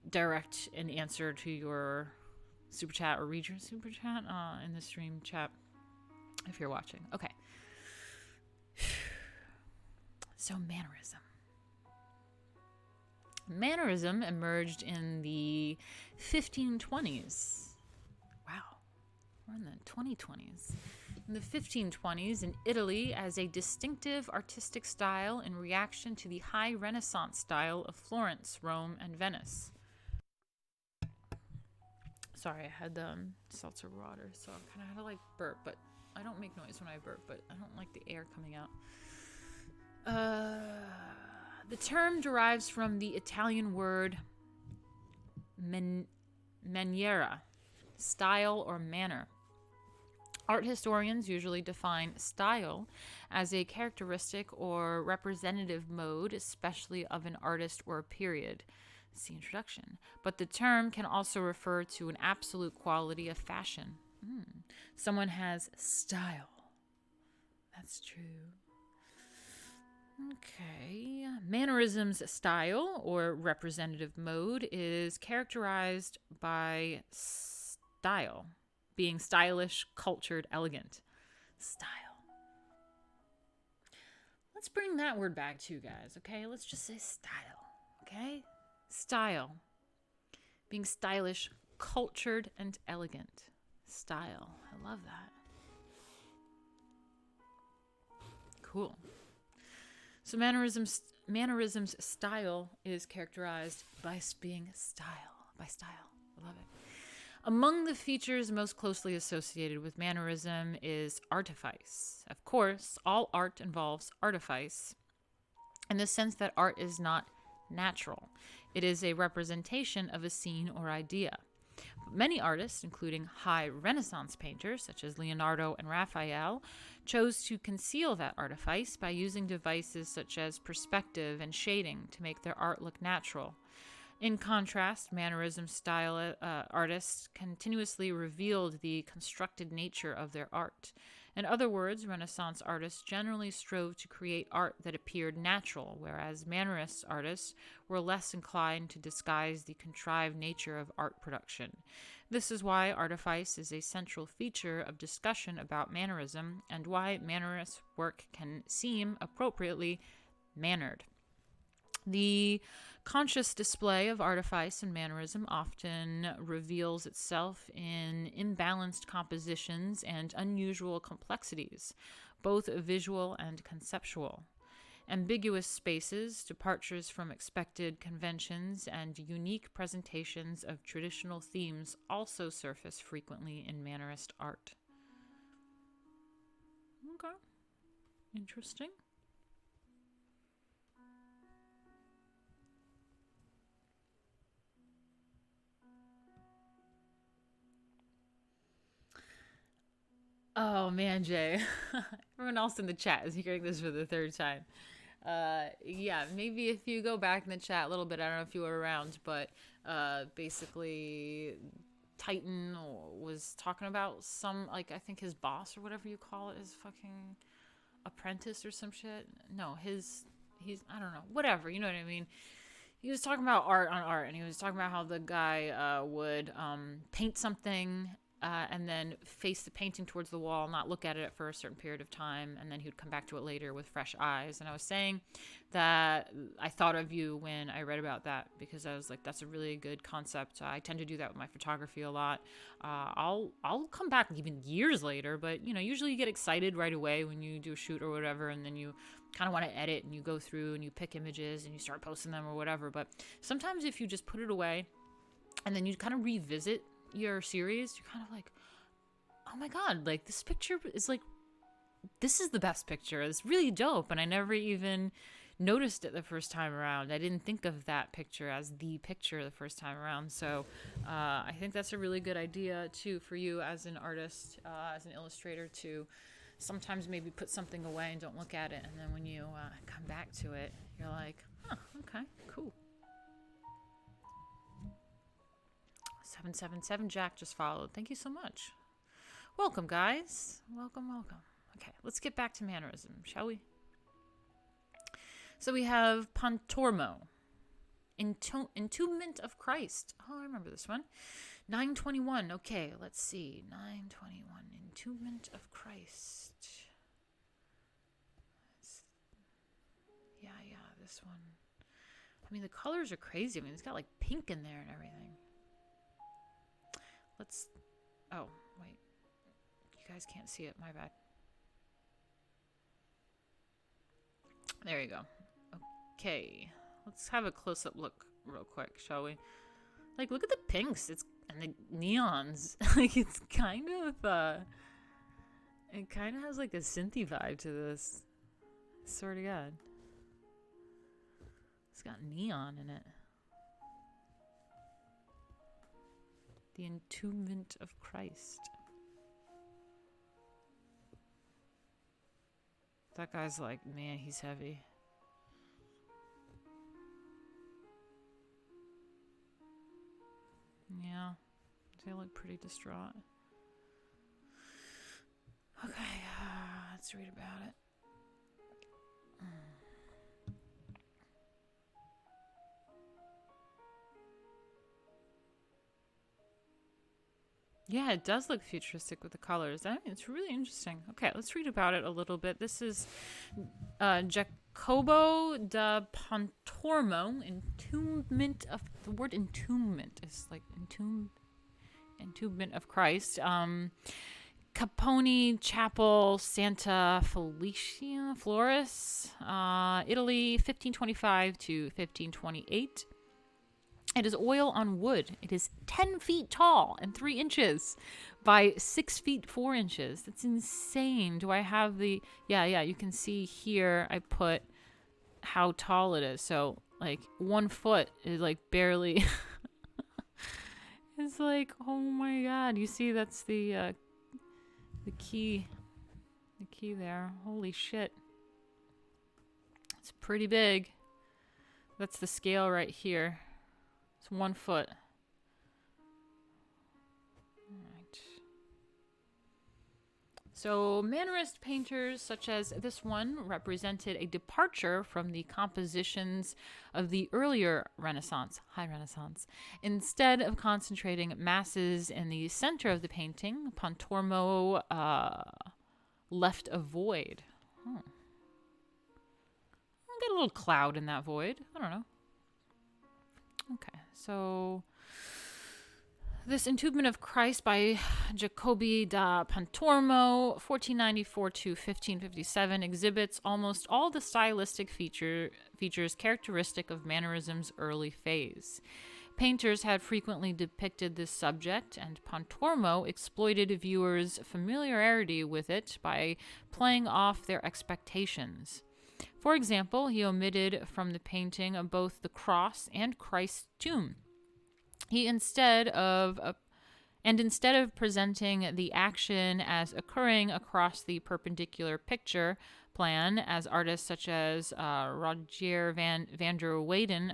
direct an answer to your super chat or read your super chat in the stream chat if you're watching. Okay. So Mannerism. Mannerism emerged in the 1520s. Wow, we're in the 2020s. In the 1520s in Italy as a distinctive artistic style in reaction to the high Renaissance style of Florence, Rome, and Venice. Sorry, I had seltzer water, so I kind of had to burp, but I don't make noise when I burp, but I don't like the air coming out. The term derives from the Italian word maniera, style or manner. Art historians usually define style as a characteristic or representative mode, especially of an artist or a period. See introduction. But the term can also refer to an absolute quality of fashion. Someone has style. That's true. Okay. Mannerism's style or representative mode is characterized by style, being stylish, cultured, elegant. Style. Let's bring that word back to you guys, okay? Let's just say style, okay? Style. Being stylish, cultured, and elegant. Style. I love that. Cool. So Mannerism's style is characterized by being style. By style. I love it. Among the features most closely associated with Mannerism is artifice. Of course, all art involves artifice in the sense that art is not natural. It is a representation of a scene or idea. Many artists, including high Renaissance painters such as Leonardo and Raphael, chose to conceal that artifice by using devices such as perspective and shading to make their art look natural. In contrast, Mannerism style artists continuously revealed the constructed nature of their art. In other words, Renaissance artists generally strove to create art that appeared natural, whereas Mannerist artists were less inclined to disguise the contrived nature of art production. This is why artifice is a central feature of discussion about Mannerism and why Mannerist work can seem appropriately mannered. The conscious display of artifice in Mannerism often reveals itself in imbalanced compositions and unusual complexities, both visual and conceptual. Ambiguous spaces, departures from expected conventions, and unique presentations of traditional themes also surface frequently in Mannerist art. Okay. Interesting. Oh man, Jay. Everyone else in the chat is hearing this for the third time. Yeah, maybe if you go back in the chat a little bit, I don't know if you were around, but basically Titan was talking about some, I think his boss or whatever you call it, his fucking apprentice or some shit. No, he's, I don't know, whatever, you know what I mean? He was talking about art on art, and he was talking about how the guy would paint something and then face the painting towards the wall, not look at it for a certain period of time, and then he would come back to it later with fresh eyes. And I was saying that I thought of you when I read about that, because I was like, that's a really good concept. I tend to do that with my photography a lot. I'll come back even years later, but usually you get excited right away when you do a shoot or whatever, and then you kind of want to edit, and you go through and you pick images and you start posting them or whatever. But sometimes if you just put it away and then you kind of revisit your series, you're kind of like, oh my god, like this picture is like, this is the best picture, it's really dope, and I never even noticed it the first time around. I didn't think of that picture as the picture the first time around. So I think that's a really good idea too for you as an artist, as an illustrator, to sometimes maybe put something away and don't look at it, and then when you come back to it, you're like, huh, okay, cool. 777 Jack just followed. Thank you so much. Welcome, guys. Welcome. Okay, let's get back to Mannerism, shall we? So we have Pontormo, Entombment of Christ. Oh, I remember this one. 921. Okay, let's see. 921, Entombment of Christ. Yeah, this one. I mean, the colors are crazy. I mean, it's got like pink in there and everything. Oh, wait. You guys can't see it. My bad. There you go. Okay. Let's have a close-up look real quick, shall we? Like, look at the pinks. And the neons. Like, it's kind of, it kind of has like a synthy vibe to this. I swear to God. It's got neon in it. The Entombment of Christ. That guy's like, man, he's heavy. Yeah, they look pretty distraught. Okay, let's read about it. Yeah, it does look futuristic with the colors. I mean, it's really interesting. Okay, let's read about it a little bit. This is Jacopo da Pontormo, Entombment of... The word entombment is like Entombment of Christ. Caponi Chapel, Santa Felicia, Flores, Italy, 1525 to 1528. It is oil on wood. It is 10 feet tall and 3 inches by 6 feet 4 inches. That's insane. Do I have the... Yeah, you can see here I put how tall it is. So, like, 1 foot is, like, barely... It's like, oh my god. You see, that's the key. The key there. Holy shit. It's pretty big. That's the scale right here. It's 1 foot. Alright. So, Mannerist painters such as this one represented a departure from the compositions of the earlier Renaissance, High Renaissance. Instead of concentrating masses in the center of the painting, Pontormo left a void. Got a little cloud in that void. I don't know. Okay, so this Entombment of Christ by Jacobi da Pontormo, 1494 to 1557, exhibits almost all the stylistic features characteristic of Mannerism's early phase. Painters had frequently depicted this subject, and Pontormo exploited viewers' familiarity with it by playing off their expectations. For example, he omitted from the painting both the cross and Christ's tomb. Instead of presenting the action as occurring across the perpendicular picture plan, as artists such as Rogier van der Weyden,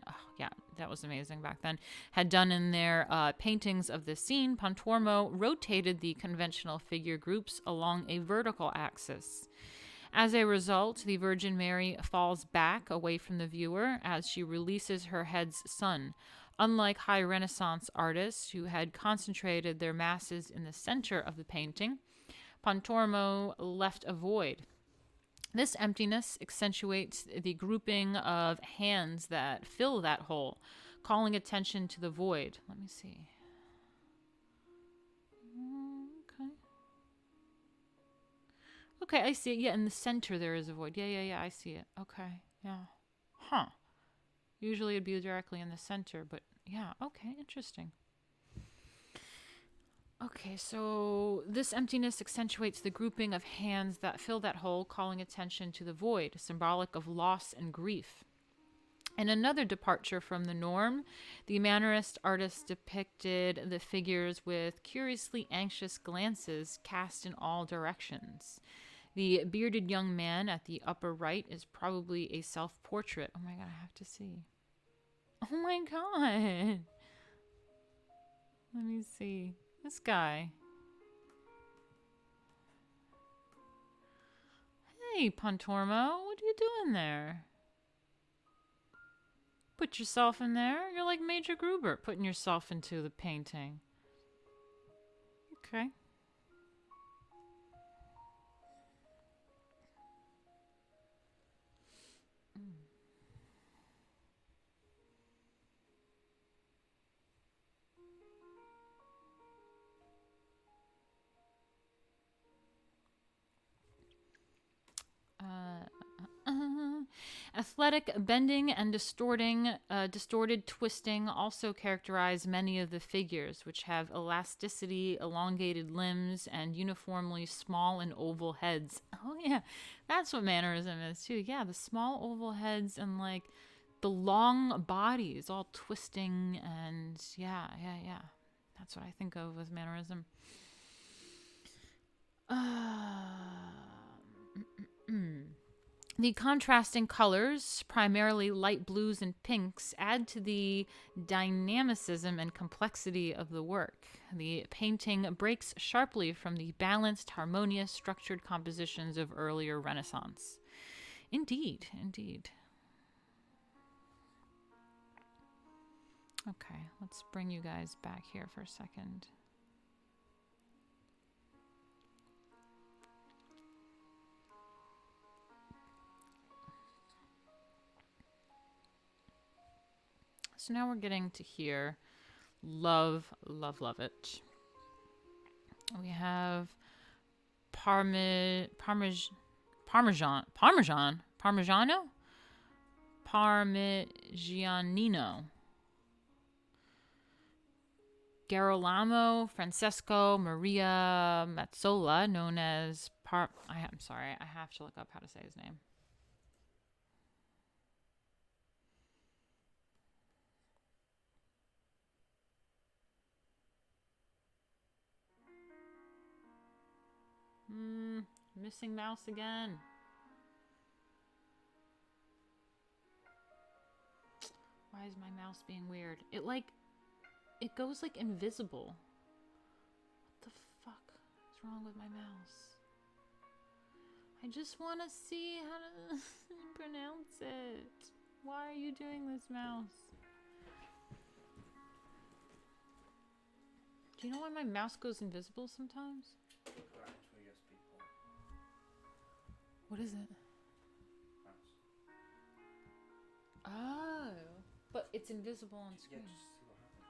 that was amazing back then, had done in their paintings of the scene, Pontormo rotated the conventional figure groups along a vertical axis. As a result, the Virgin Mary falls back away from the viewer as she releases her head's son. Unlike high Renaissance artists who had concentrated their masses in the center of the painting, Pontormo left a void. This emptiness accentuates the grouping of hands that fill that hole, calling attention to the void. Let me see. Okay. Okay, I see it. Yeah, in the center there is a void. Yeah, I see it. Okay, yeah. Huh. Usually it'd be directly in the center, but yeah, okay, interesting. Okay, so this emptiness accentuates the grouping of hands that fill that hole, calling attention to the void, symbolic of loss and grief. In another departure from the norm, the Mannerist artist depicted the figures with curiously anxious glances cast in all directions. The bearded young man at the upper right is probably a self-portrait. Oh my god, I have to see. Oh my god. Let me see. This guy. Hey, Pontormo, what are you doing there? Put yourself in there. You're like Major Gruber, putting yourself into the painting. Okay. Athletic bending and distorted twisting also characterize many of the figures, which have elasticity, elongated limbs, and uniformly small and oval heads. Oh yeah, that's what Mannerism is too. Yeah, the small oval heads and like the long bodies all twisting and yeah. That's what I think of as Mannerism. The contrasting colors, primarily light blues and pinks, add to the dynamicism and complexity of the work. The painting breaks sharply from the balanced, harmonious, structured compositions of earlier Renaissance. Indeed. Okay, let's bring you guys back here for a second. So now we're getting to here. Love it. We have Parmigiano? Parmigianino. Girolamo Francesco Maria Mazzola, known as I'm sorry, I have to look up how to say his name. Missing mouse again. Why is my mouse being weird? It goes like invisible. What the fuck is wrong with my mouse? I just want to see how to pronounce it. Why are you doing this, mouse? Do you know why my mouse goes invisible sometimes? What is it? Oh, but it's invisible on screen. Yeah, just see what happens.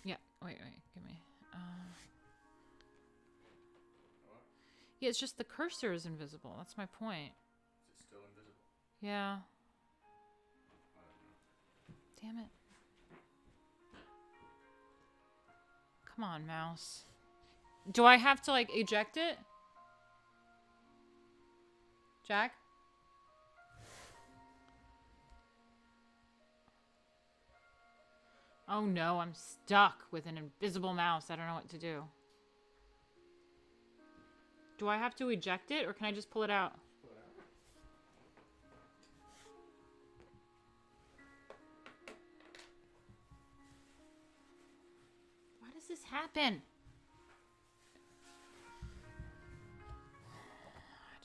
Yeah, wait, give me. Yeah, it's just the cursor is invisible. That's my point. Is it still invisible? Yeah. I don't know. Damn it. Come on, mouse. Do I have to, like, eject it? Jack? Oh no, I'm stuck with an invisible mouse. I don't know what to do. Do I have to eject it, or can I just pull it out? Why does this happen?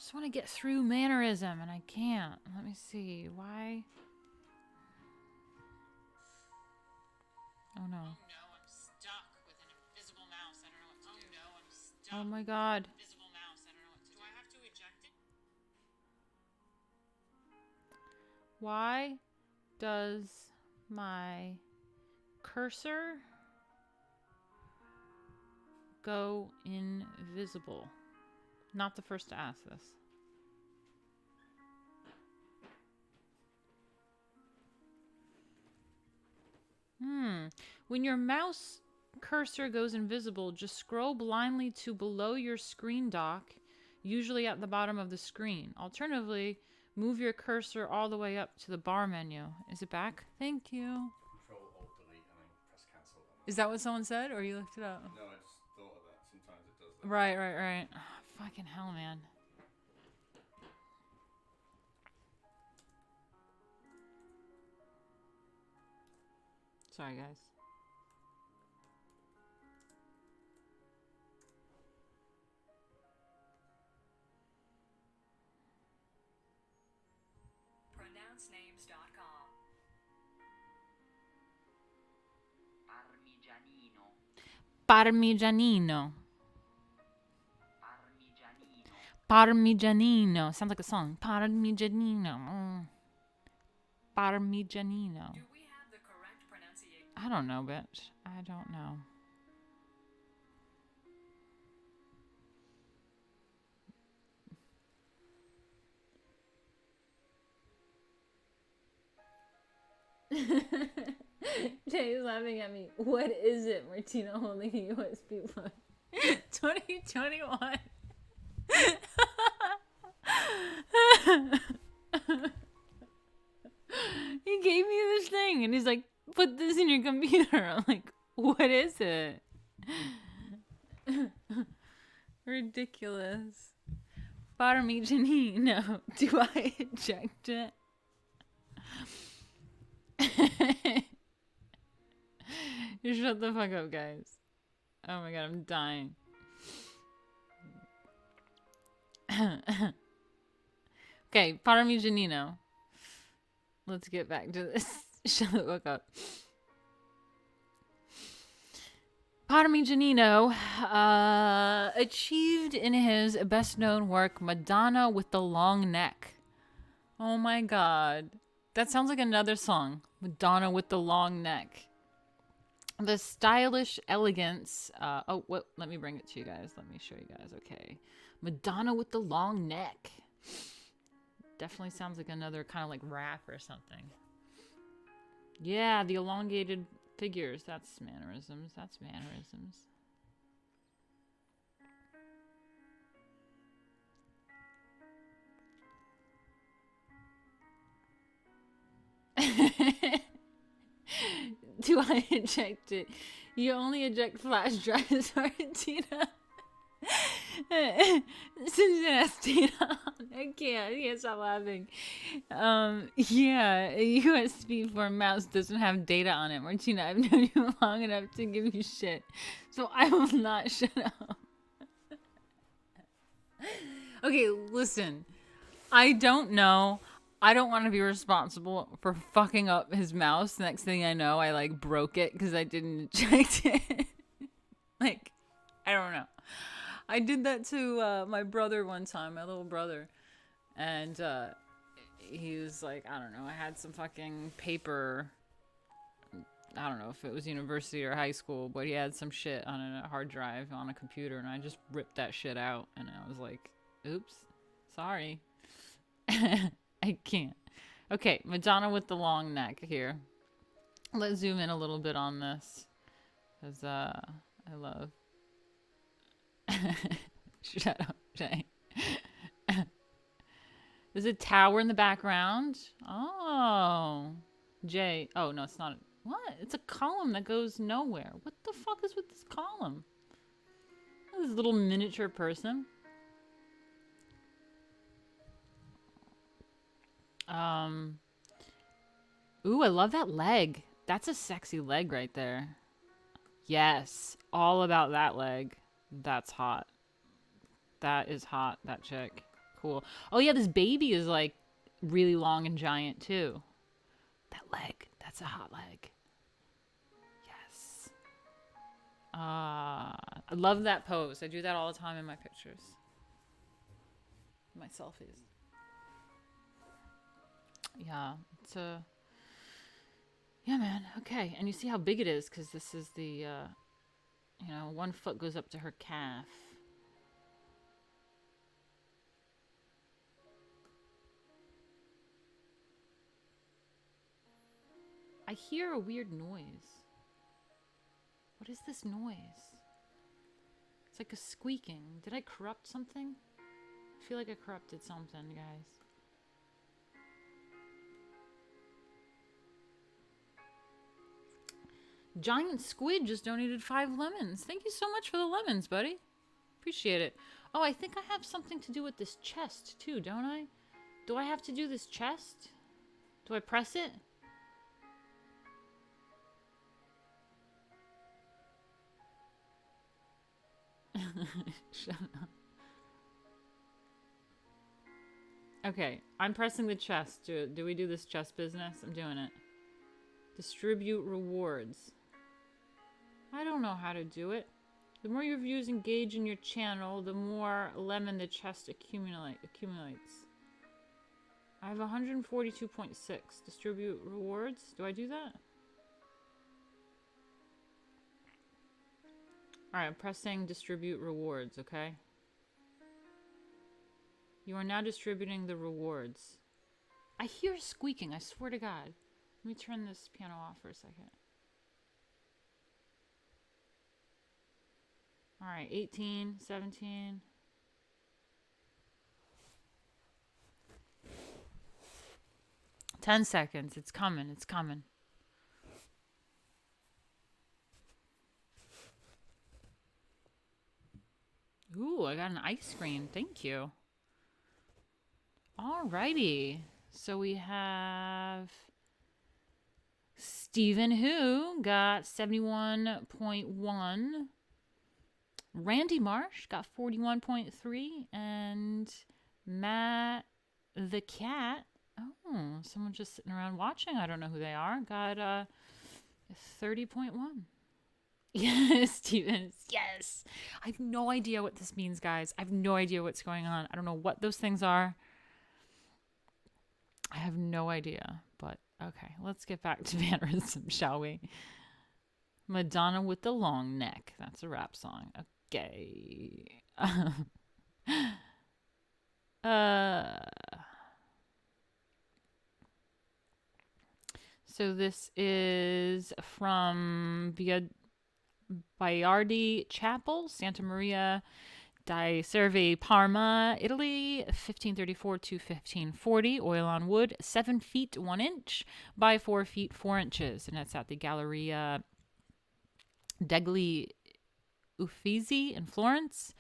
just want to get through Mannerism, and I can't. Let me see. Why? Oh, no. I'm stuck with an invisible mouse. I don't know what to do. I'm stuck. Oh, my God. Invisible mouse. I don't know what to do. Do I have to eject it? Why does my cursor go invisible? Not the first to ask this. When your mouse cursor goes invisible, just scroll blindly to below your screen dock, usually at the bottom of the screen. Alternatively, move your cursor all the way up to the bar menu. Is it back? Thank you. Control-Alt-Delete and then press cancel. Is that what someone said, or you looked it up? No, I just thought of that. Sometimes it does that. Right. Oh, fucking hell, man. Sorry, guys. PronounceNames.com. Parmigianino. Parmigianino. Sounds like a song. Parmigianino. Parmigianino. Do we have the correct pronunciation? I don't know, bitch. I don't know. Jay's laughing at me. What is it, Martina holding a USB plug? 2021. He gave me this thing and he's like, put this in your computer. I'm like, what is it? Ridiculous. Parmigianino. Do I eject it? You shut the fuck up, guys. Oh my god, I'm dying. Okay, Parmigianino. Let's get back to this. Shut the fuck up. Parmigianino achieved in his best-known work, Madonna with the Long Neck. Oh my god. That sounds like another song. Madonna with the Long Neck. The stylish elegance. Let me bring it to you guys. Let me show you guys. Okay. Madonna with the Long Neck. Definitely sounds like another kind of like rap or something. Yeah, the elongated figures. That's mannerisms. That's mannerisms. Do I eject it? You only eject flash drives, Martina. Since it has data on. I can't stop laughing. Yeah, a USB for a mouse doesn't have data on it. Martina, I've known you long enough to give you shit, so I will not shut up. Okay, listen. I don't know. I don't want to be responsible for fucking up his mouse. Next thing I know, I like broke it because I didn't eject it. Like, I don't know. I did that to my brother one time, my little brother. And he was like, I don't know, I had some fucking paper. I don't know if it was university or high school, but he had some shit on a hard drive on a computer. And I just ripped that shit out. And I was like, oops, sorry. I can't. Okay, Madonna with the Long Neck here. Let's zoom in a little bit on this. Because I love... Shut up, Jay. There's a tower in the background. Oh. Jay. Oh, no, it's not. What? It's a column that goes nowhere. What the fuck is with this column? This little miniature person. Ooh, I love that leg. That's a sexy leg right there. Yes, all about that leg. That's hot. That is hot, that chick. Cool. Oh yeah, this baby is like really long and giant too. That leg. That's a hot leg. Yes. I love that pose. I do that all the time in my pictures. My selfies. Yeah, it's a... Yeah, man. Okay. And you see how big it is because this is the, you know, 1 foot goes up to her calf. I hear a weird noise. What is this noise? It's like a squeaking. Did I corrupt something? I feel like I corrupted something, guys. Giant Squid just donated 5 lemons. Thank you so much for the lemons, buddy. Appreciate it. Oh, I think I have something to do with this chest, too, don't I? Do I have to do this chest? Do I press it? Shut up. Okay, I'm pressing the chest. Do we do this chest business? I'm doing it. Distribute rewards. I don't know how to do it. The more your viewers engage in your channel, the more lemon the chest accumulates. I have 142.6. Distribute rewards. Do I do that? Alright, I'm pressing distribute rewards, okay? You are now distributing the rewards. I hear squeaking, I swear to God. Let me turn this piano off for a second. Alright, 18, 17. Ten seconds. It's coming. It's coming. Ooh, I got an ice cream. Thank you. Alrighty. So we have Stephen Who got 71.1. Randy Marsh got 41.3. And Matt the Cat. Oh, someone just sitting around watching. I don't know who they are. Got 30.1. Yes, Stevens. Yes. I have no idea what this means, guys. I have no idea what's going on. I don't know what those things are. I have no idea. But okay, let's get back to Mannerism, shall we? Madonna with the long neck. That's a rap song. Okay. So this is from Baiardi Chapel, Santa Maria di Serve, Parma, Italy, 1534 to 1540. Oil on wood, 7 feet 1 inch by 4 feet 4 inches, and it's at the Galleria degli Uffizi in Florence.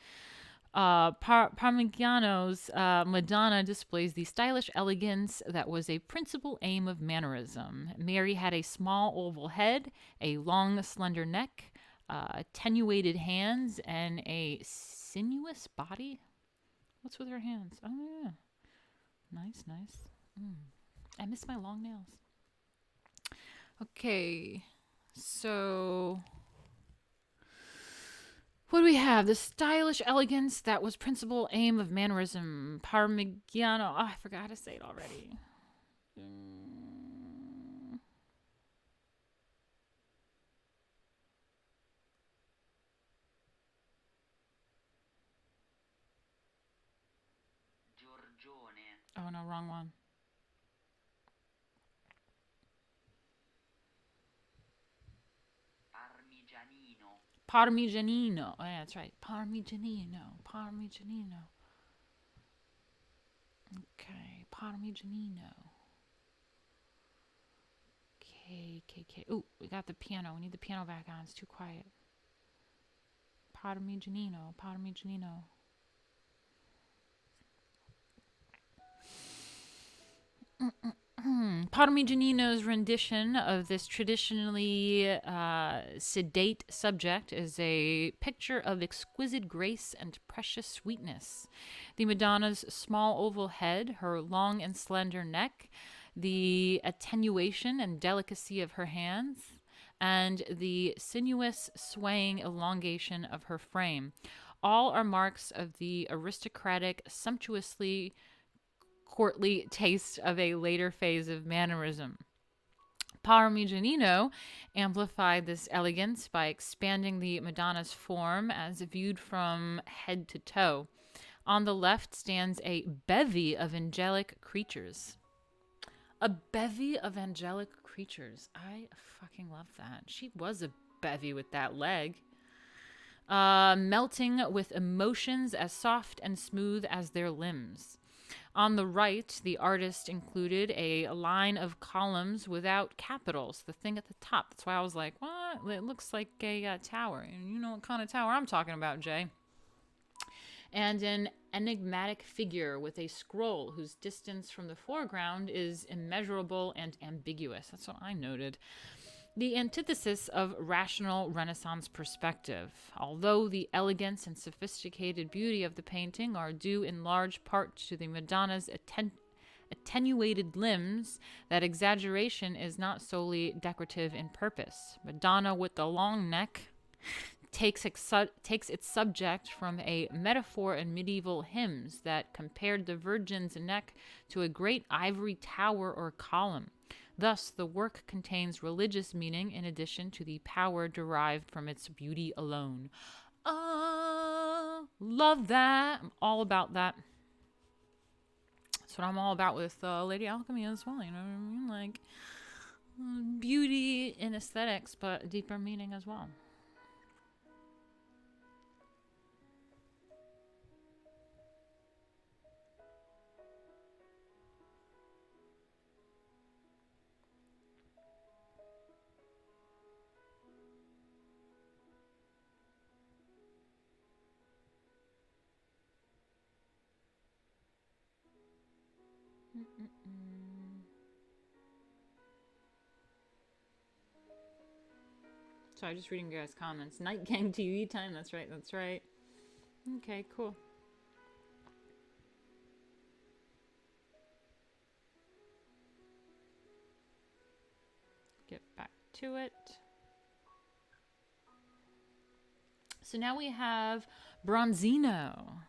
Parmigiano's Madonna displays the stylish elegance that was a principal aim of Mannerism. Mary had a small oval head, a long slender neck, attenuated hands, and a sinuous body. What's with her hands? Oh yeah, nice. I miss my long nails. Okay, so what do we have? The stylish elegance that was principal aim of Mannerism. Parmigiano. Oh, I forgot how to say it already. Giorgione. Oh no, wrong one. Parmigianino. Oh, yeah, that's right. Parmigianino. Okay, Parmigianino. Okay. Ooh, we got the piano. We need the piano back on. It's too quiet. Parmigianino. Parmigianino's rendition of this traditionally sedate subject is a picture of exquisite grace and precious sweetness. The Madonna's small oval head, her long and slender neck, the attenuation and delicacy of her hands, and the sinuous swaying elongation of her frame, all are marks of the aristocratic, sumptuously courtly taste of a later phase of Mannerism. Parmigianino amplified this elegance by expanding the Madonna's form as viewed from head to toe. On the left stands a bevy of angelic creatures. A bevy of angelic creatures. I fucking love that. She was a bevy with that leg. Melting with emotions as soft and smooth as their limbs. On the right, the artist included a line of columns without capitals, the thing at the top. That's why I was like, what? It looks like a tower. And you know what kind of tower I'm talking about, Jay. And an enigmatic figure with a scroll whose distance from the foreground is immeasurable and ambiguous. That's what I noted. The antithesis of rational Renaissance perspective. Although the elegance and sophisticated beauty of the painting are due in large part to the Madonna's attenuated limbs, that exaggeration is not solely decorative in purpose. Madonna with the long neck takes its subject from a metaphor in medieval hymns that compared the Virgin's neck to a great ivory tower or column. Thus, the work contains religious meaning in addition to the power derived from its beauty alone. Love that. I'm all about that. That's what I'm all about with Lady Alchemy as well. You know what I mean? Like, beauty in aesthetics, but deeper meaning as well. Sorry, just reading your guys' comments. Night Gang TV time. That's right. That's right. Okay, cool. Get back to it. So now we have Bronzino.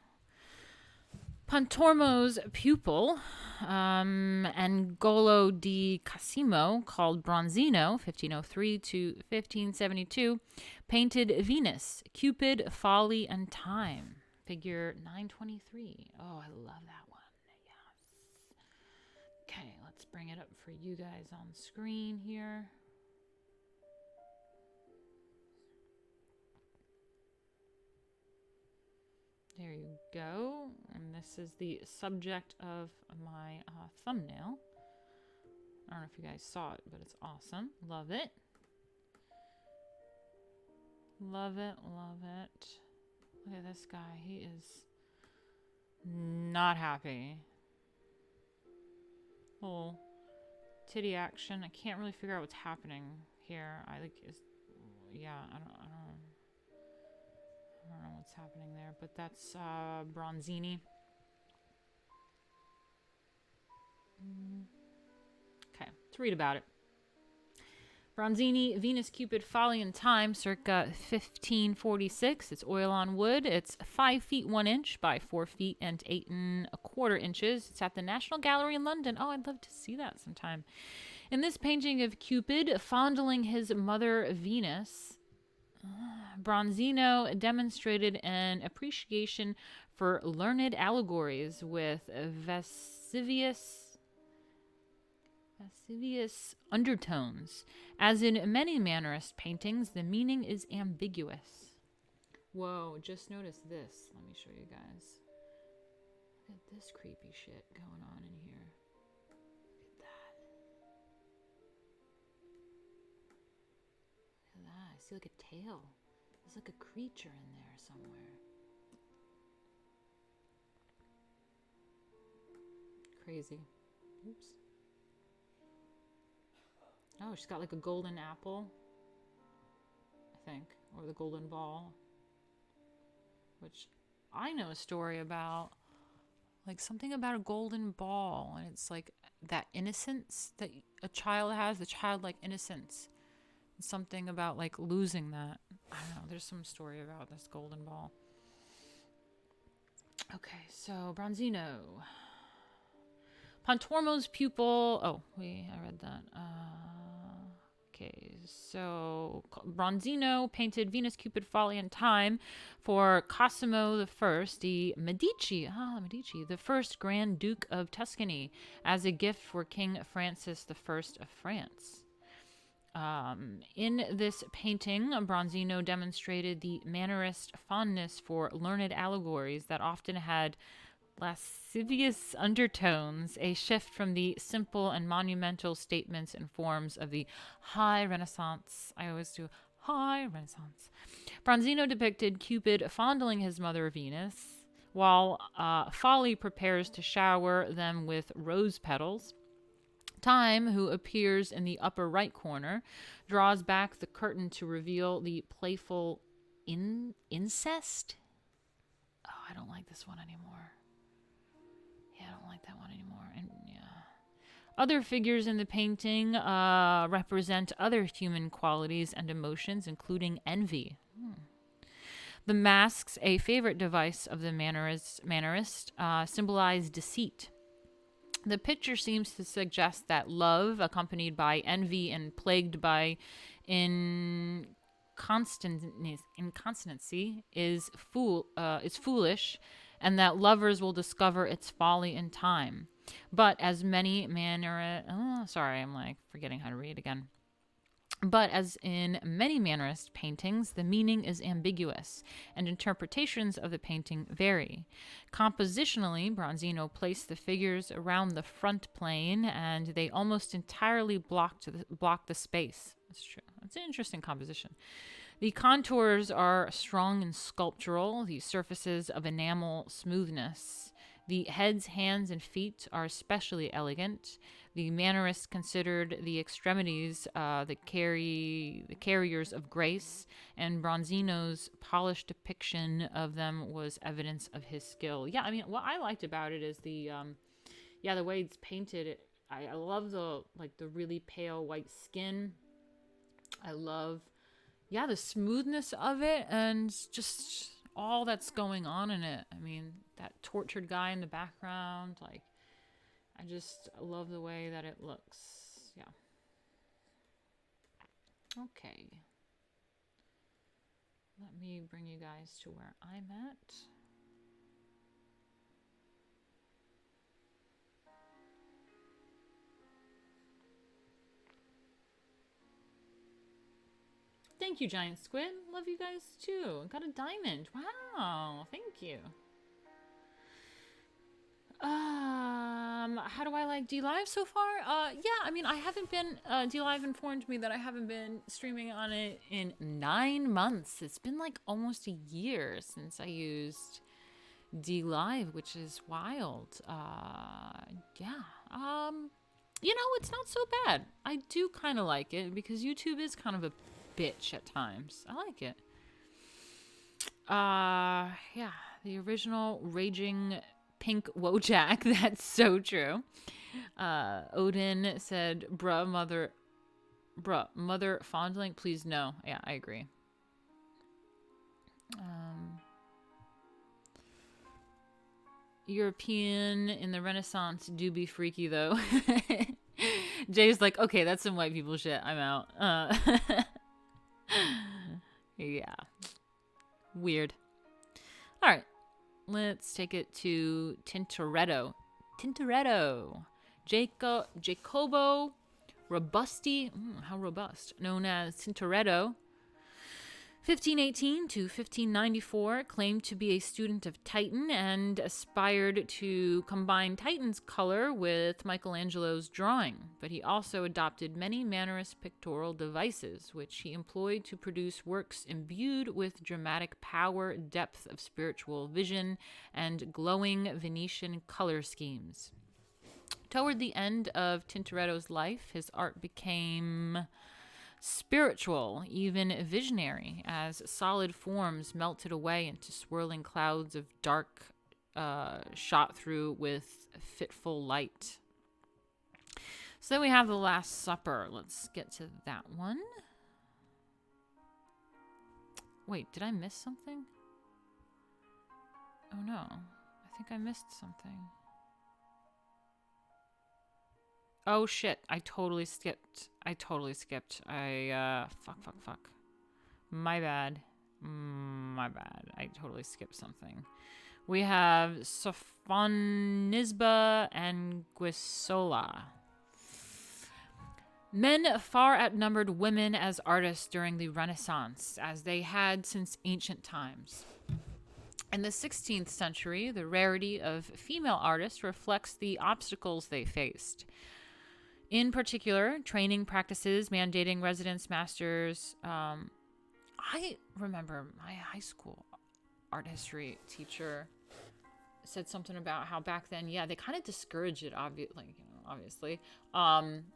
Pontormo's pupil, Angolo di Cosimo, called Bronzino, 1503 to 1572, painted Venus, Cupid, Folly, and Time. Figure 923. Oh, I love that one. Yes. Okay, let's bring it up for you guys on screen here. There you go. And this is the subject of my thumbnail. I don't know if you guys saw it, but it's awesome. Love it. Love it, love it. Look at this guy. He is not happy. Little titty action. I can't really figure out what's happening here. I don't know what's happening there, but that's Bronzini. Okay, let's read about it. Bronzini, Venus, Cupid, Folly, and Time, circa 1546. It's oil on wood. It's 5 feet 1 inch by 4 feet and 8 1/4 inches. It's at the National Gallery in London. Oh, I'd love to see that sometime. In this painting of Cupid fondling his mother Venus, Bronzino demonstrated an appreciation for learned allegories with lascivious undertones. As in many Mannerist paintings, the meaning is ambiguous. Whoa, just notice this. Let me show you guys. Look at this creepy shit going on in here. Look at that. Look at that. I see like a tail. There's like a creature in there somewhere. Crazy. Oops. Oh, she's got like a golden apple. think, or the golden ball, which I know a story about, like something about a golden ball, and it's like that innocence that a child has, the childlike innocence. Something about like losing that. I don't know. There's some story about this golden ball. Okay, so Bronzino. Pontormo's pupil. Oh, I read that. Okay, so Bronzino painted Venus, Cupid, Folly, and Time for Cosimo I di Medici. Medici, the first Grand Duke of Tuscany, as a gift for King Francis I of France. In this painting, Bronzino demonstrated the Mannerist fondness for learned allegories that often had lascivious undertones, a shift from the simple and monumental statements and forms of the High Renaissance. I always do High Renaissance. Bronzino depicted Cupid fondling his mother Venus, while Folly prepares to shower them with rose petals. Time, who appears in the upper right corner, draws back the curtain to reveal the playful incest. Oh, I don't like this one anymore. Yeah, I don't like that one anymore. And yeah. Other figures in the painting represent other human qualities and emotions, including envy. The masks, a favorite device of the Mannerist, symbolize deceit. The picture seems to suggest that love, accompanied by envy and plagued by inconstancy, is foolish, and that lovers will discover its folly in time. But as many forgetting how to read again. But as in many Mannerist paintings, the meaning is ambiguous, and interpretations of the painting vary. Compositionally, Bronzino placed the figures around the front plane, and they almost entirely block the space. That's true. That's an interesting composition. The contours are strong and sculptural, the surfaces of enamel smoothness. The heads, hands, and feet are especially elegant. The Mannerists considered the extremities the carriers of grace, and Bronzino's polished depiction of them was evidence of his skill. Yeah, I mean, what I liked about it is the way it's painted. I love the really pale white skin. I love, the smoothness of it, and just all that's going on in it. I mean, that tortured guy in the background, I just love the way that it looks. Yeah. Okay. Let me bring you guys to where I'm at. Thank you, Giant Squid. Love you guys too. Got a diamond. Wow. Thank you. How do I like DLive so far? I mean, I haven't been, DLive informed me that I haven't been streaming on it in 9 months. It's been almost a year since I used DLive, which is wild. It's not so bad. I do kind of like it because YouTube is kind of a bitch at times. I like it. The original Raging Pink Wojak. That's so true. Odin said, mother fondling, please no. Yeah, I agree. European in the Renaissance do be freaky though. Jay's like, okay, that's some white people shit. I'm out. Yeah. Weird. All right. Let's take it to Tintoretto. Jacobo Robusti, how robust, known as Tintoretto, 1518 to 1594, claimed to be a student of Titian and aspired to combine Titian's color with Michelangelo's drawing, but he also adopted many Mannerist pictorial devices, which he employed to produce works imbued with dramatic power, depth of spiritual vision, and glowing Venetian color schemes. Toward the end of Tintoretto's life, his art became spiritual, even visionary, as solid forms melted away into swirling clouds of dark shot through with fitful light. So then we have the Last Supper. Let's get to that one. Wait, did I miss something? Oh no, I think I missed something. Oh shit, I totally skipped. Fuck. My bad. I totally skipped something. We have Sofonisba Anguissola. Men far outnumbered women as artists during the Renaissance, as they had since ancient times. In the 16th century, the rarity of female artists reflects the obstacles they faced. In particular, training practices mandating residence masters. I remember my high school art history teacher said something about how back then, they kind of discouraged it, obviously,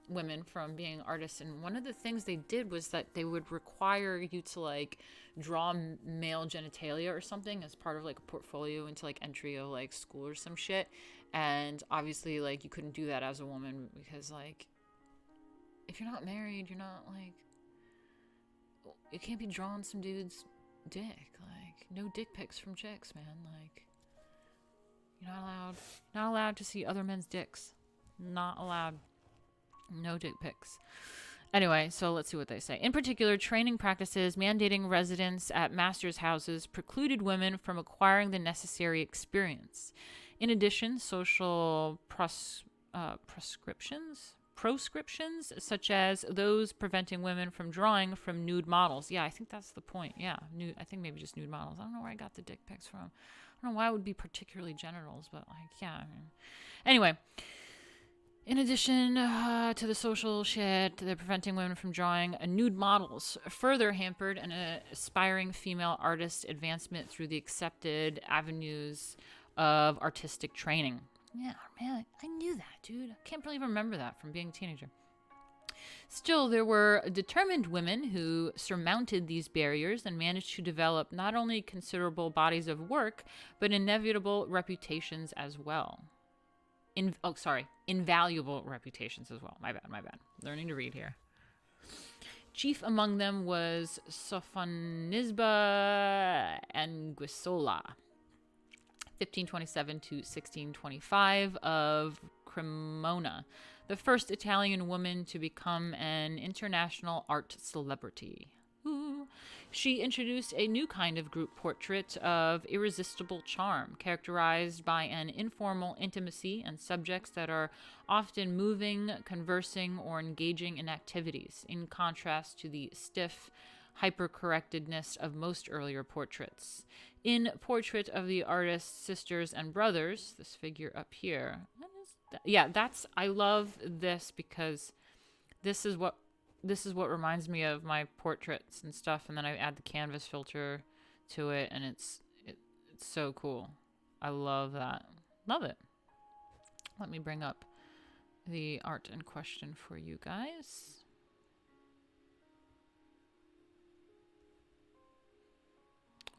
women from being artists. And one of the things they did was that they would require you to like draw male genitalia or something as part of like a portfolio into like entry of like school or some shit. And obviously like you couldn't do that as a woman because like if you're not married, you're not like, you can't be drawing some dude's dick. Like no dick pics from chicks, man. Like you're not allowed to see other men's dicks. Not allowed. No dick pics. Anyway, so let's see what they say. In particular, training practices mandating residence at masters' houses precluded women from acquiring the necessary experience. In addition, social proscriptions, such as those preventing women from drawing from nude models. Yeah, I think that's the point. Yeah, nude. I think maybe just nude models. I don't know where I got the dick pics from. I don't know why it would be particularly genitals, but like, yeah. I mean. Anyway. In addition to the social shit, they're preventing women from drawing nude models, further hampered an aspiring female artist advancement through the accepted avenues of artistic training. Yeah, man, I knew that, dude. I can't really remember that from being a teenager. Still, there were determined women who surmounted these barriers and managed to develop not only considerable bodies of work, but inevitable reputations as well. Invaluable reputations as well. My bad. Learning to read here. Chief among them was Sofonisba Anguissola, 1527 to 1625, of Cremona, the first Italian woman to become an international art celebrity. Ooh. She introduced a new kind of group portrait of irresistible charm, characterized by an informal intimacy and subjects that are often moving, conversing, or engaging in activities, in contrast to the stiff, hyper-correctedness of most earlier portraits. In Portrait of the Artist's Sisters and Brothers, this figure up here, I love this because this is what reminds me of my portraits and stuff, and then I add the canvas filter to it, and it's so cool. I love that. Love it. Let me bring up the art in question for you guys.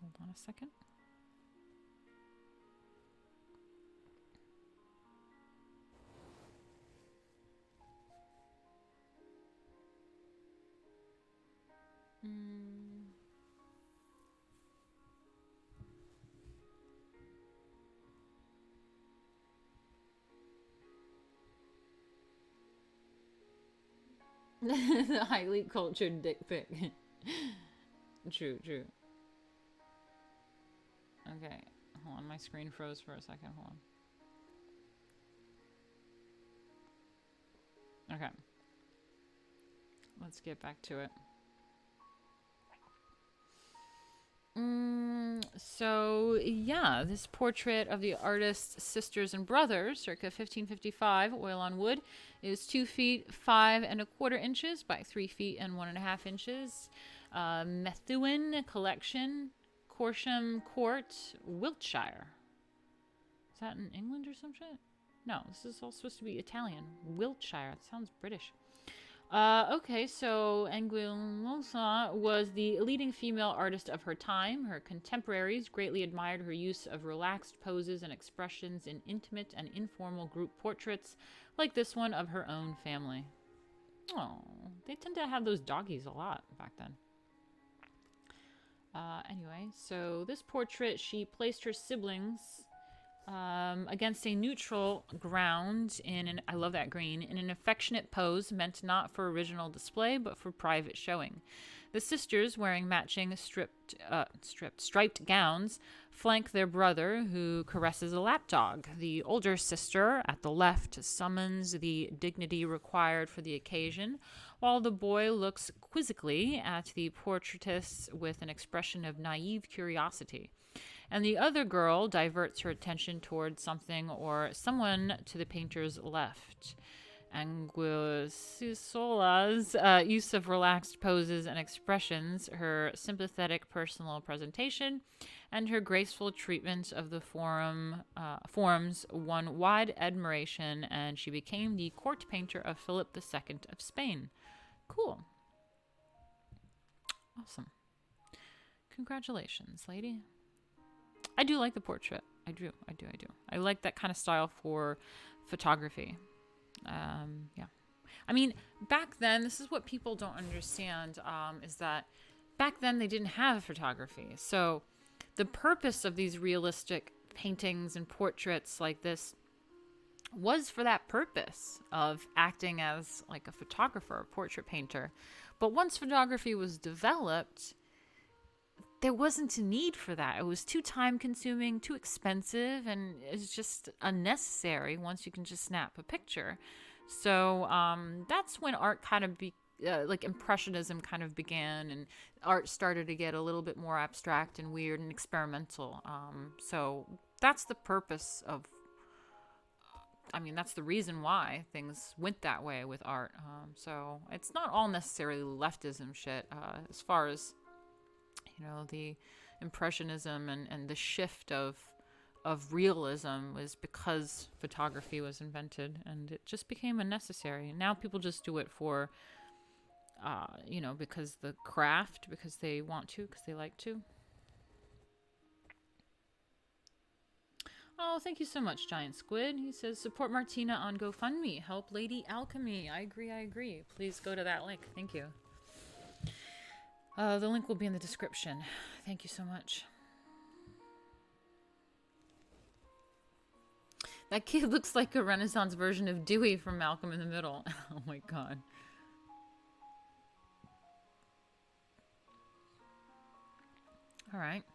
Hold on a second. The highly cultured dick pic. True. Okay, hold on. My screen froze for a second. Hold on. Okay. Let's get back to it. This portrait of the artist's sisters and brothers, circa 1555, oil on wood, is 2 feet 5 1/4 inches by 3 feet 1.5 inches. Methuen Collection, Corsham Court, Wiltshire. Is that in England or some shit? No, this is all supposed to be Italian. Wiltshire. That sounds British. Okay, so Anguillosa was the leading female artist of her time. Her contemporaries greatly admired her use of relaxed poses and expressions in intimate and informal group portraits, like this one of her own family. Oh, they tend to have those doggies a lot back then. Anyway, so this portrait, she placed her siblings against a neutral ground in an, I love that green, in an affectionate pose meant not for original display but for private showing. The sisters, wearing matching striped gowns, flank their brother, who caresses a lapdog. The older sister, at the left, summons the dignity required for the occasion, while the boy looks quizzically at the portraitess with an expression of naive curiosity. And the other girl diverts her attention towards something or someone to the painter's left. Anguissola's use of relaxed poses and expressions, her sympathetic personal presentation, and her graceful treatment of the forms won wide admiration, and she became the court painter of Philip II of Spain. Cool. Awesome. Congratulations, lady. I do like the portrait. I do. I like that kind of style for photography. Yeah. I mean, back then, this is what people don't understand, is that back then they didn't have photography. So the purpose of these realistic paintings and portraits like this was for that purpose of acting as like a photographer, a portrait painter. But once photography was developed, there wasn't a need for that. It was too time consuming, too expensive, and it's just unnecessary once you can just snap a picture. So that's when art kind of like Impressionism kind of began, and art started to get a little bit more abstract and weird and experimental. So that's the purpose of, I mean, that's the reason why things went that way with art. So it's not all necessarily leftism shit, as far as, you know, the Impressionism and the shift of realism was because photography was invented, and it just became unnecessary. Now people just do it for, you know, because the craft, because they want to, because they like to. Oh, thank you so much, Giant Squid. He says, support Martina on GoFundMe. Help Lady Alchemy. I agree. Please go to that link. Thank you. The link will be in the description. Thank you so much. That kid looks like a Renaissance version of Dewey from Malcolm in the Middle. Oh my god. All right.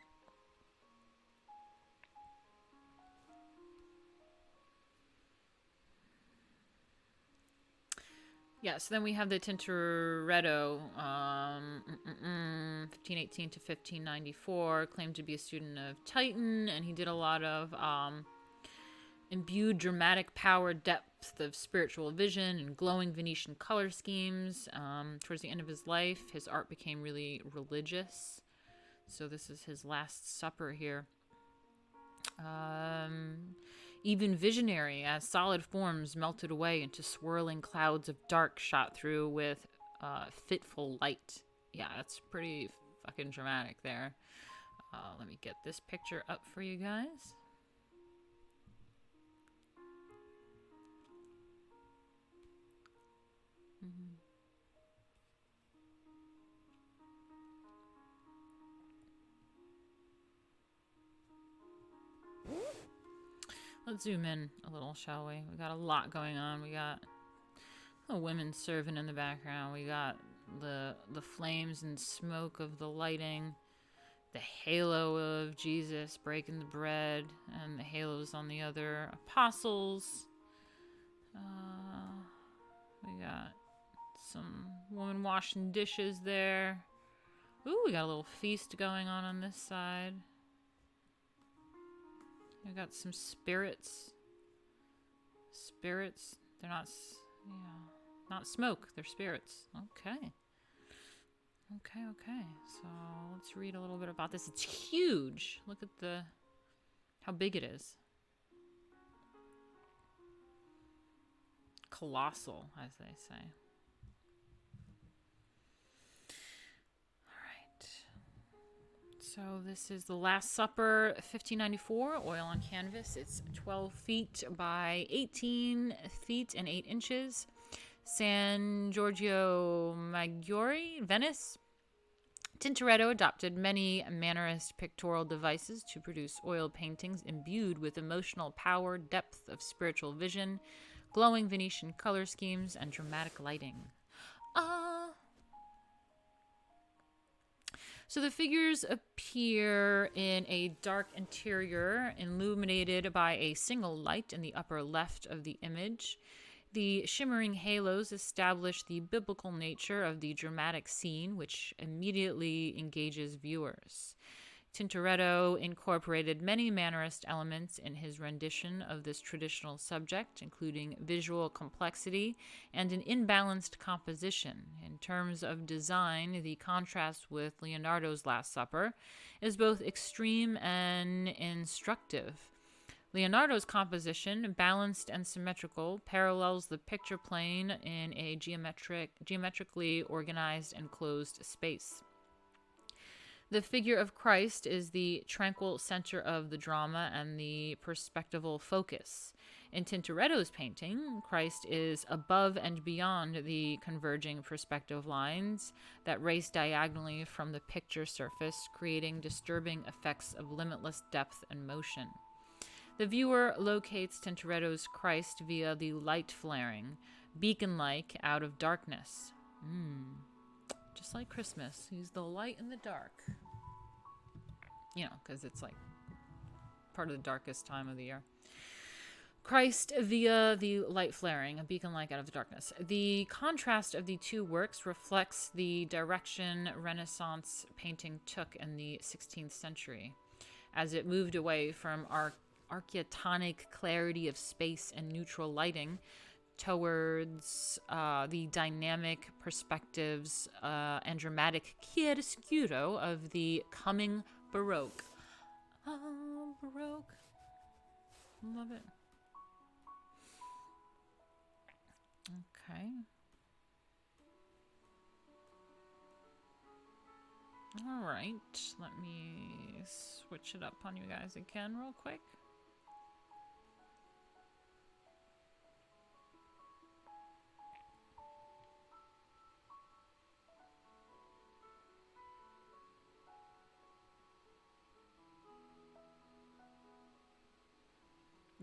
Yeah, so then we have the Tintoretto, 1518 to 1594, claimed to be a student of Titian, and he did a lot of imbued dramatic power, depth of spiritual vision, and glowing Venetian color schemes. Towards the end of his life, his art became really religious. So this is his Last Supper here. Even visionary, as solid forms melted away into swirling clouds of dark shot through with fitful light. Yeah, that's pretty fucking dramatic there. Let me get this picture up for you guys. Let's zoom in a little, shall we? We got a lot going on. We got a women serving in the background. We got the flames and smoke of the lighting, the halo of Jesus breaking the bread, and the halos on the other apostles. We got some woman washing dishes there. Ooh, we got a little feast going on this side. I got some spirits. Spirits. They're not, not smoke. They're spirits. Okay. So let's read a little bit about this. It's huge. Look at how big it is. Colossal, as they say. So this is The Last Supper, 1594, oil on canvas. It's 12 feet by 18 feet and 8 inches. San Giorgio Maggiore, Venice. Tintoretto adopted many Mannerist pictorial devices to produce oil paintings imbued with emotional power, depth of spiritual vision, glowing Venetian color schemes, and dramatic lighting. So the figures appear in a dark interior illuminated by a single light in the upper left of the image. The shimmering halos establish the biblical nature of the dramatic scene, which immediately engages viewers. Tintoretto incorporated many Mannerist elements in his rendition of this traditional subject, including visual complexity and an imbalanced composition. In terms of design, the contrast with Leonardo's Last Supper is both extreme and instructive. Leonardo's composition, balanced and symmetrical, parallels the picture plane in a geometrically organized and closed space. The figure of Christ is the tranquil center of the drama and the perspectival focus. In Tintoretto's painting, Christ is above and beyond the converging perspective lines that race diagonally from the picture surface, creating disturbing effects of limitless depth and motion. The viewer locates Tintoretto's Christ via the light flaring, beacon-like out of darkness. Just like Christmas, he's the light in the dark. You know, because it's like part of the darkest time of the year. Christ via the light flaring, a beacon-like out of the darkness. The contrast of the two works reflects the direction Renaissance painting took in the 16th century, as it moved away from archetyponic clarity of space and neutral lighting towards the dynamic perspectives and dramatic chiaroscuro of the coming Baroque. Oh, Baroque. Love it. Okay. All right. Let me switch it up on you guys again real quick.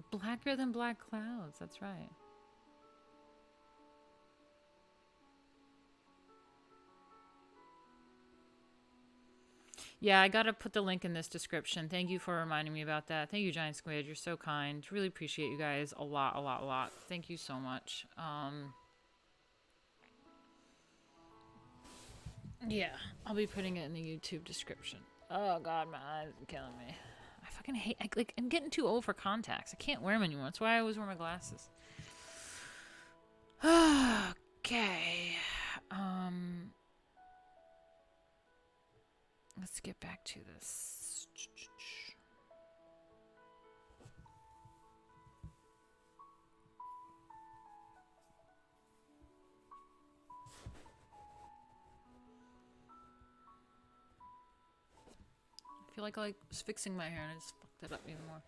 Blacker than black clouds. That's right. Yeah, I gotta put the link in this description. Thank you for reminding me about that. Thank you, Giant Squid. You're so kind. Really appreciate you guys a lot. Thank you so much. Yeah, I'll be putting it in the YouTube description. Oh God, my eyes are killing me. I fucking hate. I'm getting too old for contacts. I can't wear them anymore. That's why I always wear my glasses. Okay. Let's get back to this. I feel like I was fixing my hair and I just fucked it up even more.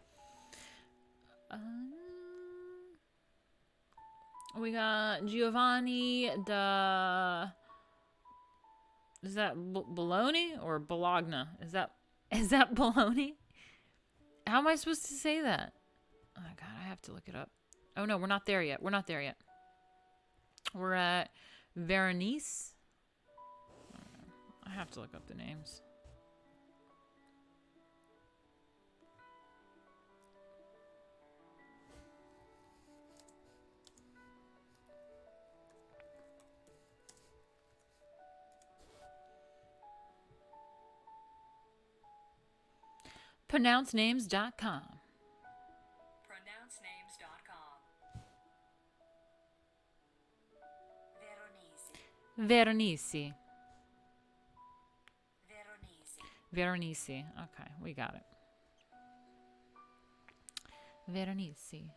We got Giovanni da... Is that Bologna or Bologna? Is that Bologna? How am I supposed to say that? Oh God, I have to look it up. Oh no, we're not there yet. We're at Veronese. I have to look up the names. PronounceNames.com. PronounceNames.com. Veronese. Veronese. Okay, we got it. Veronese.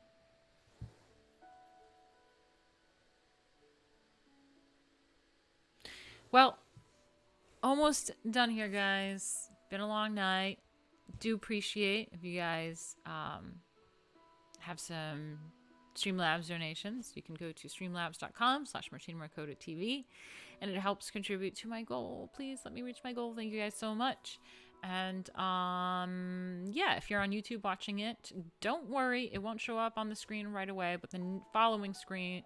Well, almost done here, guys. been a long night. Do appreciate if you guys have some Streamlabs donations. You can go to streamlabs.com/Martina Markota TV, and it helps contribute to my goal. Please let me reach my goal. Thank you guys so much. And yeah, if you're on YouTube watching it, don't worry, it won't show up on the screen right away, but the following stream,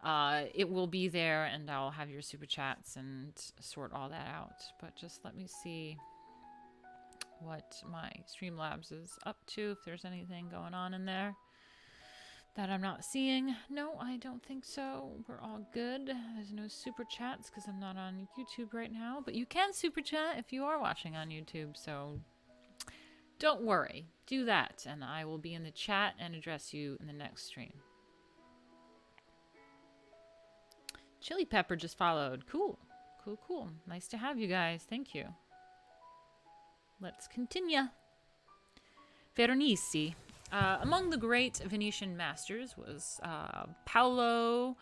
it will be there, and I'll have your super chats and sort all that out. But just let me see what my Streamlabs is up to, if there's anything going on in there that I'm not seeing. No, I don't think so. We're all good. There's no super chats because I'm not on YouTube right now, but you can super chat if you are watching on YouTube, so don't worry. Do that, and I will be in the chat and address you in the next stream. Chili Pepper just followed. Cool. Cool, cool. Nice to have you guys. Thank you. Let's continue. Veronese. Among the great Venetian masters was Paolo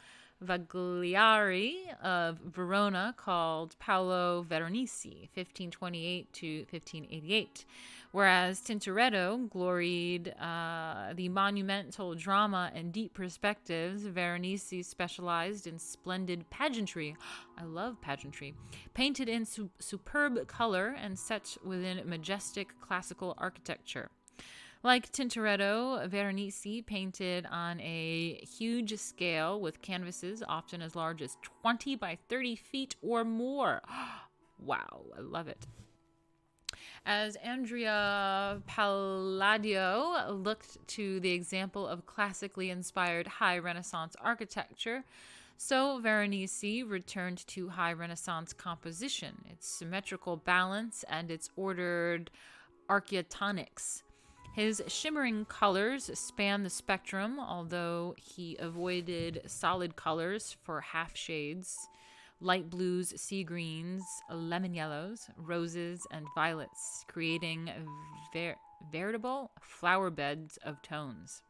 Vagliari of Verona, called Paolo Veronese, 1528 to 1588. Whereas Tintoretto gloried the monumental drama and deep perspectives, Veronese specialized in splendid pageantry. I love pageantry. Painted in superb color and set within majestic classical architecture. Like Tintoretto, Veronese painted on a huge scale with canvases often as large as 20 by 30 feet or more. Wow, I love it. As Andrea Palladio looked to the example of classically inspired high Renaissance architecture, so Veronese returned to high Renaissance composition, its symmetrical balance, and its ordered architetonics. His shimmering colors span the spectrum, although he avoided solid colors for half shades, light blues, sea greens, lemon yellows, roses, and violets, creating veritable flower beds of tones.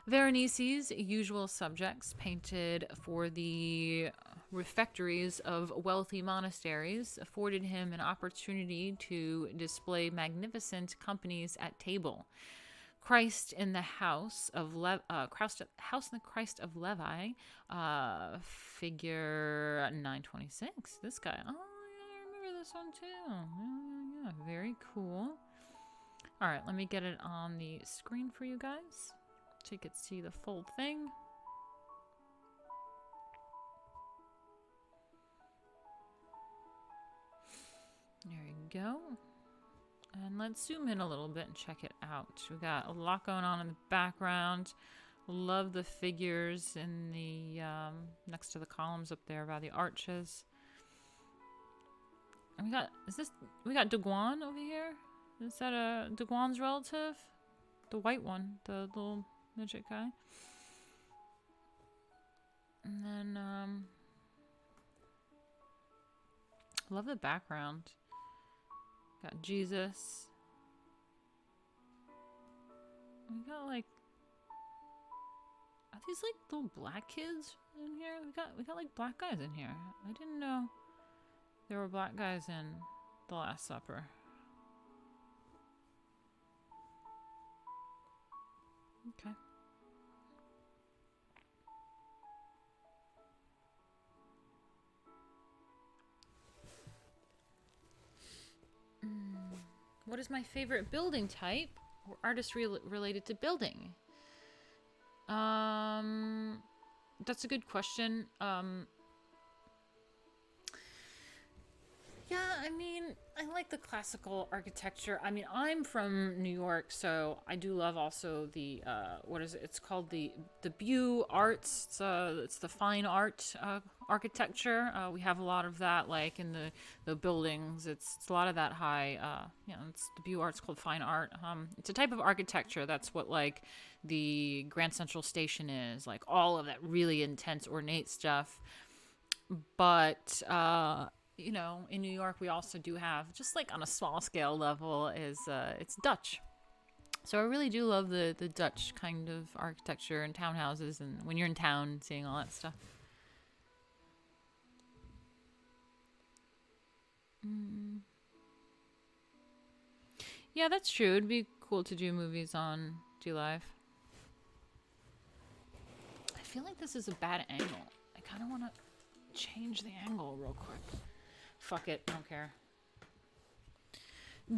Veronese's usual subjects, painted for the refectories of wealthy monasteries, afforded him an opportunity to display magnificent companies at table. Christ in the House of Christ of Levi, figure 926. This guy. Oh, yeah, I remember this one too. Yeah, very cool. All right, let me get it on the screen for you guys so you can see the full thing. There you go. And let's zoom in a little bit and check it out. We got a lot going on in the background. Love the figures in the next to the columns up there by the arches. And we got Deguan over here. Is that a Deguan's relative? The white one, the little midget guy. And then love the background. Got Jesus. We got like, are these like little black kids in here? We got like black guys in here. I didn't know there were black guys in the Last Supper. Okay. What is my favorite building type or artist related to building? That's a good question. Yeah, I mean, I like the classical architecture. I mean, I'm from New York, so I do love also the what is it? It's called the Beaux Arts. It's the fine art architecture. We have a lot of that, like in the buildings. It's a lot of that high. It's the Beaux Arts called fine art. It's a type of architecture that's what like the Grand Central Station is, like all of that really intense, ornate stuff. But you know, in New York, we also do have, just like on a small scale level, is it's Dutch. So I really do love the Dutch kind of architecture and townhouses, and when you're in town, seeing all that stuff. Yeah, that's true. It'd be cool to do movies on D Live. I feel like this is a bad angle. I kind of want to change the angle real quick. Fuck it. Don't care.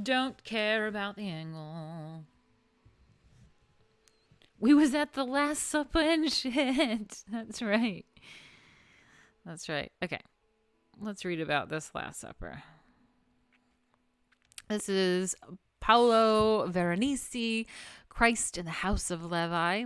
Don't care about the angle. We was at the Last Supper and shit. That's right. That's right. Okay. Let's read about this Last Supper. This is Paolo Veronese, Christ in the House of Levi,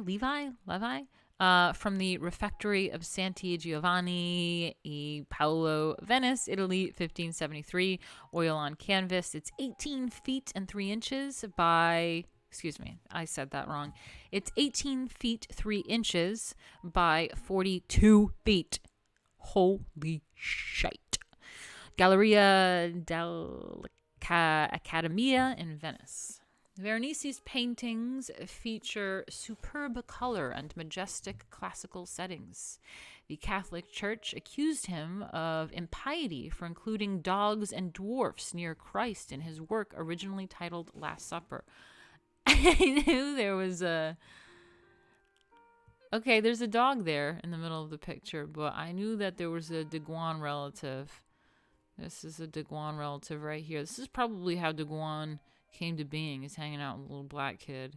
from the Refectory of Santi Giovanni e Paolo, Venice, Italy, 1573. Oil on canvas. It's 18 feet and 3 inches by... Excuse me, I said that wrong. It's 18 feet 3 inches by 42 feet. Holy shite. Galleria dell'Accademia in Venice. Veronese's paintings feature superb color and majestic classical settings. The Catholic Church accused him of impiety for including dogs and dwarfs near Christ in his work originally titled Last Supper. I knew there was a... Okay, there's a dog there in the middle of the picture, but I knew that there was a Deguan relative. This is a Deguan relative right here. This is probably how Deguan came to being, is hanging out with a little black kid.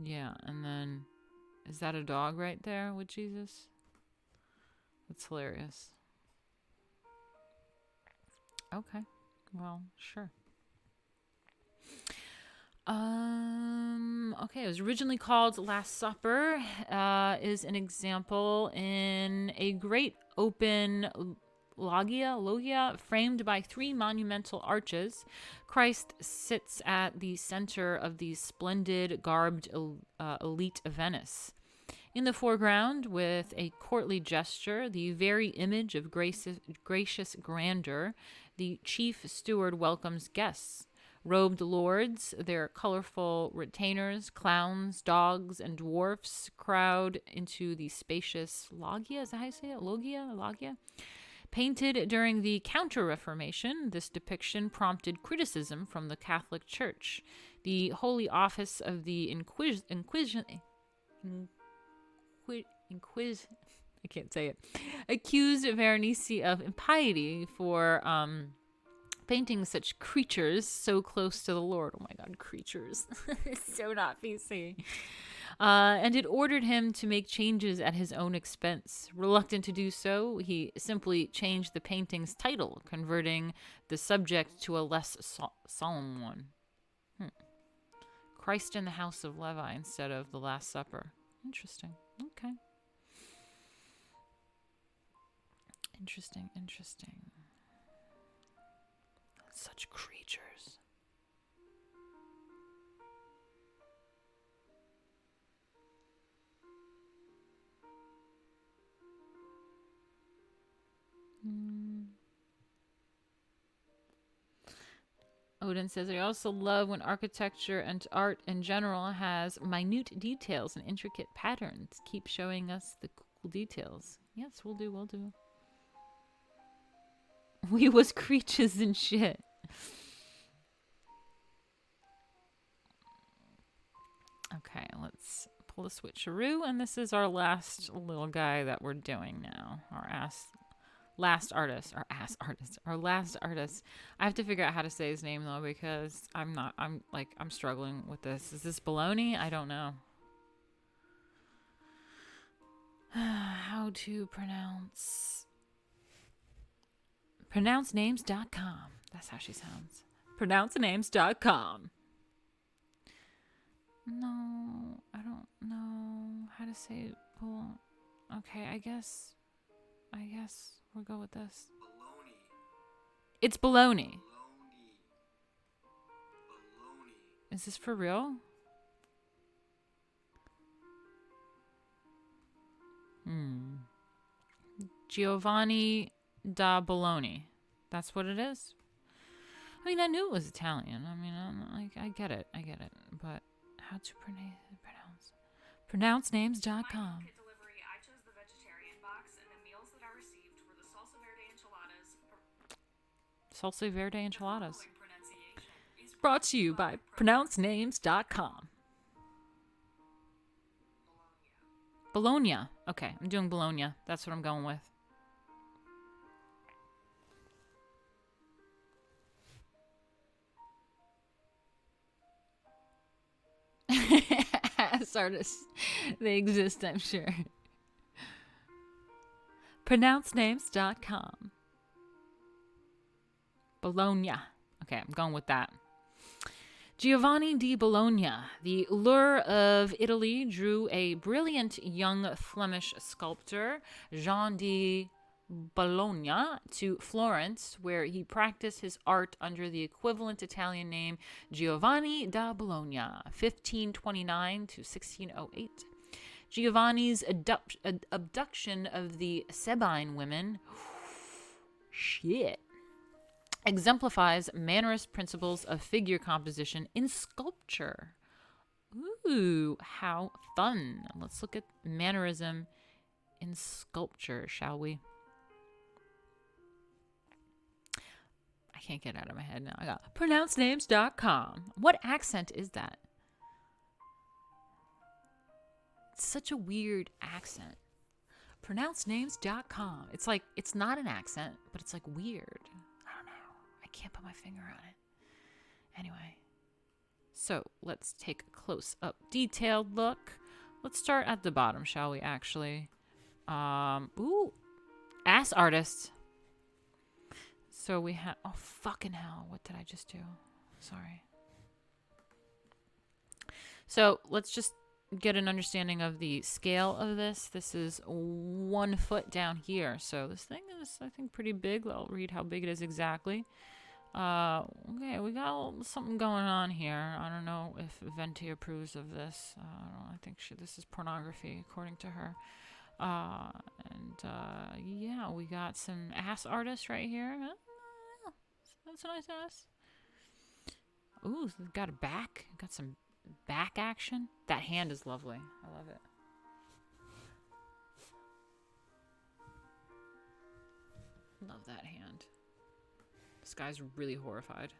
Yeah, and then... Is that a dog right there with Jesus? That's hilarious. Okay, well, sure. Okay, it was originally called Last Supper, is an example in a great open loggia framed by 3 monumental arches. Christ sits at the center of the splendid, garbed elite of Venice. In the foreground, with a courtly gesture, the very image of gracious grandeur, the chief steward welcomes guests. Robed lords, their colorful retainers, clowns, dogs, and dwarfs crowd into the spacious loggia. Is that how you say it? Loggia? Painted during the Counter-Reformation, this depiction prompted criticism from the Catholic Church. The Holy Office of the I can't say it. Accused Veronese of impiety for painting such creatures so close to the Lord. Oh my God, creatures. So not PC. And it ordered him to make changes at his own expense. Reluctant to do so, he simply changed the painting's title, converting the subject to a less solemn one. Christ in the House of Levi instead of the Last Supper. Interesting. Okay. Interesting. Such creatures. Odin says, I also love when architecture and art in general has minute details and intricate patterns. Keep showing us the cool details. Yes, we'll do. We was creatures and shit. Okay, let's pull the switcheroo, and this is our last little guy that we're doing now. Our last artist. I have to figure out how to say his name though, because I'm struggling with this. Is this Bologna? I don't know. How to pronounce names.com. That's how she sounds. Pronouncenames.com. No, I don't know how to say it. Okay, I guess we'll go with this. Baloney. It's baloney. Baloney. Is this for real? Giovanni da Bologna. That's what it is. I mean, I knew it was Italian. I mean, I get it. But how to pronounce? Pronouncenames.com. My delivery, I chose the vegetarian box, and the meals that I received were the salsa verde enchiladas, Salsa verde enchiladas. Brought to you by pronouncenames.com. Bologna. Okay, I'm doing Bologna. That's what I'm going with. As artists, they exist, I'm sure. Pronouncenames.com. Bologna. Okay, I'm going with that. Giovanni da Bologna, the lure of Italy, drew a brilliant young Flemish sculptor, Jean de Bologna, to Florence, where he practiced his art under the equivalent Italian name Giovanni da Bologna, 1529 to 1608. Giovanni's abduction of the Sabine women, shit, exemplifies Mannerist principles of figure composition in sculpture. Ooh, how fun. Let's look at Mannerism in sculpture, shall we? I can't get it out of my head now. I got pronouncenames.com. What accent is that? It's such a weird accent. Pronouncenames.com. It's like, it's not an accent, but it's like weird. I don't know. I can't put my finger on it. Anyway. So let's take a close up detailed look. Let's start at the bottom, shall we, actually? Ooh. Ass artist. So we have, oh fucking hell, what did I just do? Sorry. So let's just get an understanding of the scale of this. This is 1 foot down here. So this thing is, I think, pretty big. I'll read how big it is exactly. Okay, we got something going on here. I don't know if Venti approves of this. I think this is pornography, according to her. Yeah, we got some ass artists right here. That's a nice ass. Ooh, it's got a back. Got some back action. That hand is lovely. I love it. Love that hand. This guy's really horrified.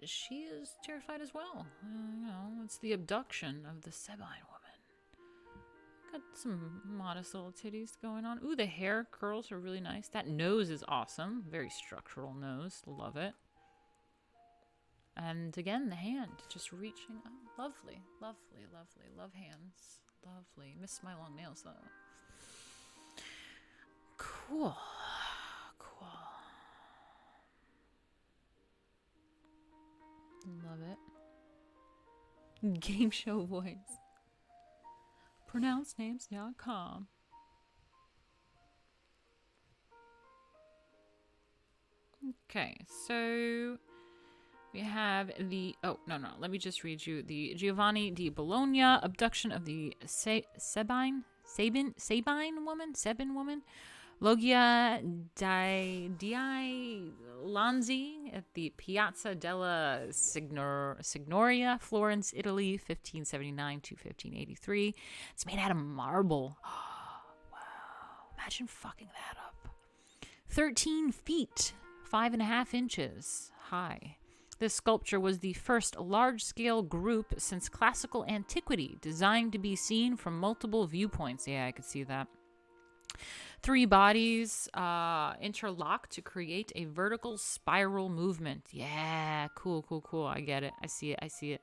She is terrified as well. You know, it's the abduction of the Sabine woman. Got some modest little titties going on. Ooh, the hair curls are really nice. That nose is awesome. Very structural nose. Love it. And again, the hand just reaching up. Lovely, lovely, lovely. Love hands. Lovely. Miss my long nails, though. Cool. Cool. Love it. Game show voice. Pronouncenames.com. Okay, so we have the, let me just read you the Giovanni da Bologna, abduction of the Sabine woman, Loggia di Lanzi at the Piazza della Signoria, Florence, Italy, 1579 to 1583. It's made out of marble. Wow. Imagine fucking that up. 13 feet, 5.5 inches high. This sculpture was the first large-scale group since classical antiquity, designed to be seen from multiple viewpoints. Yeah, I could see that. 3 bodies interlocked to create a vertical spiral movement. Yeah, cool. I get it. I see it.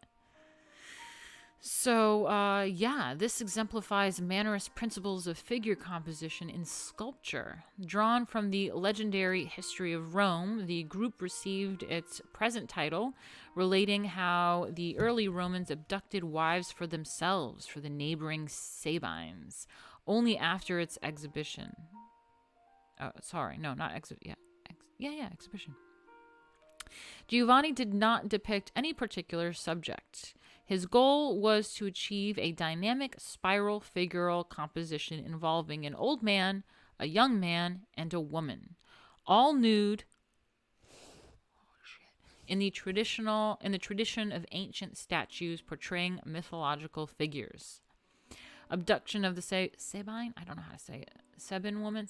So, yeah, this exemplifies Mannerist principles of figure composition in sculpture. Drawn from the legendary history of Rome, the group received its present title, relating how the early Romans abducted wives for themselves, for the neighboring Sabines, only after its exhibition. Oh, sorry, no, not exhibition. Exhibition. Giovanni did not depict any particular subject. His goal was to achieve a dynamic spiral figural composition involving an old man, a young man, and a woman, all nude. In the tradition of ancient statues portraying mythological figures. Abduction of the Sabine, I don't know how to say it. Sabine woman,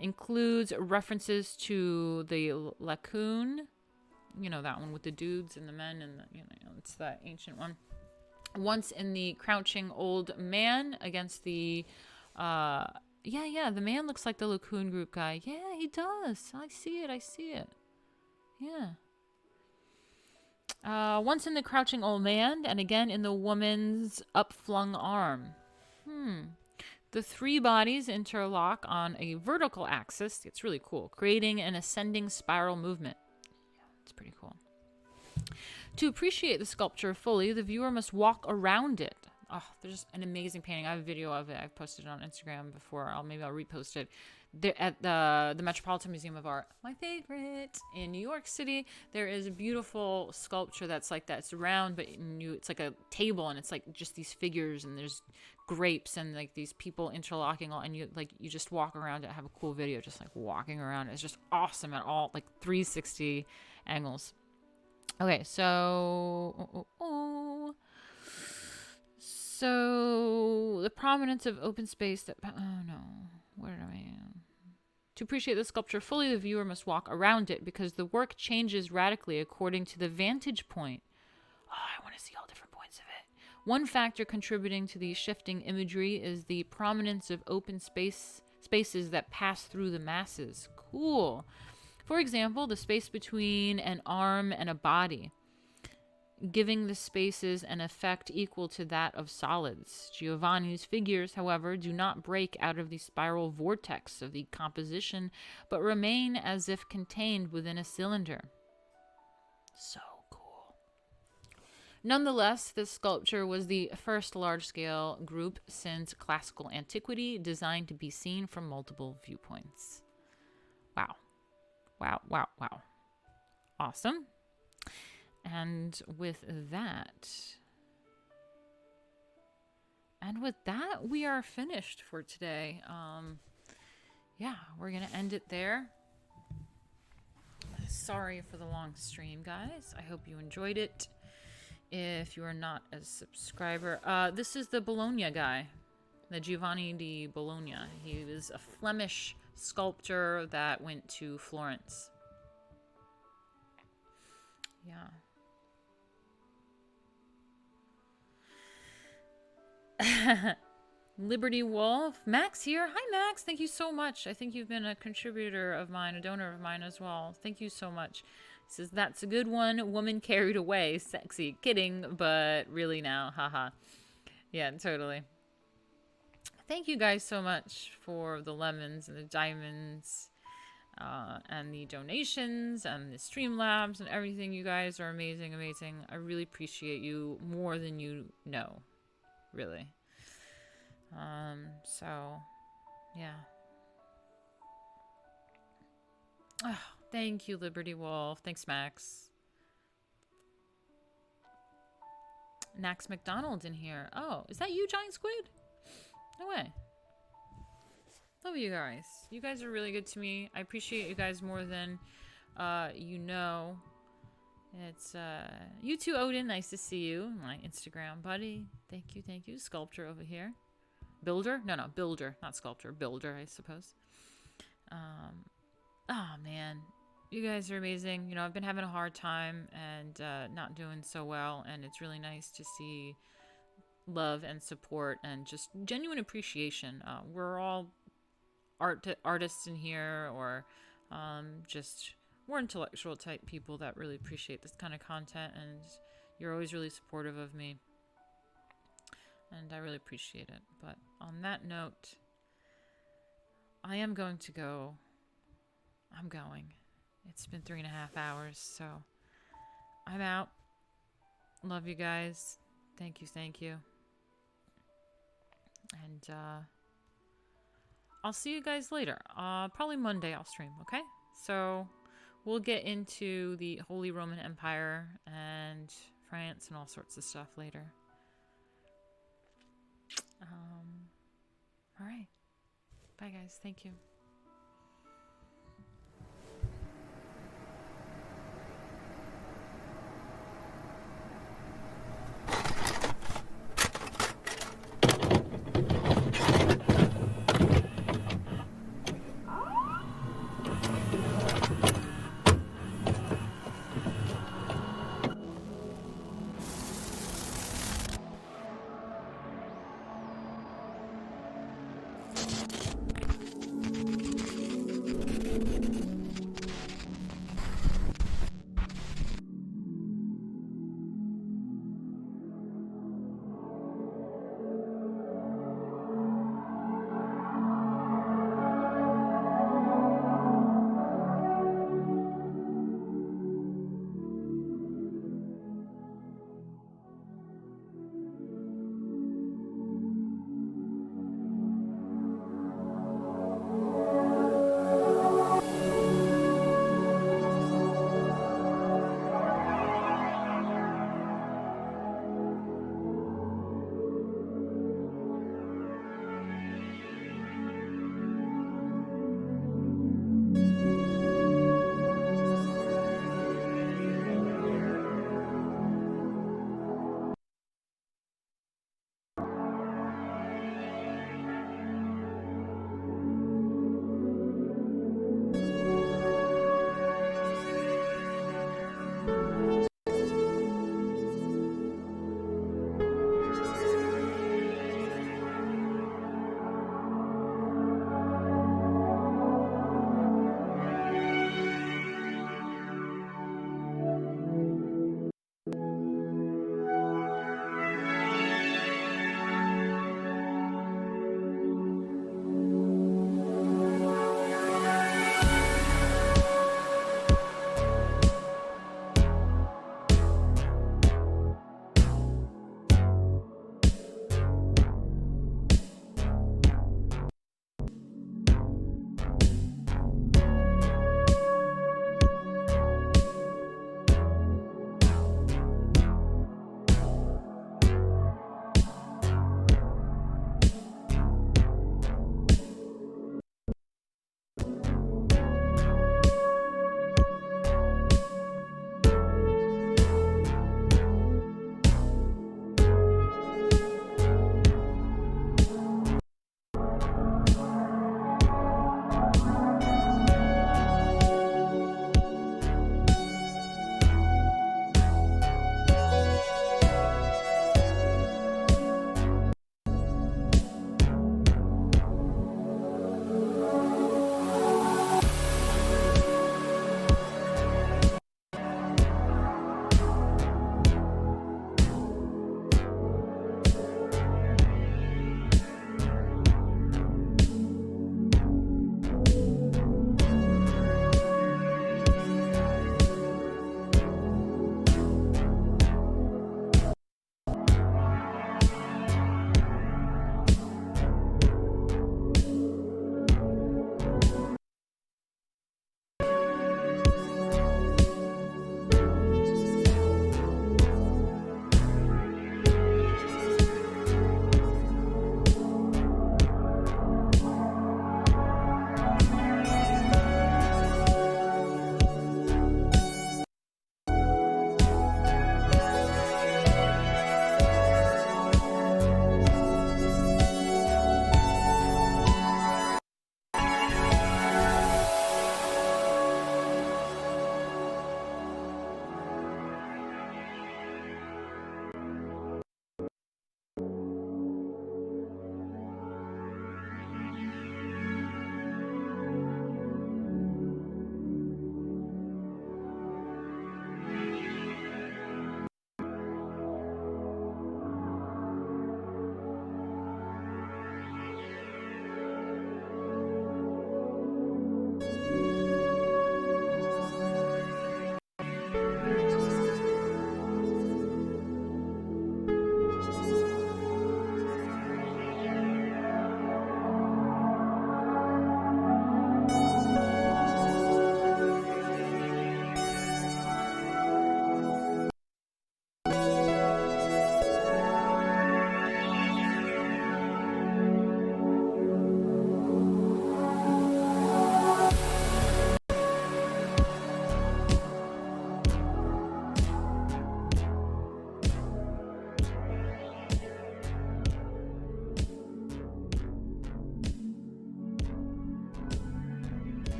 Includes references to the lacoon. You know, that one with the dudes and the men, and it's that ancient one. Once in the crouching old man against the the man looks like the lacoon group guy. Yeah, he does. I see it. Yeah. Once in the crouching old man, and again in the woman's upflung arm. The three bodies interlock on a vertical axis. It's really cool, creating an ascending spiral movement. It's pretty cool. To appreciate the sculpture fully, the viewer must walk around it. Oh, there's an amazing painting. I have a video of it. I've posted it on Instagram before. Maybe I'll repost it. There at the Metropolitan Museum of Art, my favorite, in New York City. There is a beautiful sculpture that's like that. It's round, but it's like a table, and it's like just these figures, and there's grapes and like these people interlocking all, and you just walk around it. I have a cool video just like walking around. It's just awesome at all, like 360 angles. Okay, so so the prominence of open space that to appreciate the sculpture fully, the viewer must walk around it because the work changes radically according to the vantage point. Oh, I want to see all different points of it. One factor contributing to the shifting imagery is the prominence of open spaces that pass through the masses. Cool. For example, the space between an arm and a body, giving the spaces an effect equal to that of solids. Giovanni's figures, however, do not break out of the spiral vortex of the composition, but remain as if contained within a cylinder. So cool. Nonetheless, this sculpture was the first large-scale group since classical antiquity designed to be seen from multiple viewpoints. Wow. Wow. Awesome. And with that, we are finished for today. We're going to end it there. Sorry for the long stream, guys. I hope you enjoyed it. If you are not a subscriber, this is the Bologna guy, the Giovanni da Bologna. He was a Flemish sculptor that went to Florence. Liberty Wolf. Max here. Hi, Max. Thank you so much. I think you've been a contributor of mine, a donor of mine as well. Thank you so much. He says, that's a good one. Woman carried away. Sexy. Kidding, but really now. Haha. Yeah, totally. Thank you guys so much for the lemons and the diamonds and the donations and the Streamlabs and everything. You guys are amazing. I really appreciate you more than you know. Really. Oh, thank you, Liberty Wolf. Thanks, Max. Max McDonald in here. Oh, is that you, Giant Squid? No way. Love you guys. You guys are really good to me. I appreciate you guys more than you know. It's you too, Odin. Nice to see you, my Instagram buddy. Thank you. Sculptor over here. Builder? No, builder, not sculptor. Builder, I suppose. Oh man, you guys are amazing. I've been having a hard time and not doing so well, and it's really nice to see love and support and just genuine appreciation. We're all artists in here, or just more intellectual type people that really appreciate this kind of content, and you're always really supportive of me, and I really appreciate it. But on that note, I am going to go. I'm going. It's been 3.5 hours, so I'm out. Love you guys. Thank you. And I'll see you guys later. Probably Monday I'll stream, okay? So we'll get into the Holy Roman Empire and France and all sorts of stuff later. All right. Bye, guys. Thank you.